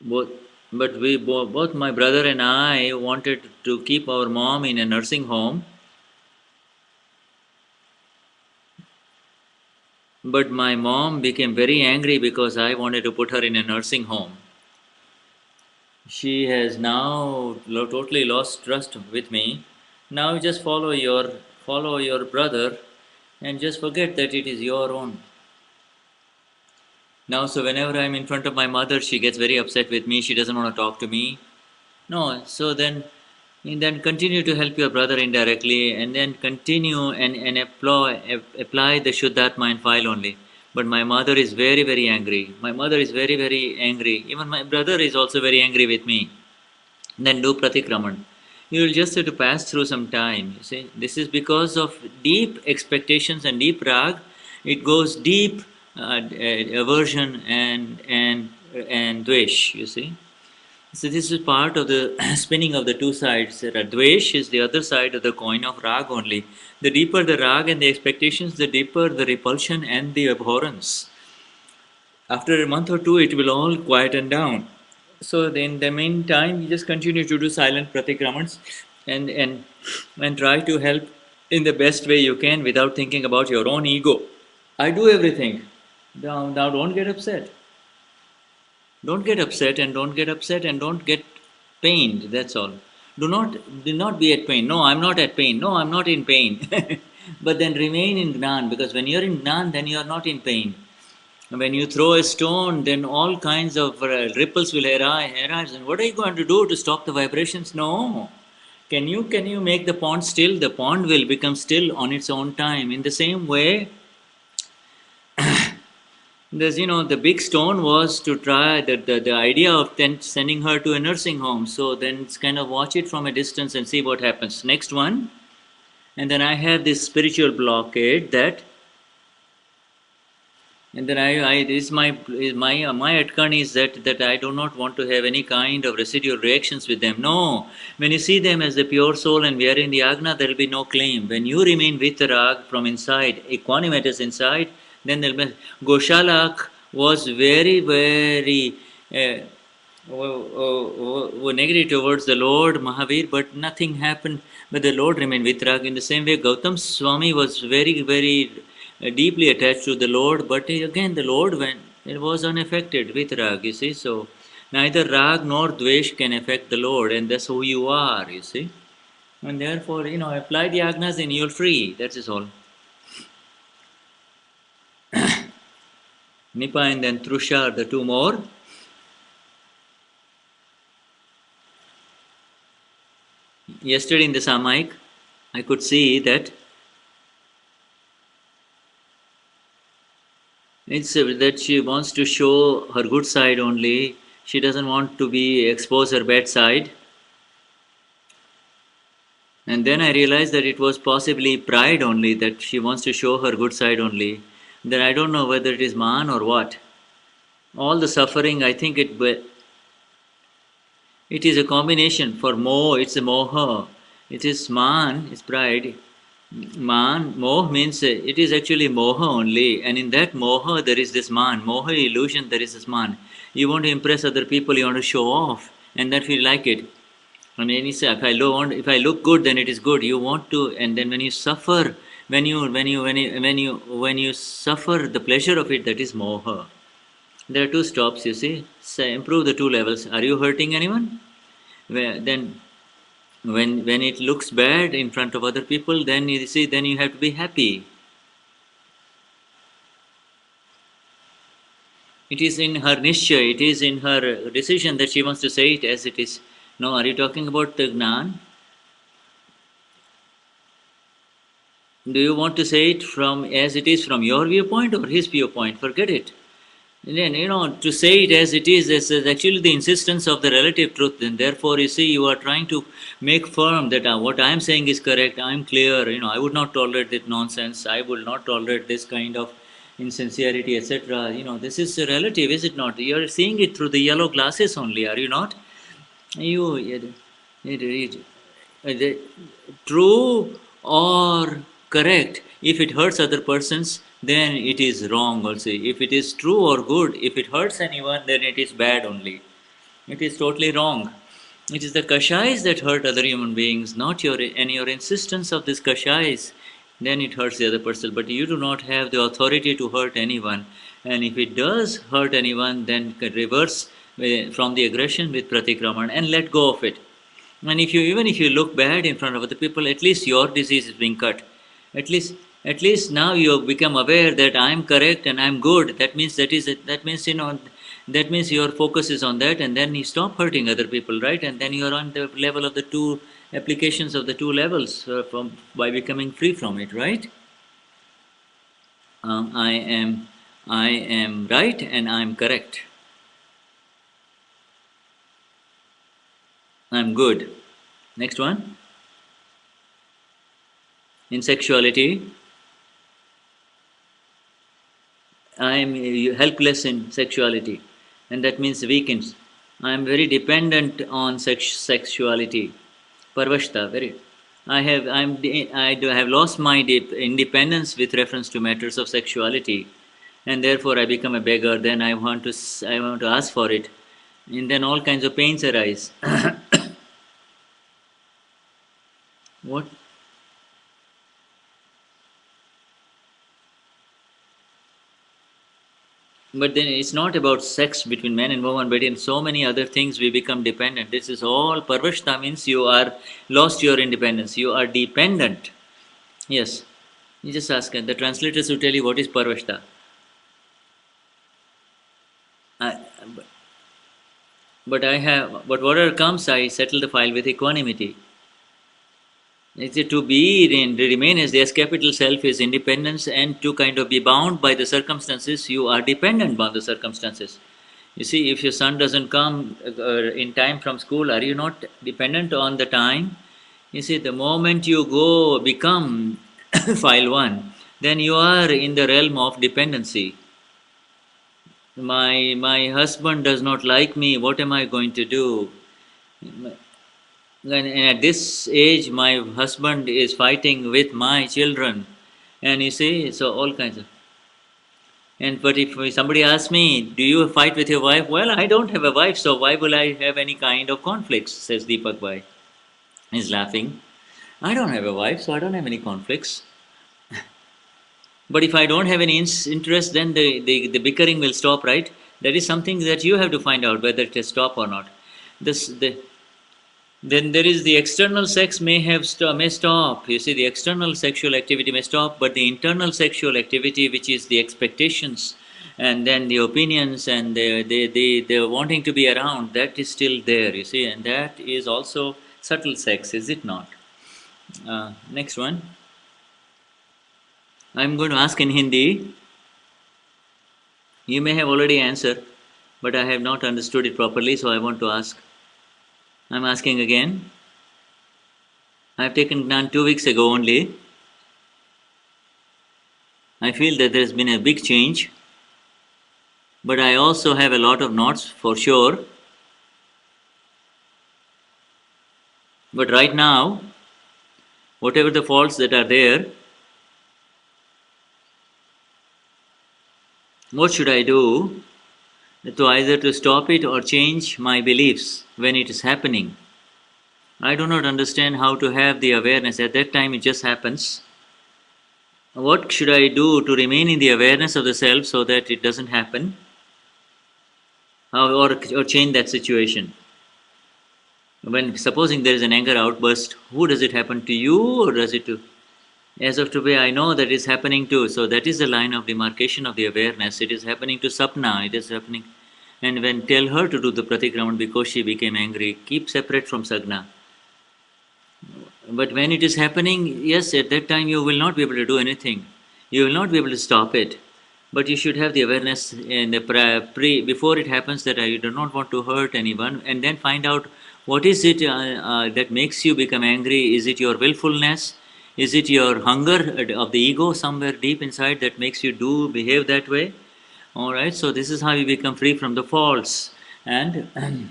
both my brother and I wanted to keep our mom in a nursing home. But my mom became very angry because I wanted to put her in a nursing home. She has now totally lost trust with me. Now just follow your follow your brother and just forget that it is your own. Now, so whenever I'm in front of my mother, she gets very upset with me. She doesn't want to talk to me. No, so then continue to help your brother indirectly, and then continue and apply the Shuddhat mind file only. But my mother is very, very angry. My mother is very, very angry. Even my brother is also very angry with me. Then do pratikraman. You will just have to pass through some time. You see, this is because of deep expectations and deep rag. It goes deep aversion and dvesh. You see. So this is part of the spinning of the two sides. Dvesh is the other side of the coin of rag only. The deeper the rag and the expectations, the deeper the repulsion and the abhorrence. After a month or two, it will all quieten down. So in the meantime, you just continue to do silent pratikramans and try to help in the best way you can without thinking about your own ego. I do everything. Now don't get upset. Don't get upset and don't get upset and don't get pained. That's all. Do not be at pain. No, I'm not at pain. No, I'm not in pain. But then remain in Gnan, because when you're in Gnan, then you're not in pain. When you throw a stone, then all kinds of ripples will arise. And what are you going to do to stop the vibrations? No. Can you make the pond still? The pond will become still on its own time. In the same way, the big stone was to try the idea of then sending her to a nursing home. So then it's kind of watch it from a distance and see what happens. Next one. And then I have this spiritual blockade that. And then my Atmagnani is that I do not want to have any kind of residual reactions with them. No, when you see them as the pure soul and we are in the Agna, there will be no claim. When you remain Vitarag from inside, equanimous inside, then there will be. Goshalak was very, very negative towards the Lord Mahavir, but nothing happened. But the Lord remained Vitarag. In the same way, Gautam Swami was very, very deeply attached to the Lord, but again the Lord it was unaffected with rag, you see. So neither rag nor dvesh can affect the Lord, and that's who you are, you see. And therefore, apply the agnas and you're free. That is all. Nipa and then Trusha are the two more. Yesterday in the Samayik, I could see that it's that she wants to show her good side only. She doesn't want to expose her bad side. And then I realized that it was possibly pride only, that she wants to show her good side only. Then I don't know whether it is man or what. All the suffering, I think it is a combination. For moh, it's a moha. It is man, it's pride. Man, moh means it is actually moha only, and in that moha there is this man. Moha illusion, there is this man. You want to impress other people, you want to show off, and that you like it. I mean, if I look good, then it is good. You want to, and then when you suffer, when you suffer the pleasure of it, that is moha. There are two stops, you see. So improve the two levels. Are you hurting anyone? Then when it looks bad in front of other people, then you see, then you have to be happy. It is in her nishya, it is in her decision that she wants to say it as it is. No, are you talking about the Gnan? Do you want to say it from as it is from your viewpoint or his viewpoint? Forget it. And then, to say it as it is actually the insistence of the relative truth. And therefore, you see, you are trying to make firm that what I am saying is correct, I am clear, I would not tolerate this nonsense, I will not tolerate this kind of insincerity, etc. This is relative, is it not? You are seeing it through the yellow glasses only, are you not? True or correct, if it hurts other persons, then it is wrong also. If it is true or good, if it hurts anyone, then it is bad only. It is totally wrong. It is the kashais that hurt other human beings, not your insistence of this kashais. Then it hurts the other person. But you do not have the authority to hurt anyone. And if it does hurt anyone, then reverse from the aggression with pratikraman and let go of it. And even if you look bad in front of other people, at least your disease is being cut. At least, at least now you have become aware that I am correct and I am good. That means that means that means your focus is on that, and then you stop hurting other people, right? And then you are on the level of the two applications of the two levels from by becoming free from it, right? Um, I am I am right and I am correct. I am good. Next one. In sexuality, I am helpless in sexuality, and that means weakens. I am very dependent on sexuality. Parvashta, very. I have lost my independence with reference to matters of sexuality, and therefore I become a beggar. Then I want to ask for it, and then all kinds of pains arise. What? But then it's not about sex between man and woman, but in so many other things we become dependent. This is all parvashta means you are lost your independence. You are dependent. Yes. You just ask the translators will tell you what is parvashta. I, but whatever comes, I settle the file with equanimity. It's to be and remain as the S capital self is independence, and to kind of be bound by the circumstances, you are dependent on the circumstances. You see, if your son doesn't come in time from school, are you not dependent on the time? You see, the moment you go become file one, then you are in the realm of dependency. My husband does not like me. What am I going to do? And at this age, my husband is fighting with my children, and you see, so all kinds of. And but if somebody asks me, "Do you fight with your wife?" Well, I don't have a wife, so why will I have any kind of conflicts? Says Deepakbhai. He's laughing. I don't have a wife, so I don't have any conflicts. But if I don't have any interest, then the bickering will stop, right? That is something that you have to find out whether it has stopped or not. Then there is the external sex may stop. You see, the external sexual activity may stop, but the internal sexual activity, which is the expectations and then the opinions and the wanting to be around, that is still there. You see, and that is also subtle sex, is it not? Next one. I'm going to ask in Hindi. You may have already answered, but I have not understood it properly, so I want to ask. I'm asking again. I have taken Gnan 2 weeks ago only. I feel that there's been a big change, but I also have a lot of knots for sure. But right now, whatever the faults that are there, what should I do to either to stop it or change my beliefs when it is happening? I do not understand how to have the awareness. At that time, it just happens. What should I do to remain in the awareness of the self so that it doesn't happen? Or change that situation? When supposing there is an anger outburst, who does it happen to, you or does it to? As of today, I know that is happening too. So that is the line of demarcation of the awareness. It is happening to Sapna. It is happening. And when tell her to do the pratikraman because she became angry, keep separate from Sagna. But when it is happening, yes, at that time you will not be able to do anything. You will not be able to stop it. But you should have the awareness in the before it happens that you do not want to hurt anyone, and then find out what is it that makes you become angry. Is it your willfulness? Is it your hunger of the ego somewhere deep inside that makes you behave that way? All right. So this is how you become free from the faults, and and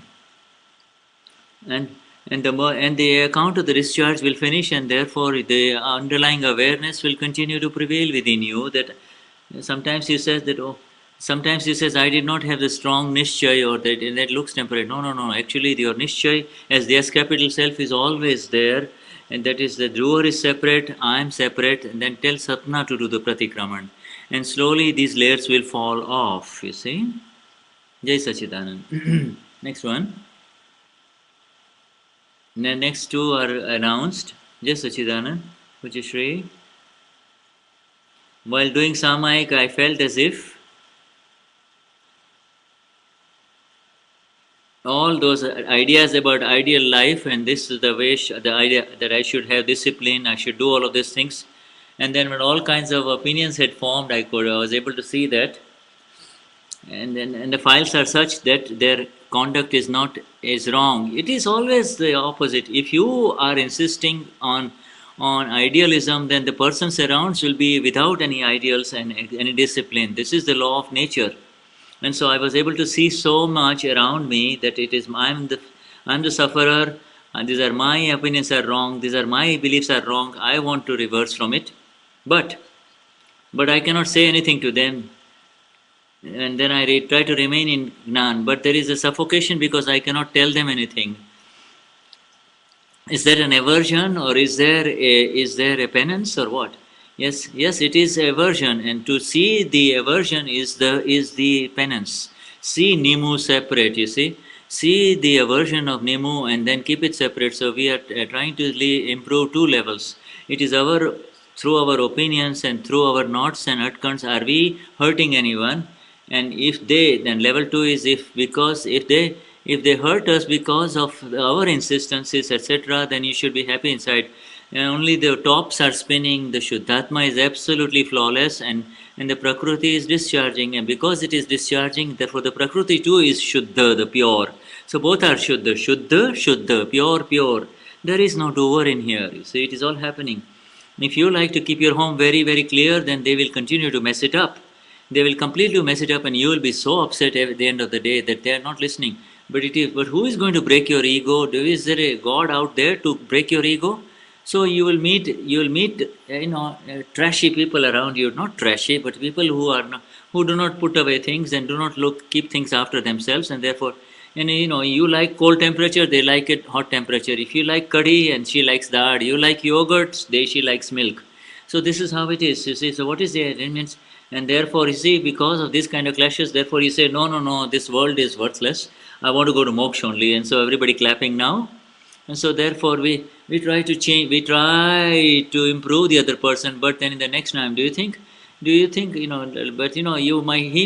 the account of the discharge will finish, and therefore the underlying awareness will continue to prevail within you. That sometimes you says that, oh, sometimes you says I did not have the strong nischay, or that looks temporary. No. Actually, your nischay as the S capital self is always there, and that is the doer is separate, I am separate, and then tell Satna to do the pratikraman, and slowly these layers will fall off. You see, Jai Sachidanand. Next one. The next two are announced. Jai Sachidanand, Puja Shri. while doing Samayik, I felt as if all those ideas about ideal life and this is the way, the idea that I should have discipline, I should do all of these things. And then when all kinds of opinions had formed, I was able to see that, and the files are such that their conduct is wrong. It is always the opposite. If you are insisting on idealism, then the persons around will be without any ideals and any discipline. This is the law of nature. And so I was able to see so much around me that it is I'm the sufferer, and these are my opinions are wrong, these are my beliefs are wrong. I want to reverse from it, but I cannot say anything to them. And then I try to remain in Gnan, but there is a suffocation because I cannot tell them anything. Is there an aversion, or is there a penance, or what? Yes, it is aversion, and to see the aversion is the penance. See Nimu separate, you see the aversion of Nimu and then keep it separate. So we are trying to improve two levels. It is through our opinions and through our knots and utkans, are we hurting anyone? And if they, then level 2 is if they hurt us because of our insistences, etc., then you should be happy inside. And only the tops are spinning, the Shuddhatma is absolutely flawless, and the Prakriti is discharging, and because it is discharging, therefore the Prakriti too is Shuddha, the pure. So both are Shuddha, Shuddha, pure. There is no doer in here. You see, it is all happening. If you like to keep your home very, very clear, then they will continue to mess it up. They will completely mess it up, and you will be so upset at the end of the day that they are not listening. But who is going to break your ego? Is there a God out there to break your ego? So you will meet trashy people around you. Not trashy, but people who do not put away things and do not keep things after themselves, and therefore, you like cold temperature, they like it hot temperature. If you like curry and she likes dal, you like yogurts, she likes milk. So this is how it is. You see. So what is the arrangements? And therefore, you see, because of this kind of clashes, therefore you say, no, this world is worthless. I want to go to moksha only. And so everybody clapping now. And so therefore we try to change, we try to improve the other person, but then in the next time, do you think, he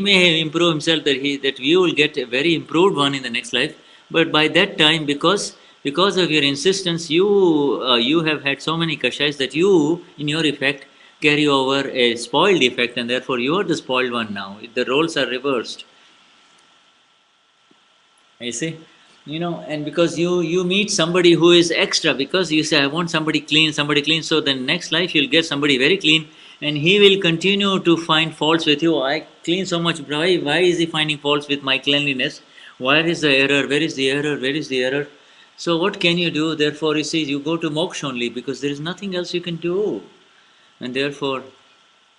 may improve himself, that you will get a very improved one in the next life. But by that time, because of your insistence, you have had so many kashais that you, in your effect, carry over a spoiled effect, and therefore you are the spoiled one now. The roles are reversed. You see, and because you meet somebody who is extra, because you say, I want somebody clean. So then next life you'll get somebody very clean, and he will continue to find faults with you. I clean so much. Why is he finding faults with my cleanliness? Where is the error? Where is the error? So what can you do? Therefore, you see, you go to moksha only, because there is nothing else you can do. And therefore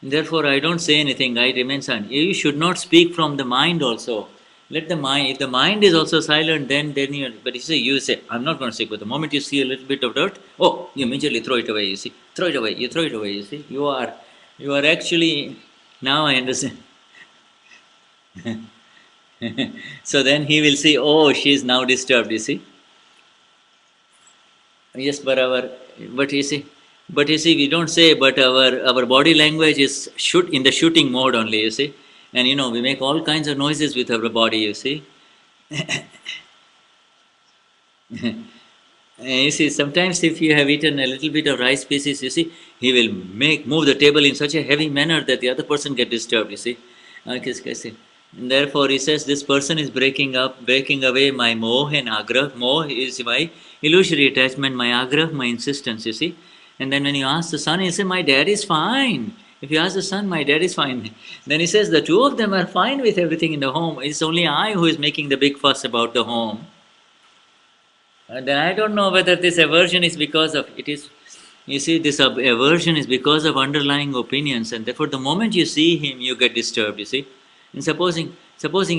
I don't say anything, I remain silent. You should not speak from the mind also. Let the mind, if the mind is also silent, then but you say, I'm not going to speak. But the moment you see a little bit of dirt, you immediately throw it away, you see. Throw it away, you see. You are actually, now I understand. So then he will see, she is now disturbed, you see. Yes, but you see, we don't say, but our body language is in the shooting mode only, you see. And we make all kinds of noises with our body, you see. And you see, sometimes if you have eaten a little bit of rice pieces, you see, he will move the table in such a heavy manner that the other person get disturbed, you see. And therefore he says, this person is breaking away my moh and agrah. Moh is my illusory attachment, my agrah, my insistence, you see. And then when you ask the son, he says, my dad is fine. If you ask the son, my dad is fine. Then he says, the two of them are fine with everything in the home. It's only I who is making the big fuss about the home. And then I don't know whether this aversion is because of, this aversion is because of underlying opinions. And therefore the moment you see him, you get disturbed, you see. And supposing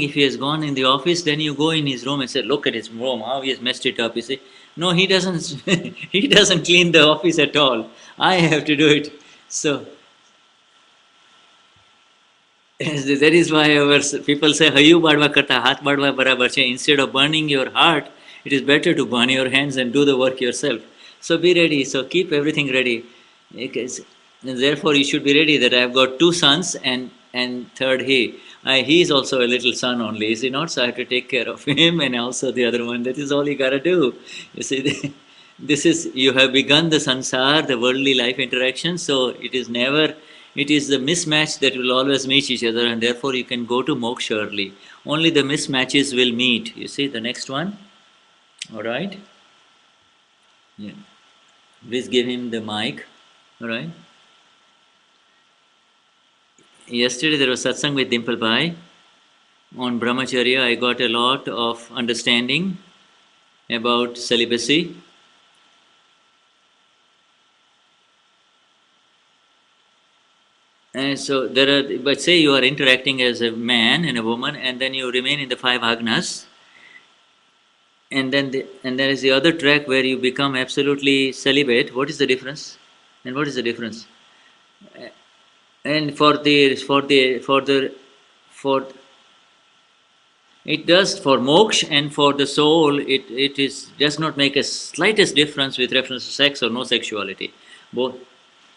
if he has gone in the office, then you go in his room and say, look at his room, how he has messed it up, you see. No, he doesn't he doesn't clean the office at all. I have to do it. So that is why our people say, Hayu badwa karta, hath badwa barabar che. Instead of burning your heart, it is better to burn your hands and do the work yourself. So be ready. So keep everything ready. And therefore, you should be ready that I have got two sons and third he is also a little son only, is he not? So I have to take care of him and also the other one. That is all you gotta do. You see, this is, you have begun the sansar, the worldly life interaction, so it is never, it is the mismatch that will always meet each other, and therefore you can go to moksha early. Only the mismatches will meet. You see, the next one. Alright? Yeah. Please give him the mic. Alright? Yesterday there was satsang with Deepakbhai on brahmacharya. I got a lot of understanding about celibacy. And so there are, but say you are interacting as a man and a woman, and then you remain in the five agnas, and then and there is the other track where you become absolutely celibate. What is the difference? And what is the difference? And for it does for moksha and for the soul, it is does not make a slightest difference with reference to sex or no sexuality. Both,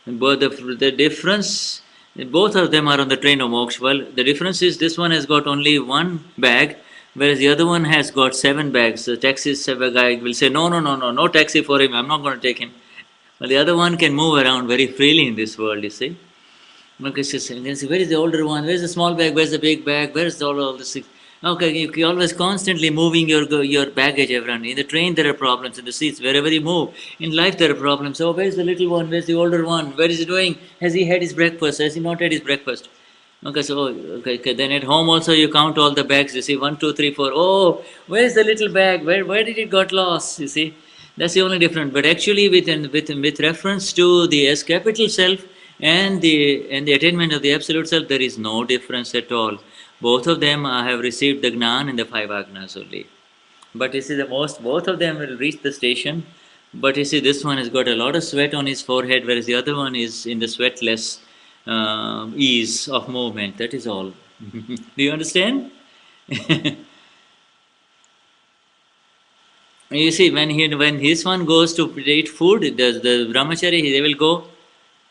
but the difference, both of them are on the train of moksha. Well, the difference is this one has got only one bag, whereas the other one has got 7 bags. The taxi guy will say, no taxi for him, I'm not going to take him. Well, the other one can move around very freely in this world, you see. Okay, where is the older one? Where is the small bag? Where is the big bag? Where is all the six? Okay, you're always constantly moving your baggage around. In the train there are problems, in the seats, wherever you move. In life there are problems. Oh, where is the little one? Where is the older one? Where is he doing? Has he had his breakfast? Has he not had his breakfast? Okay, then at home also you count all the bags. You see, 1, 2, 3, 4. Oh, where is the little bag? Where did it got lost? You see, that's the only difference. But actually, with reference to the S capital self and the attainment of the absolute self, there is no difference at all. Both of them have received the Gnan and the 5 agnas only. But you see, both of them will reach the station. But you see, this one has got a lot of sweat on his forehead, whereas the other one is in the sweatless ease of movement. That is all. Do you understand? You see, when his one goes to eat food, the brahmachari, they will go,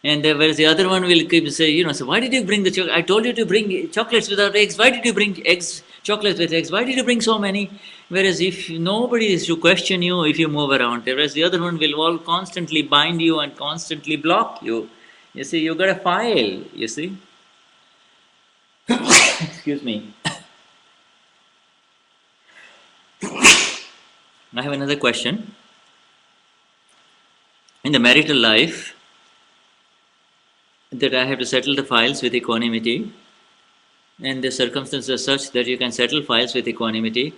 and whereas the other one will keep say, so why did you bring the chocolate? I told you to bring chocolates without eggs. Why did you bring chocolates with eggs? Why did you bring so many? Whereas if nobody is to question you if you move around, whereas the other one will all constantly bind you and constantly block you. You see, you got a file, you see. Excuse me. I have another question. In the marital life, that I have to settle the files with equanimity, and the circumstances are such that you can settle files with equanimity,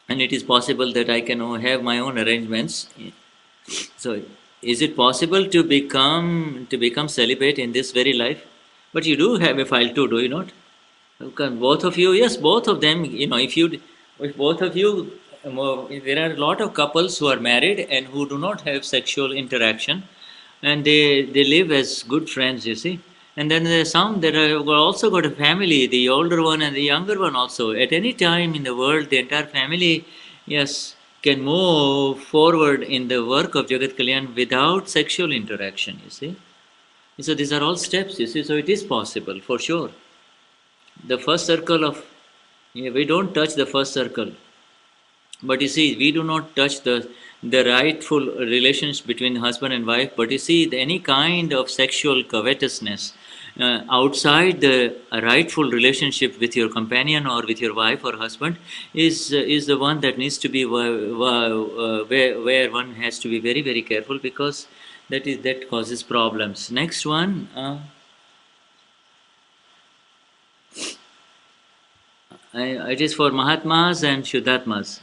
and it is possible that I can have my own arrangements. So, is it possible to become celibate in this very life? But you do have a file too, do you not? Both of you, yes, both of them. If both of you, there are a lot of couples who are married and who do not have sexual interaction, and they live as good friends, you see. And then there are some that have also got a family, the older one and the younger one also. At any time in the world, the entire family, yes, can move forward in the work of Jagat Kalyan without sexual interaction, you see. So these are all steps, you see. So it is possible, for sure. The first circle of, we don't touch the first circle. But you see, we do not touch the rightful relations between husband and wife. But you see, any kind of sexual covetousness outside the rightful relationship with your companion or with your wife or husband is the one that needs to be where one has to be very, very careful, because that causes problems. Next one. It is for Mahatmas and Shuddhatmas.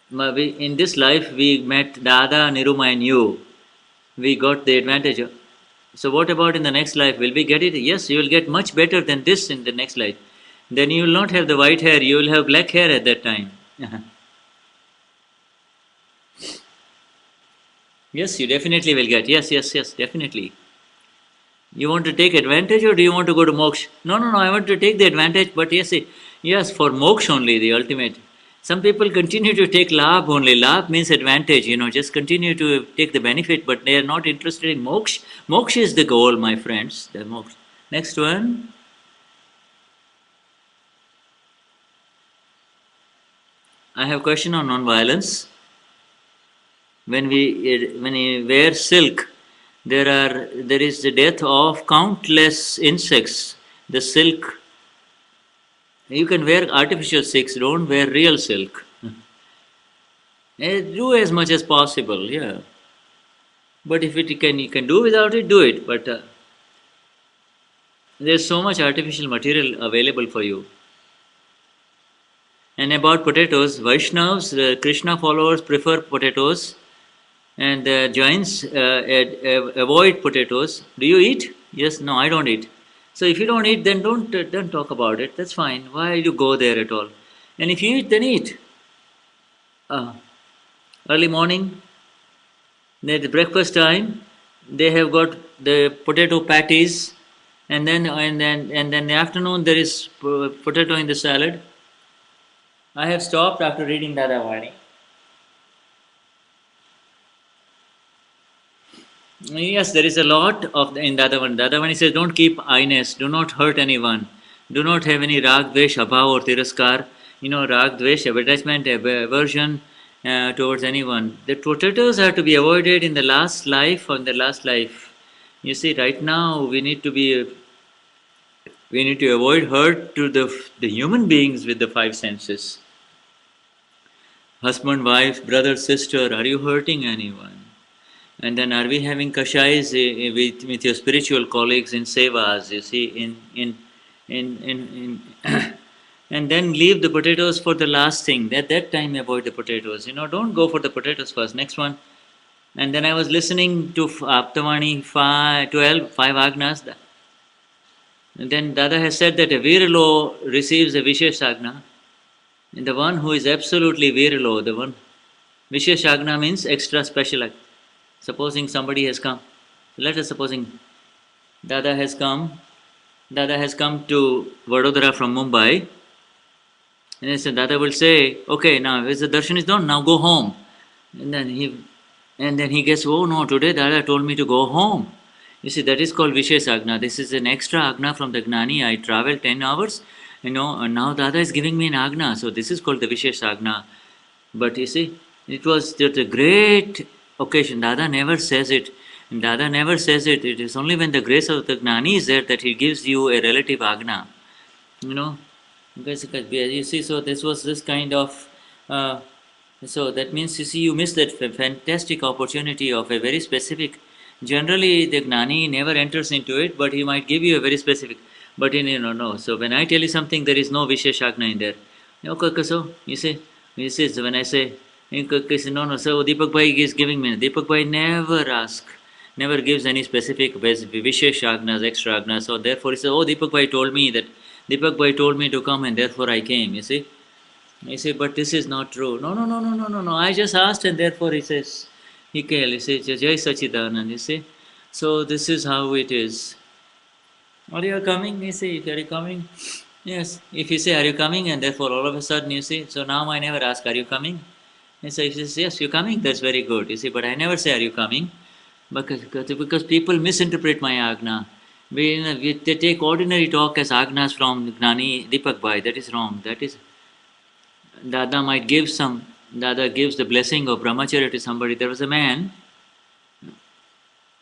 In this life, we met Dada, Niruma, and you. We got the advantage. So, what about in the next life? Will we get it? Yes, you will get much better than this in the next life. Then you will not have the white hair, you will have black hair at that time. Yes, you definitely will get. Yes, definitely. You want to take advantage, or do you want to go to moksha? No, I want to take the advantage, but yes, for moksha only, the ultimate. Some people continue to take labh only. Labh means advantage, just continue to take the benefit, but they are not interested in moksha. Moksha is the goal, my friends. The moksha. Next one. I have a question on non-violence. When we wear silk, there is the death of countless insects. The silk, you can wear artificial silks, don't wear real silk. Do as much as possible, yeah. But if you can do without it, do it. But there's so much artificial material available for you. And about potatoes, Vaishnavas, Krishna followers prefer potatoes, and the Jains avoid potatoes. Do you eat? Yes, no, I don't eat. So if you don't eat, then don't talk about it. That's fine. Why you go there at all? And if you eat, then eat. Early morning, at the breakfast time, they have got the potato patties, and then in the afternoon there is potato in the salad. I have stopped after reading Dadavani. Yes, there is a lot of in Dadavani. Dadavani says, don't keep I-ness, do not hurt anyone, do not have any rag, dvesh, abhav or tiraskar. Rag, dvesh, attachment, aversion towards anyone. The potatoes are to be avoided in the last life or in the last life. You see, right now we need to avoid hurt to the human beings with the five senses. Husband, wife, brother, sister, are you hurting anyone? And then are we having kashais with your spiritual colleagues in sevas, you see, in and then leave the potatoes for the last thing. At that time avoid the potatoes. Don't go for the potatoes first. Next one. And then I was listening to Aptamani 5 Agnas. And then Dada has said that a Viralo receives a Vishesh Agna. And the one who is absolutely Viralo, the one Vishesh Agna means extra special act. Supposing somebody has come. So let us supposing Dada has come to Vadodara from Mumbai. And then Dada will say, okay, now as the darshan is done, now go home. And then he gets, oh no, today Dada told me to go home. You see, that is called Vishesh Agna. This is an extra Agna from the Gnani. I traveled 10 hours, and now Dada is giving me an Agna. So this is called the Vishesh Agna. But you see, it was just a great occasion. Dada never says it. And Dada never says it. It is only when the grace of the Gnani is there that he gives you a relative Agna. Because you see, so this was this kind of, so that means, you see, you miss that fantastic opportunity of a very specific. Generally, the Gnani never enters into it, but he might give you a very specific. But no. So when I tell you something, there is no Vishesh Agna in there. Okay, so you see, so when I say, no, so Deepakbhai is giving me. Deepakbhai never gives any specific Vishesh Agnas, extra Agnas. So therefore he says, oh, Deepakbhai told me to come and therefore I came, you see. But this is not true. No. I just asked and therefore he says, he says, Jai Sachidanand, you see. So this is how it is. Are you coming? You see, are you coming? Yes. If you say, are you coming? And therefore all of a sudden, you see, so now I never ask, are you coming? And so if he says, yes, you're coming, that's very good, you see, but I never say, are you coming? Because people misinterpret my Agna. They take ordinary talk as Agnas from Gnani Deepakbhai. That is wrong. That is, Dada gives the blessing of brahmacharya to somebody. There was a man,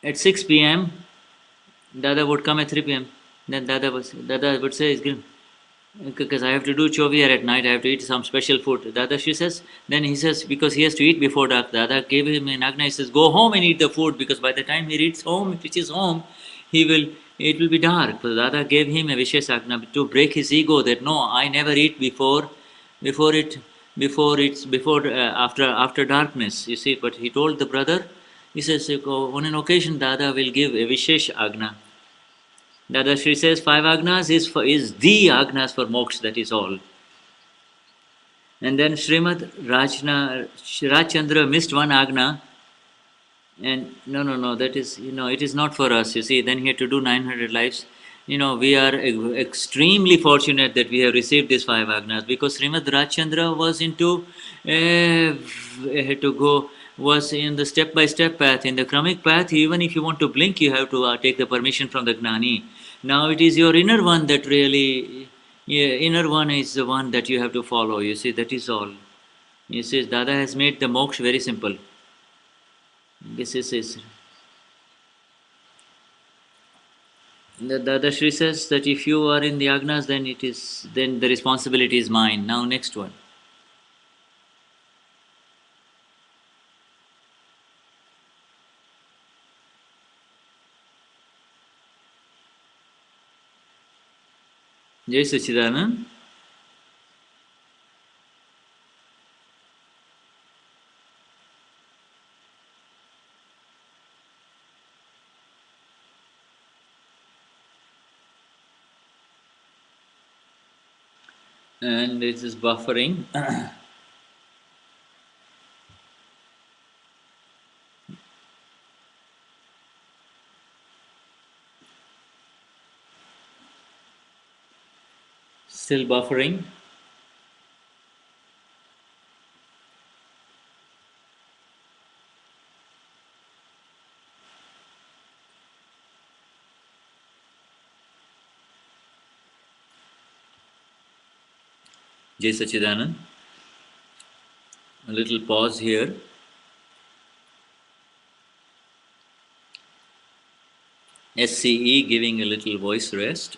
at 6 p.m., Dada would come at 3 p.m. Then Dada would say, because I have to do choviyar at night, I have to eat some special food. She says, then he says, because he has to eat before dark, Dada gave him an Agna, he says, go home and eat the food, because by the time he reaches home, it will be dark. So Dada gave him a Vishesh Agna to break his ego that no, I never eat after darkness, you see. But he told the brother, he says, on an occasion Dada will give a Vishesh Agna. Dadashri says 5 Agnas is the Agnas for moksha, that is all. And then Srimad Rajchandra missed 1 Agna, and no, that is, it is not for us, you see. Then he had to do 900 lives. we are extremely fortunate that we have received these five agnas, because Srimad Rajchandra was into had to go was in the step by step path. In the Kramic path, even if you want to blink, you have to take the permission from the Gnani. Now it is your inner one that really, yeah, inner one is the one that you have to follow. You see, that is all. You see, Dada has made the moksha very simple. This is his. The Dadashri says that if you are in the agnas, then the responsibility is mine. Now next one. Jai Sachidanand. And it is buffering. Still buffering. Jai Sachidanand. A little pause here. SCE giving a little voice rest.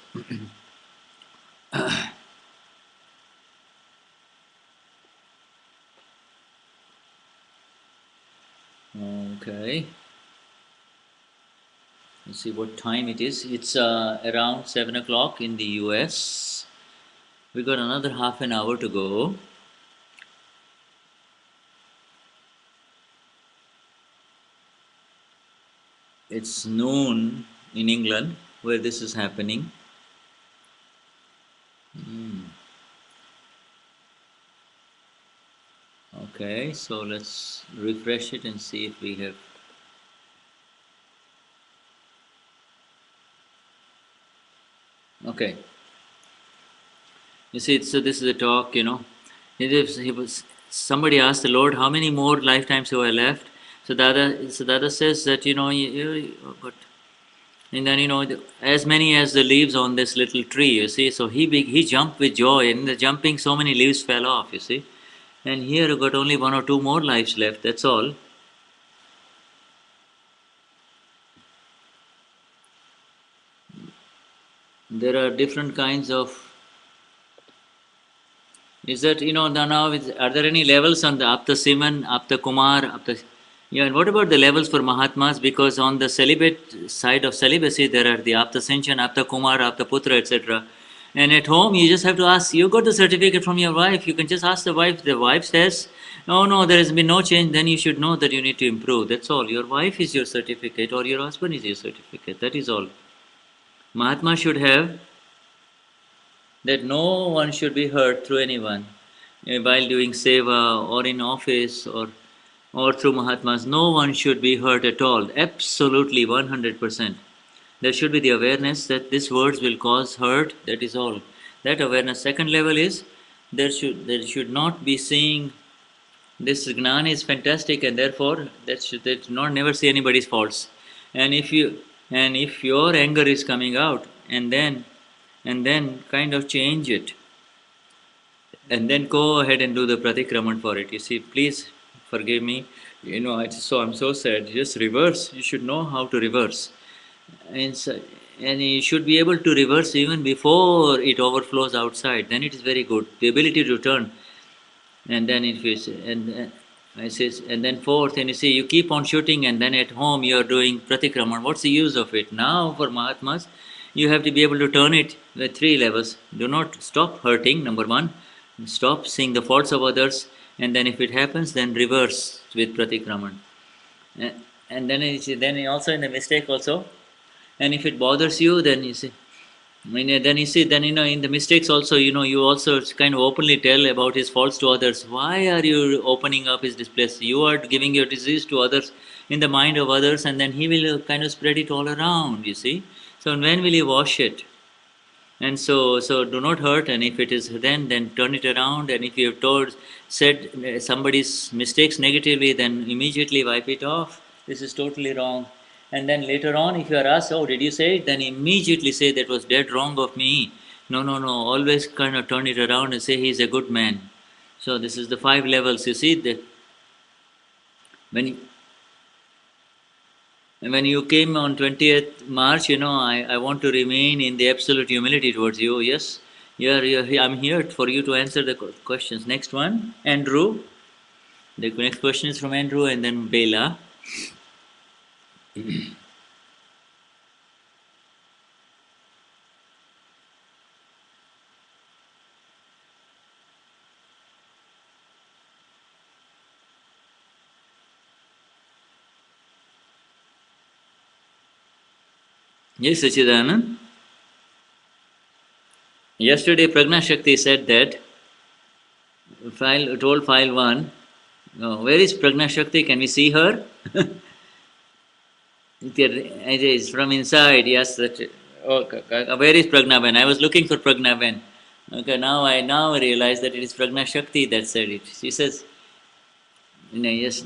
Okay. Let's see what time it is. It's around 7 o'clock in the US. We got another half an hour to go. It's noon in England where this is happening. Okay, so let's refresh it and see if we have. Okay. You see, so this is a talk, somebody asked the Lord, how many more lifetimes have I left? So Dada says that, but, and then, as many as the leaves on this little tree, you see. So he jumped with joy, and in the jumping, so many leaves fell off, you see. And here you've got only one or two more lives left, that's all. There are different kinds of. Is that, now, are there any levels on the Apta Siman, Apta Kumar, Apta. Yeah, and what about the levels for Mahatmas? Because on the celibate side of celibacy, there are the Apta Sinchan, Apta Kumar, Apta Putra, etc. And at home, you just have to ask, you got the certificate from your wife, you can just ask the wife. The wife says, no, there has been no change, then you should know that you need to improve. That's all. Your wife is your certificate, or your husband is your certificate. That is all. Mahatma should have that no one should be hurt through anyone while doing seva or in office or through Mahatmas. No one should be hurt at all. Absolutely 100%. There should be the awareness that these words will cause hurt. That is all. That awareness. Second level is there should not be seeing this Gnani is fantastic, and therefore that not never see anybody's faults. And if your anger is coming out, and then kind of change it, and then go ahead and do the pratikraman for it. You see, please forgive me. I'm so sad. Just reverse. You should know how to reverse, and you should be able to reverse even before it overflows outside. Then it is very good. The ability to turn, and then if you and then fourth, and you see, you keep on shooting, and then at home you are doing pratikraman. What's the use of it? Now for Mahatmas, you have to be able to turn it with three levels. Do not stop hurting, number one. Stop seeing the faults of others, and then if it happens, then reverse with pratikraman. And then also in the mistake also, and if it bothers you, then you see, in the mistakes also, you also kind of openly tell about his faults to others. Why are you opening up his displays? You are giving your disease to others, in the mind of others, and then he will kind of spread it all around, you see. So when will you wash it? And so do not hurt. And if it is then turn it around. And if you have said somebody's mistakes negatively, then immediately wipe it off. This is totally wrong. And then later on, if you are asked, "Oh, did you say it?" then immediately say, "That was dead wrong of me." No, no, no. Always kind of turn it around and say, "He's a good man." So this is the 5 levels. You see that when when you came on 20th March, I want to remain in the absolute humility towards you. Yes, I'm here for you to answer the questions. Next one, Andrew. The next question is from Andrew and then Bela. Yes, Sachidanand. Yesterday, Pragna Shakti said that, told file 1, where is Pragna Shakti? Can we see her? It is from inside, yes. Okay, where is Pragnavan? I was looking for Pragnavan. Okay, now I realize that it is Pragna Shakti that said it. She says, no, yes,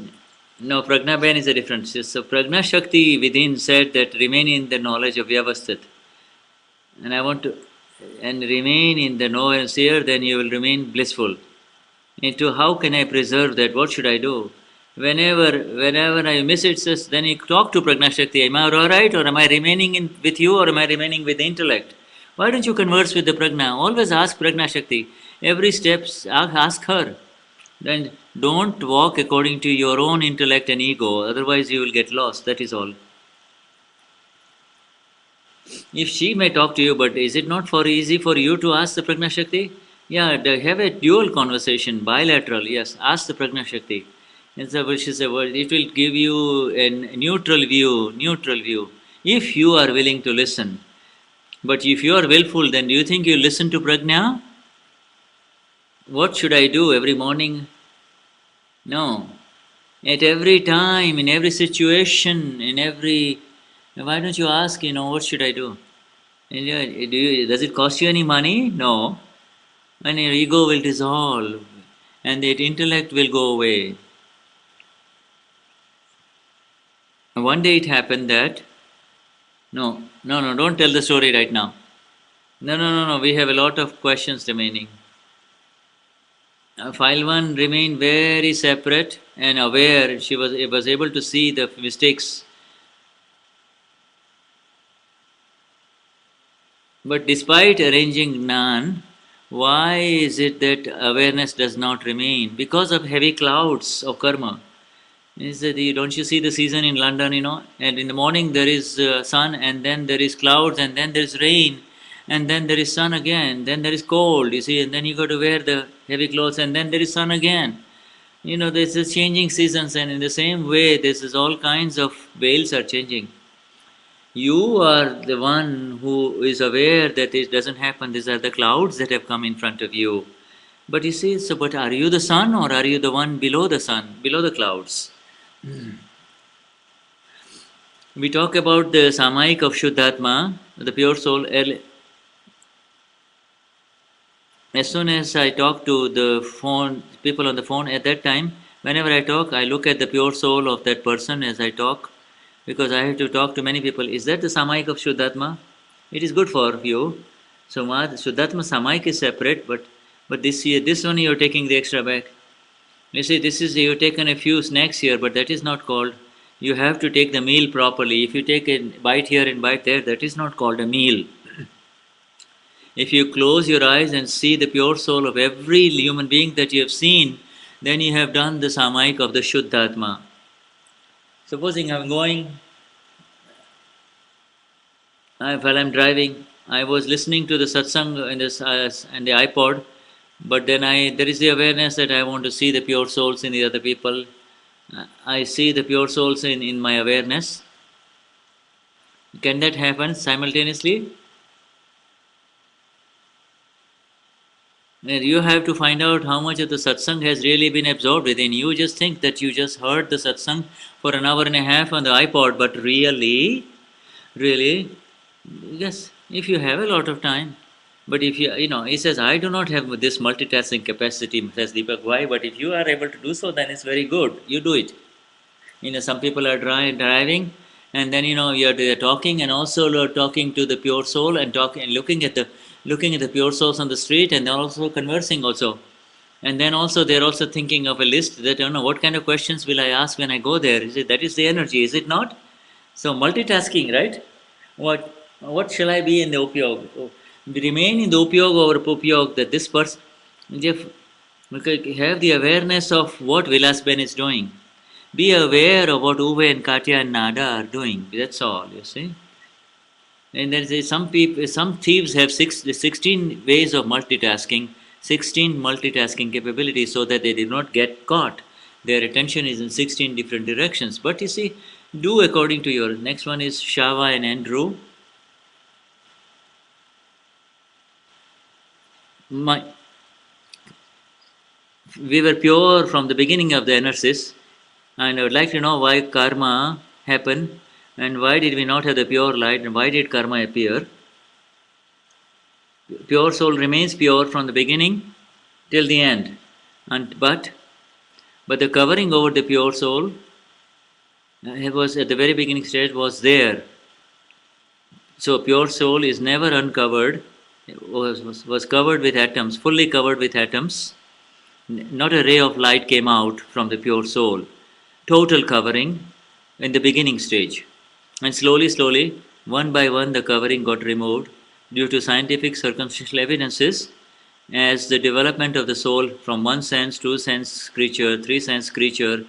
no, Pragnavan is a different. So Pragna Shakti within said that remain in the knowledge of Vyavasthit. And I want to, and remain in the knowledge here, then you will remain blissful. Into how can I preserve that? What should I do? Whenever I miss it, says, then you talk to Prajna Shakti. Am I alright, or am I remaining with you, or am I remaining with the intellect? Why don't you converse with the Prajna? Always ask Prajna Shakti. Every step, ask her. Then don't walk according to your own intellect and ego, otherwise you will get lost. That is all. If she may talk to you, but is it not easy for you to ask the Prajna Shakti? Yeah, have a dual conversation, bilateral. Yes, ask the Prajna Shakti. It's a which is a word. It will give you a neutral view. Neutral view. If you are willing to listen, but if you are willful, then do you think you listen to Prajna? What should I do every morning? No. At every time, in every situation, in every. Why don't you ask? What should I do? Does it cost you any money? No. And your ego will dissolve, and that intellect will go away. And one day it happened that, no, don't tell the story right now. No, we have a lot of questions remaining. File 1 remained very separate and aware. She was able to see the mistakes. But despite arranging Gnan, why is it that awareness does not remain? Because of heavy clouds of karma. Don't you see the season in London, And in the morning there is sun, and then there is clouds, and then there is rain, and then there is sun again, then there is cold, you see, and then you got to wear the heavy clothes, and then there is sun again. This is changing seasons, and in the same way, this is all kinds of veils are changing. You are the one who is aware that it doesn't happen. These are the clouds that have come in front of you. But you see, but are you the sun, or are you the one below the sun, below the clouds? We talk about the Samayik of Shuddhatma, the pure soul. As soon as I talk to the people on the phone, at that time, whenever I talk, I look at the pure soul of that person as I talk, because I have to talk to many people. Is that the Samayik of Shuddhatma? It is good for you. So Shuddhatma Samayik is separate, but this one you're taking the extra back. You see, you've taken a few snacks here, but that is not called. You have to take the meal properly. If you take a bite here and bite there, that is not called a meal. If you close your eyes and see the pure soul of every human being that you have seen, then you have done the Samayik of the Shuddhatma. Supposing I'm going, while I'm driving, I was listening to the Satsang in the iPod, but then there is the awareness that I want to see the pure souls in the other people. I see the pure souls in my awareness. Can that happen simultaneously? You have to find out how much of the satsang has really been absorbed within you. Just think that you just heard the satsang for an hour and a half on the iPod, but really, yes, if you have a lot of time, But if he says, I do not have this multitasking capacity, says Deepakbhai, but if you are able to do so, then it's very good. You do it. Some people are driving, and then they're talking, and also talking to the pure soul, and talking and looking at the pure souls on the street, and they're also conversing also. And then also they're also thinking of a list that what kind of questions will I ask when I go there? That is the energy, is it not? So multitasking, right? What shall I be in the upyog? Remain in the upyog or upyog, that this person have the awareness of what Vilas Ben is doing. Be aware of what Uwe and Katya and Nada are doing. That's all, you see. And there's some thieves have 16 ways of multitasking, 16 multitasking capabilities, so that they did not get caught. Their attention is in 16 different directions. But you see, do according to your. Next one is Shava and Andrew. We were pure from the beginning of the analysis, and I would like to know why karma happened, and why did we not have the pure light, and why did karma appear. Pure soul remains pure from the beginning till the end, but the covering over the pure soul was at the very beginning stage was there. So pure soul is never uncovered, was covered with atoms, fully covered with atoms. Not a ray of light came out from the pure soul. Total covering in the beginning stage. And slowly, one by one, the covering got removed due to scientific circumstantial evidences, as the development of the soul from 1 sense, 2 sense creature, 3 sense creature,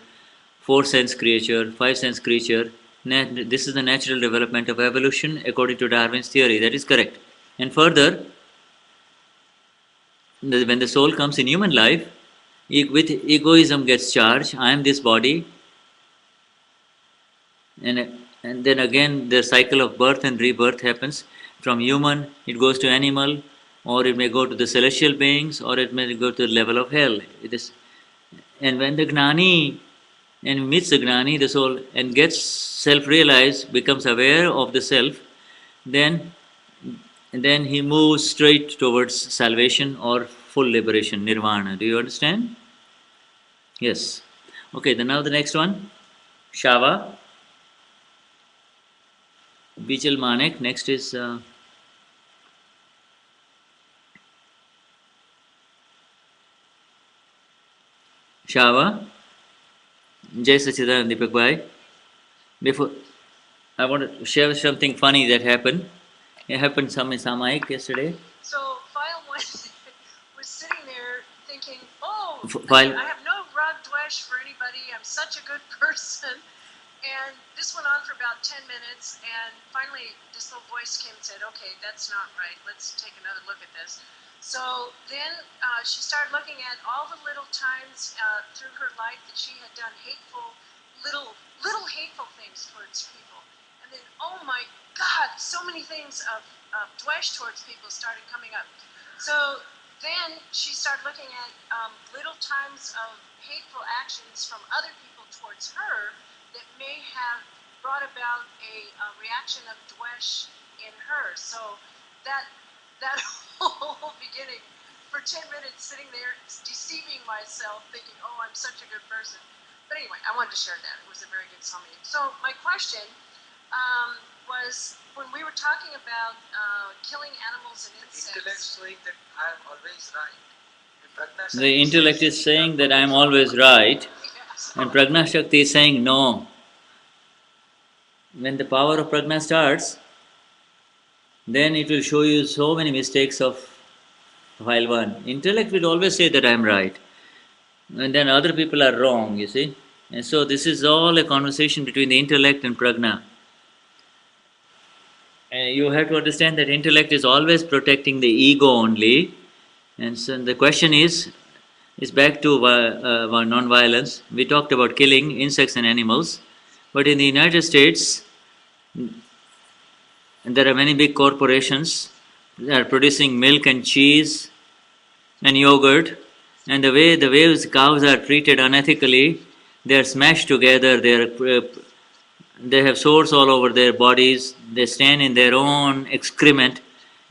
4 sense creature, 5 sense creature. This is the natural development of evolution according to Darwin's theory. That is correct. And further, when the soul comes in human life, with egoism gets charged. I am this body, and then again the cycle of birth and rebirth happens. From human, it goes to animal, or it may go to the celestial beings, or it may go to the level of hell. And when the Gnani and meets the Gnani, the soul, and gets self-realized, becomes aware of the self, then he moves straight towards salvation or full liberation, nirvana. Do you understand? Yes. Okay, then now the next one, Shava, Bijal Manek. Next is Shava, Jai Sachidanand Deepakbhai. Before, I want to share something funny that happened. It happened some in Samayik yesterday. So file one was sitting there thinking, oh, File. I have no rag dwesh for anybody. I'm such a good person. And this went on for about 10 minutes, and finally this little voice came and said, okay, that's not right. Let's take another look at this. So then she started looking at all the little times through her life that she had done little hateful things towards people. And then, oh my God, so many things of dwesh towards people started coming up. So then she started looking at little times of hateful actions from other people towards her that may have brought about a reaction of dwesh in her. So that whole beginning, for 10 minutes sitting there deceiving myself, thinking, oh, I'm such a good person. But anyway, I wanted to share that. It was a very good summary. So my question was, when we were talking about killing animals and insects. The intellect saying that I am always right. The intellect is saying that I am always right. And Prajna Shakti is saying no. When the power of Prajna starts, then it will show you so many mistakes of file 1. Intellect will always say that I am right. And then other people are wrong, you see. And so this is all a conversation between the intellect and Prajna. And you have to understand that intellect is always protecting the ego only. And so the question is back to non-violence. We talked about killing insects and animals, but in the United States, there are many big corporations that are producing milk and cheese and yogurt, and the way cows are treated unethically, they are smashed together. They have sores all over their bodies. They stand in their own excrement.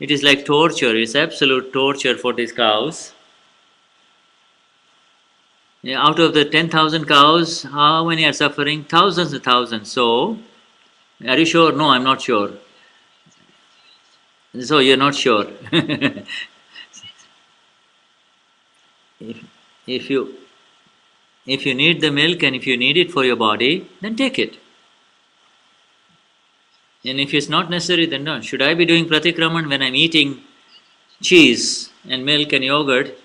It is like torture, it's absolute torture for these cows. Yeah, out of the 10,000 cows, how many are suffering? Thousands and thousands. So, are you sure? No, I'm not sure. So, you're not sure. if, if you if you need the milk and if you need it for your body, then take it. And if it's not necessary, then don't. Should I be doing pratikraman when I'm eating cheese and milk and yogurt?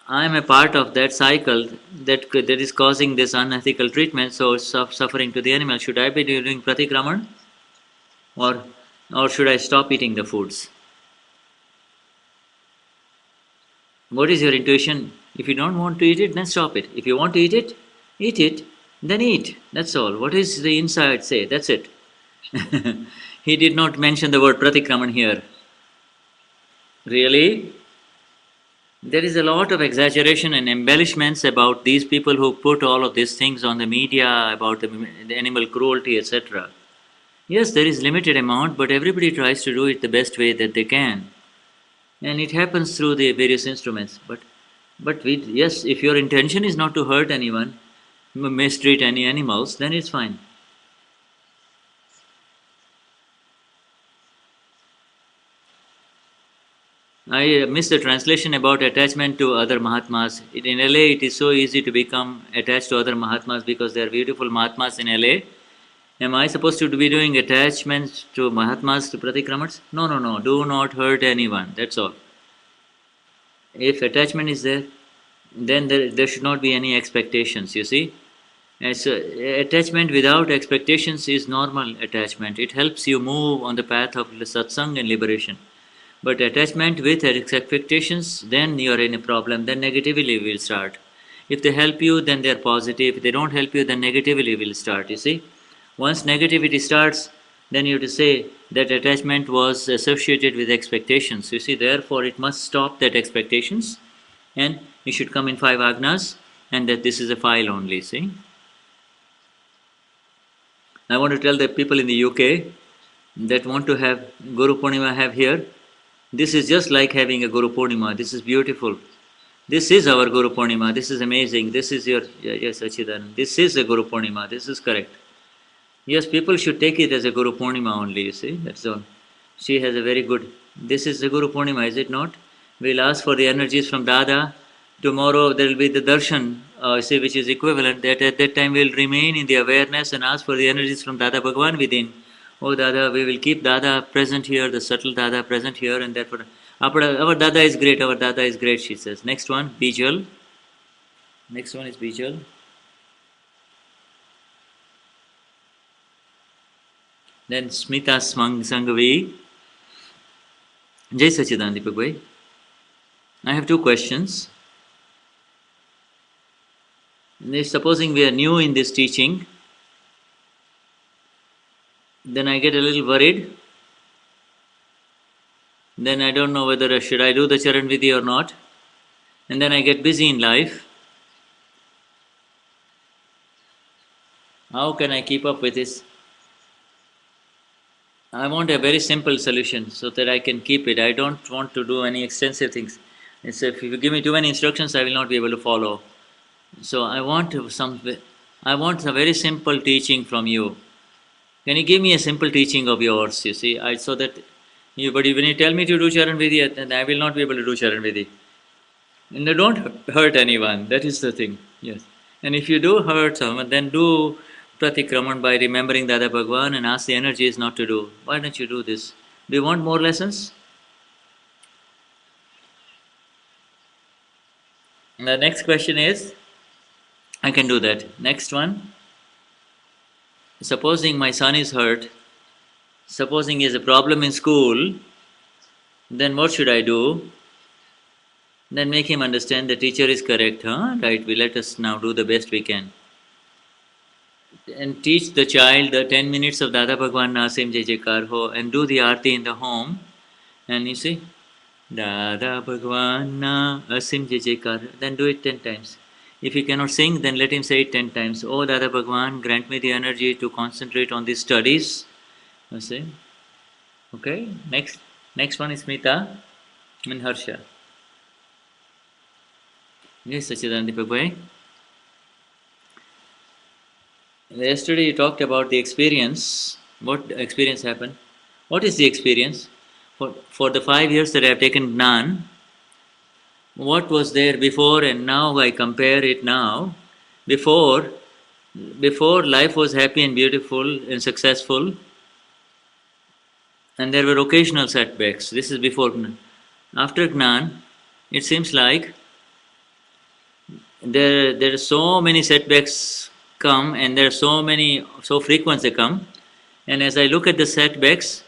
I'm a part of that cycle that is causing this unethical treatment, so suffering to the animal. Should I be doing pratikraman, or should I stop eating the foods? What is your intuition? If you don't want to eat it, then stop it. If you want to eat it, then eat. That's all. What is the inside say? That's it. He did not mention the word pratikraman here. Really? There is a lot of exaggeration and embellishments about these people who put all of these things on the media about the animal cruelty, etc. Yes, there is limited amount, but everybody tries to do it the best way that they can, and it happens through the various instruments. Yes, if your intention is not to hurt anyone, mistreat any animals, then it's fine. I missed the translation about attachment to other Mahatmas. In LA, it is so easy to become attached to other Mahatmas because they are beautiful Mahatmas in LA. Am I supposed to be doing attachments to Mahatmas, to Pratikramats? No, no, no. Do not hurt anyone. That's all. If attachment is there, then there should not be any expectations, you see. And so, attachment without expectations is normal attachment. It helps you move on the path of satsang and liberation. But attachment with expectations, then you are in a problem, then negatively will start. If they help you, then they are positive. If they don't help you, then negatively will start, you see. Once negativity starts, then you have to say that attachment was associated with expectations. You see, therefore it must stop that expectations, and you should come in 5 agnas, and that this is a file only, see. I want to tell the people in the UK that want to have Guru Purnima have here, this is just like having a Guru Purnima. This is beautiful. This is our Guru Purnima. This is amazing. This is your, yes, Achidan. This is a Guru Purnima. This is correct. Yes, people should take it as a Guru Purnima only, you see. That's all. She has a very good, this is the Guru Purnima, is it not? We'll ask for the energies from Dada. Tomorrow there will be the darshan, see, which is equivalent. That at that time we'll remain in the awareness and ask for the energies from Dada Bhagwan within. Oh Dada, we will keep Dada present here, the subtle Dada present here, and therefore our Dada is great, our Dada is great, she says. Next one, Bijal. Next one is Bijal. Then Smita Sanghavi. Jai Sachidan, Deepakbhai. I have 2 questions. Supposing we are new in this teaching, then I get a little worried. Then I don't know whether should I do the Charan Vidhi or not. And then I get busy in life. How can I keep up with this? I want a very simple solution so that I can keep it. I don't want to do any extensive things. If you give me too many instructions, I will not be able to follow. So I want a very simple teaching from you. Can you give me a simple teaching of yours, you see, so that but when you tell me to do Charan Vidhi, then I will not be able to do Charan Vidhi. And don't hurt anyone, that is the thing, yes. And if you do hurt someone, then do Pratikraman by remembering Dada Bhagwan and ask the energies not to do. Why don't you do this? Do you want more lessons? And the next question is, I can do that. Next one, supposing my son is hurt, supposing he has a problem in school, then what should I do? Then make him understand the teacher is correct, right, we let us now do the best we can. And teach the child the 10 minutes of Dada Bhagwan Nasim Jai Jaikar Ho, and do the Aarti in the home. And you see, Dada Bhagwan Nasim Jai Jaikar, then do it 10 times. If he cannot sing, then let him say it 10 times. Oh Dada Bhagwan, grant me the energy to concentrate on these studies. You see? Okay, next Next one is Smita and Harsha. Yes, Sachidanand Deepakbhai. Yesterday you talked about the experience. What experience happened? What is the experience? For the 5 years that I have taken Gnan, what was there before and now I compare it now. Before, before life was happy and beautiful and successful, and there were occasional setbacks. This is before Gnan. After Gnan, it seems like there are so many setbacks come, and there are so frequent they come. And as I look at the setbacks,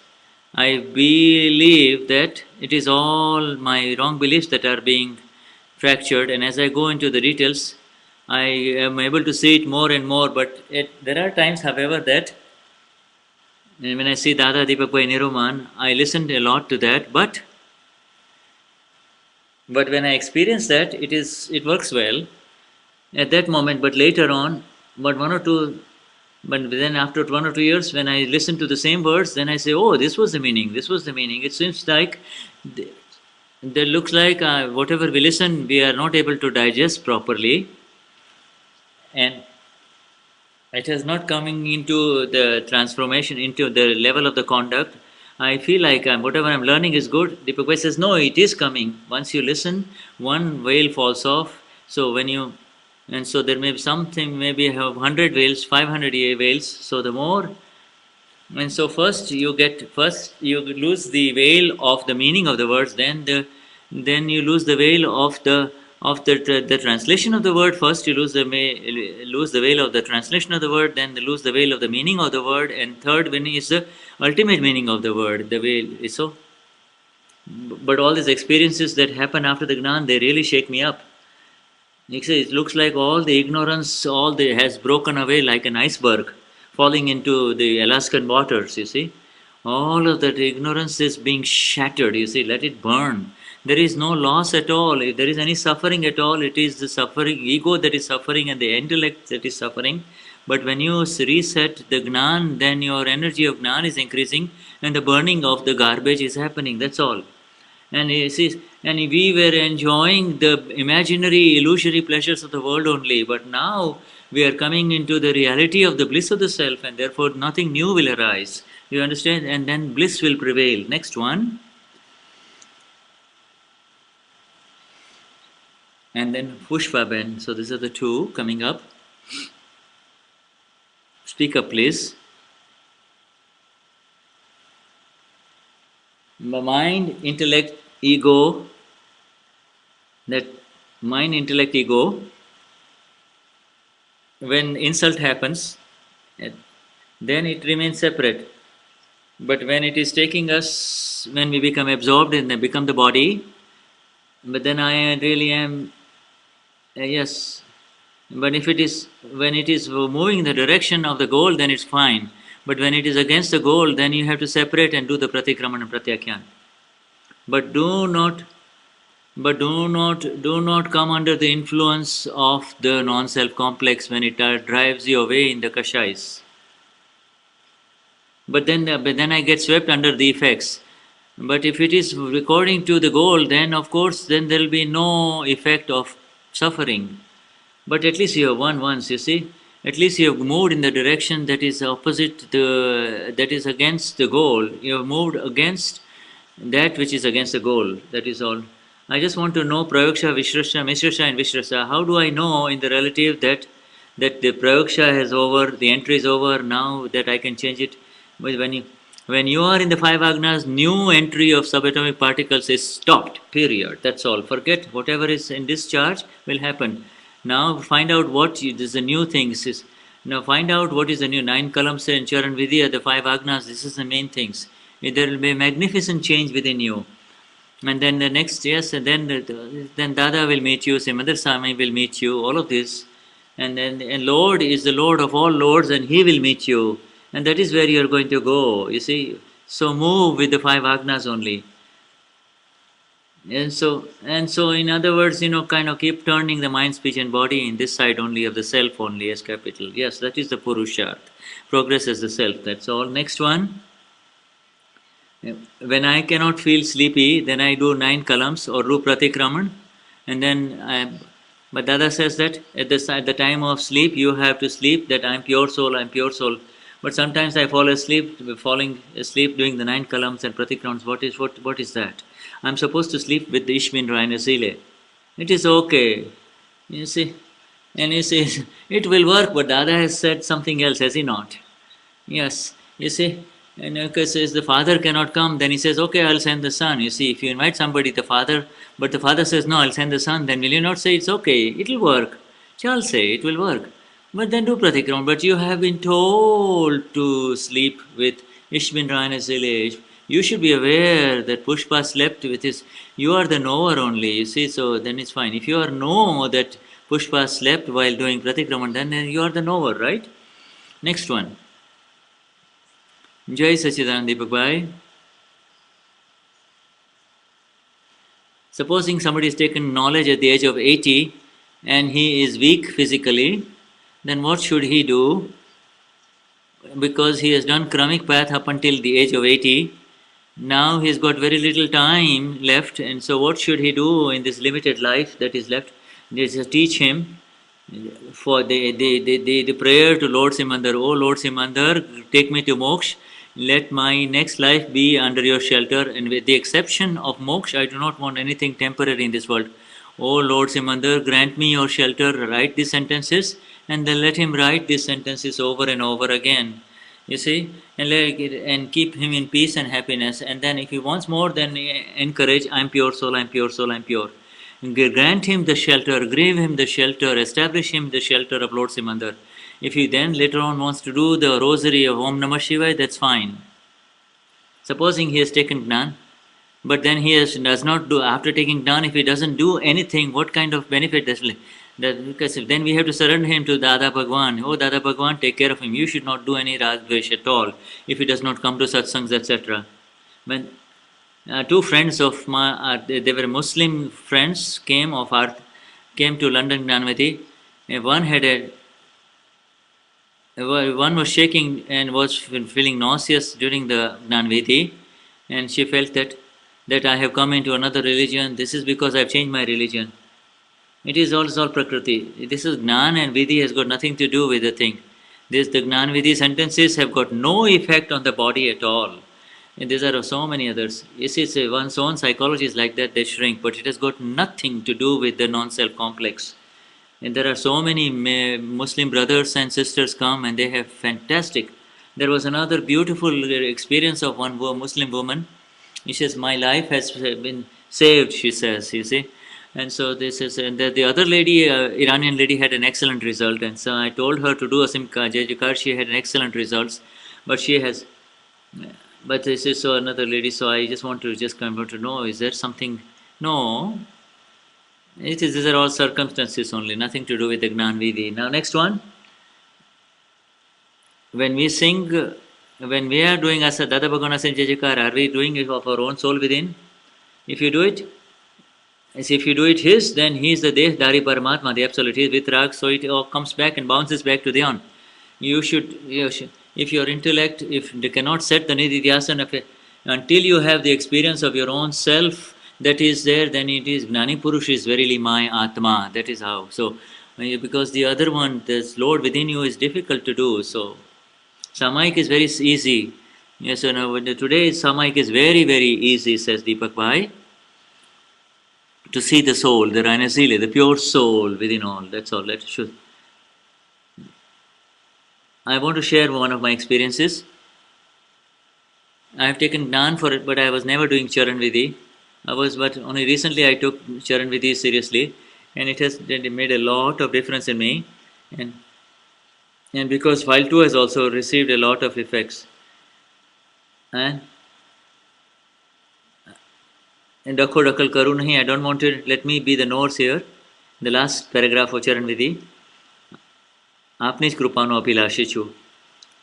I believe that it is all my wrong beliefs that are being fractured. And as I go into the details, I am able to see it more and more. But there are times, however, that when I see Dada Deepakbhai Niruman, I listened a lot to that. But when I experience that, it works well at that moment. But later on, but then after 1 or 2 years, when I listen to the same words, then I say, oh, this was the meaning, this was the meaning. It seems like there looks like whatever we listen, we are not able to digest properly, and it is not coming into the transformation, into the level of the conduct. I feel like whatever I'm learning is good. Deepakbhai says, no, it is coming. Once you listen, one veil falls off. So and so there may be something, maybe have 100 veils, 500 veils. So the more, and so first you lose the veil of the meaning of the words, then you lose the veil of the translation of the word. First you lose the veil of the translation of the word, then you lose the veil of the meaning of the word, and third one is the ultimate meaning of the word. The veil is so. But all these experiences that happen after the Gnan, they really shake me up. It looks like all the ignorance, has broken away like an iceberg falling into the Alaskan waters, you see. All of that ignorance is being shattered, you see, let it burn. There is no loss at all. If there is any suffering at all, it is the suffering, ego that is suffering and the intellect that is suffering. But when you reset the Gnan, then your energy of Gnan is increasing and the burning of the garbage is happening, that's all. And we were enjoying the imaginary, illusory pleasures of the world only. But now we are coming into the reality of the bliss of the self, and therefore nothing new will arise. You understand? And then bliss will prevail. Next one. And then Pushpaben. So these are the two coming up. Speak up, please. Mind, intellect, ego, that mind, intellect, ego, when insult happens, then it remains separate. But when it is taking us, when we become absorbed and become the body, but then I really am, yes. But when it is moving in the direction of the goal, then it's fine. But when it is against the goal, then you have to separate and do the pratikraman and pratyakyan. But do not come under the influence of the non-self complex when it drives you away in the kashais. But then I get swept under the effects. But if it is according to the goal, then of course then there will be no effect of suffering. But at least you have won once, you see. At least you have moved in the direction that is opposite, that is against the goal. You have moved against that which is against the goal. That is all. I just want to know Prayoksha, Vishrasha, Mishrasha and Vishrasa. How do I know in the relative that the Prayoksha is over, the entry is over, now that I can change it? But when you are in the five agnas, new entry of subatomic particles is stopped, period. That's all. Forget whatever is in discharge will happen. Now find out what is the new things. Now find out what is the new 9 columns and Charan Vidya, the 5 agnas. This is the main things. There will be a magnificent change within you. And then the next, yes, and then Dada will meet you, Simadar Swami will meet you, all of this. And Lord is the Lord of all lords, and He will meet you. And that is where you are going to go, you see. So move with the 5 agnas only. And so in other words, kind of keep turning the mind, speech and body in this side only of the self only as capital. Yes, that is the Purusharth. Progress as the self, that's all. Next one. When I cannot feel sleepy, then I do 9 kalams or do pratikraman, and then but Dada says that at the time of sleep you have to sleep that I'm pure soul, I'm pure soul. But sometimes I falling asleep doing the 9 kalams and pratikramans. What is that? I'm supposed to sleep with the Ishmin Rainasile. It is okay. You see, and he says it will work, but Dada has said something else, has he not? Yes, you see, and says the father cannot come, then he says, okay, I'll send the son. You see, if you invite somebody, but the father says, no, I'll send the son, then will you not say it's okay, it'll work? Shall say it will work. But then do pratikram. But you have been told to sleep with Ishbin Rana Zilesh. You should be aware that Pushpa slept with his. You are the knower only, you see, so then it's fine. If you are know that Pushpa slept while doing pratikraman, then you are the knower, right? Next one. Jai Sachidanand Deepakbhai. Supposing somebody has taken knowledge at the age of 80 and he is weak physically, then what should he do? Because he has done Kramik path up until the age of 80, now he's got very little time left, and so what should he do in this limited life that is left? Just teach him for the prayer to Lord Simandar. Oh Lord Simandar, take me to moksha. Let my next life be under your shelter, and with the exception of moksha, I do not want anything temporary in this world. Oh Lord Simandar, grant me your shelter. Write these sentences, and then let him write these sentences over and over again. You see, and keep him in peace and happiness. And then, if he wants more, then encourage. I'm pure soul. I'm pure soul. I'm pure. Grant him the shelter, give him the shelter, establish him the shelter of Lord Simandar. If he then later on wants to do the rosary of Om Namah Shivaya, that's fine. Supposing he has taken Gnan, but then does not do, after taking Gnan, if he doesn't do anything, what kind of benefit does that? Because then we have to surrender him to Dada Bhagwan. Oh Dada Bhagwan, take care of him. You should not do any Radvesh at all if he does not come to satsangs, etc. When two friends of my, they were Muslim friends, came to London Gnanvati. One was shaking and was feeling nauseous during the Gnanvati, and she felt that I have come into another religion. This is because I have changed my religion. It is all Prakriti. This is Gnan, and Vidhi has got nothing to do with the thing. The Gnan Vidhi sentences have got no effect on the body at all. And there are so many others. You see, one's own psychology is like that, they shrink, but it has got nothing to do with the non-self complex. And there are so many Muslim brothers and sisters come, and they have fantastic. There was another beautiful experience of one Muslim woman. She says, my life has been saved, she says, you see. And so this is, and the other lady, Iranian lady, had an excellent result. And so I told her to do a Simka Jajikar. She had an excellent results, but she has, but this is so another lady. So I just want to come to know, is there something? No, these are all circumstances only, nothing to do with the Gnan Vidhi. Now next one, when we sing, when we are doing Asa Dada Bhagwan Asan Jajikar, are we doing it of our own soul within? If you do it, if you do it his, then he is the Dehdari Paramatma, the absolute. He is with Rag, so it all comes back and bounces back to the on. You should, if your intellect, if they cannot set the Nididhyasana, until you have the experience of your own self that is there, then it is Gnani Purush is verily my Atma. That is how. So, because the other one, this Lord within you is difficult to do. So, Samayik is very easy. Yes, so now today Samayik is very, very easy, says Deepakbhai. To see the soul, the Rainasile, the pure soul within all. That's all. I want to share one of my experiences. I have taken Gnan for it, but I was never doing Charan Vidhi. But only recently I took Charan Vidhi seriously, and it has made a lot of difference in me. And because file 2 has also received a lot of effects. And Dakho Dakal Karu Nahi, I don't want to, let me be the nose here. The last paragraph of Charan Vidhi. Apni Krupano Apilashich.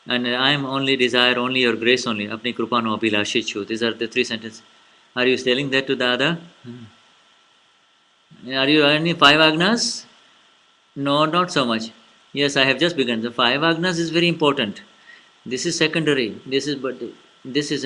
And I am only desire only your grace only. Apni Krupano Apilashich. These are the 3 sentences. Are you telling that to Dada? Are you earning 5 agnas? No, not so much. Yes, I have just begun. The 5 agnas is very important. This is secondary. This is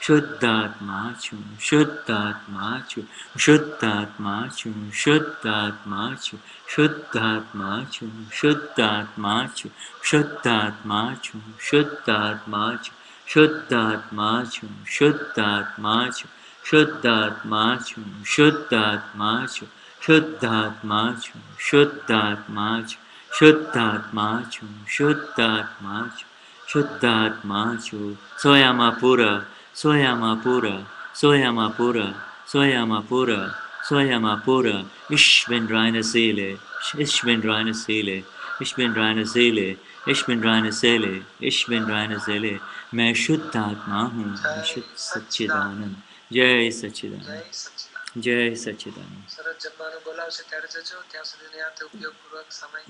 Shuddhatmachu, Shuddhatmachu, Shuddhatmachu, Shuddhatmachu, Shuddhatmachu, Shuddhatmachu, Shuddhatmachu, Shuddhatmachu, Shuddhatmachu, Shuddhatmachu, Shuddhatmachu, Shuddhatmachu, Shuddhatmachu, Shuddhatmachu, Shuddhatmachu, Shuddhatmachu, Shuddhatmachu, Soyamapura, Soyamapura, Soyamapura, Soyamapura, Soyamapura, Ich bin reine Seele, ich bin reine Seele, ich bin reine Seele, ich bin reine Seele, ich bin reine Seele, मैं शुद्ध आत्मा हूँ, मैं शुद्ध सच्चिदानंद, जय सच्चिदानंद, जय सच्चिदानंद.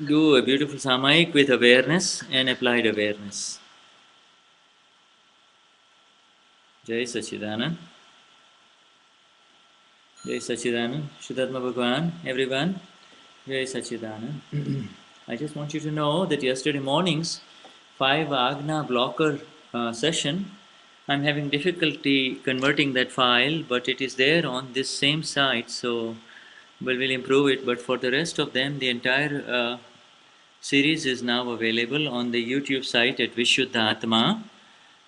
Do a beautiful Samayik with awareness and applied awareness. Jai Sachidanand. Jai Sachidanand. Shuddhatma Bhagwan, everyone. Jai Sachidanand. I just want you to know that yesterday morning's 5 Agna blocker session, I'm having difficulty converting that file, but it is there on this same site, so we'll improve it. But for the rest of them, the entire series is now available on the YouTube site at Vishuddha Atma.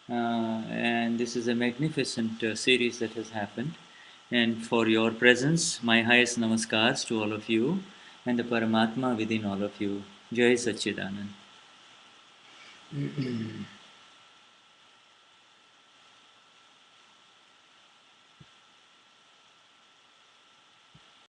And this is a magnificent series that has happened. And for your presence, my highest namaskars to all of you and the Paramatma within all of you. Jai Sachidanand.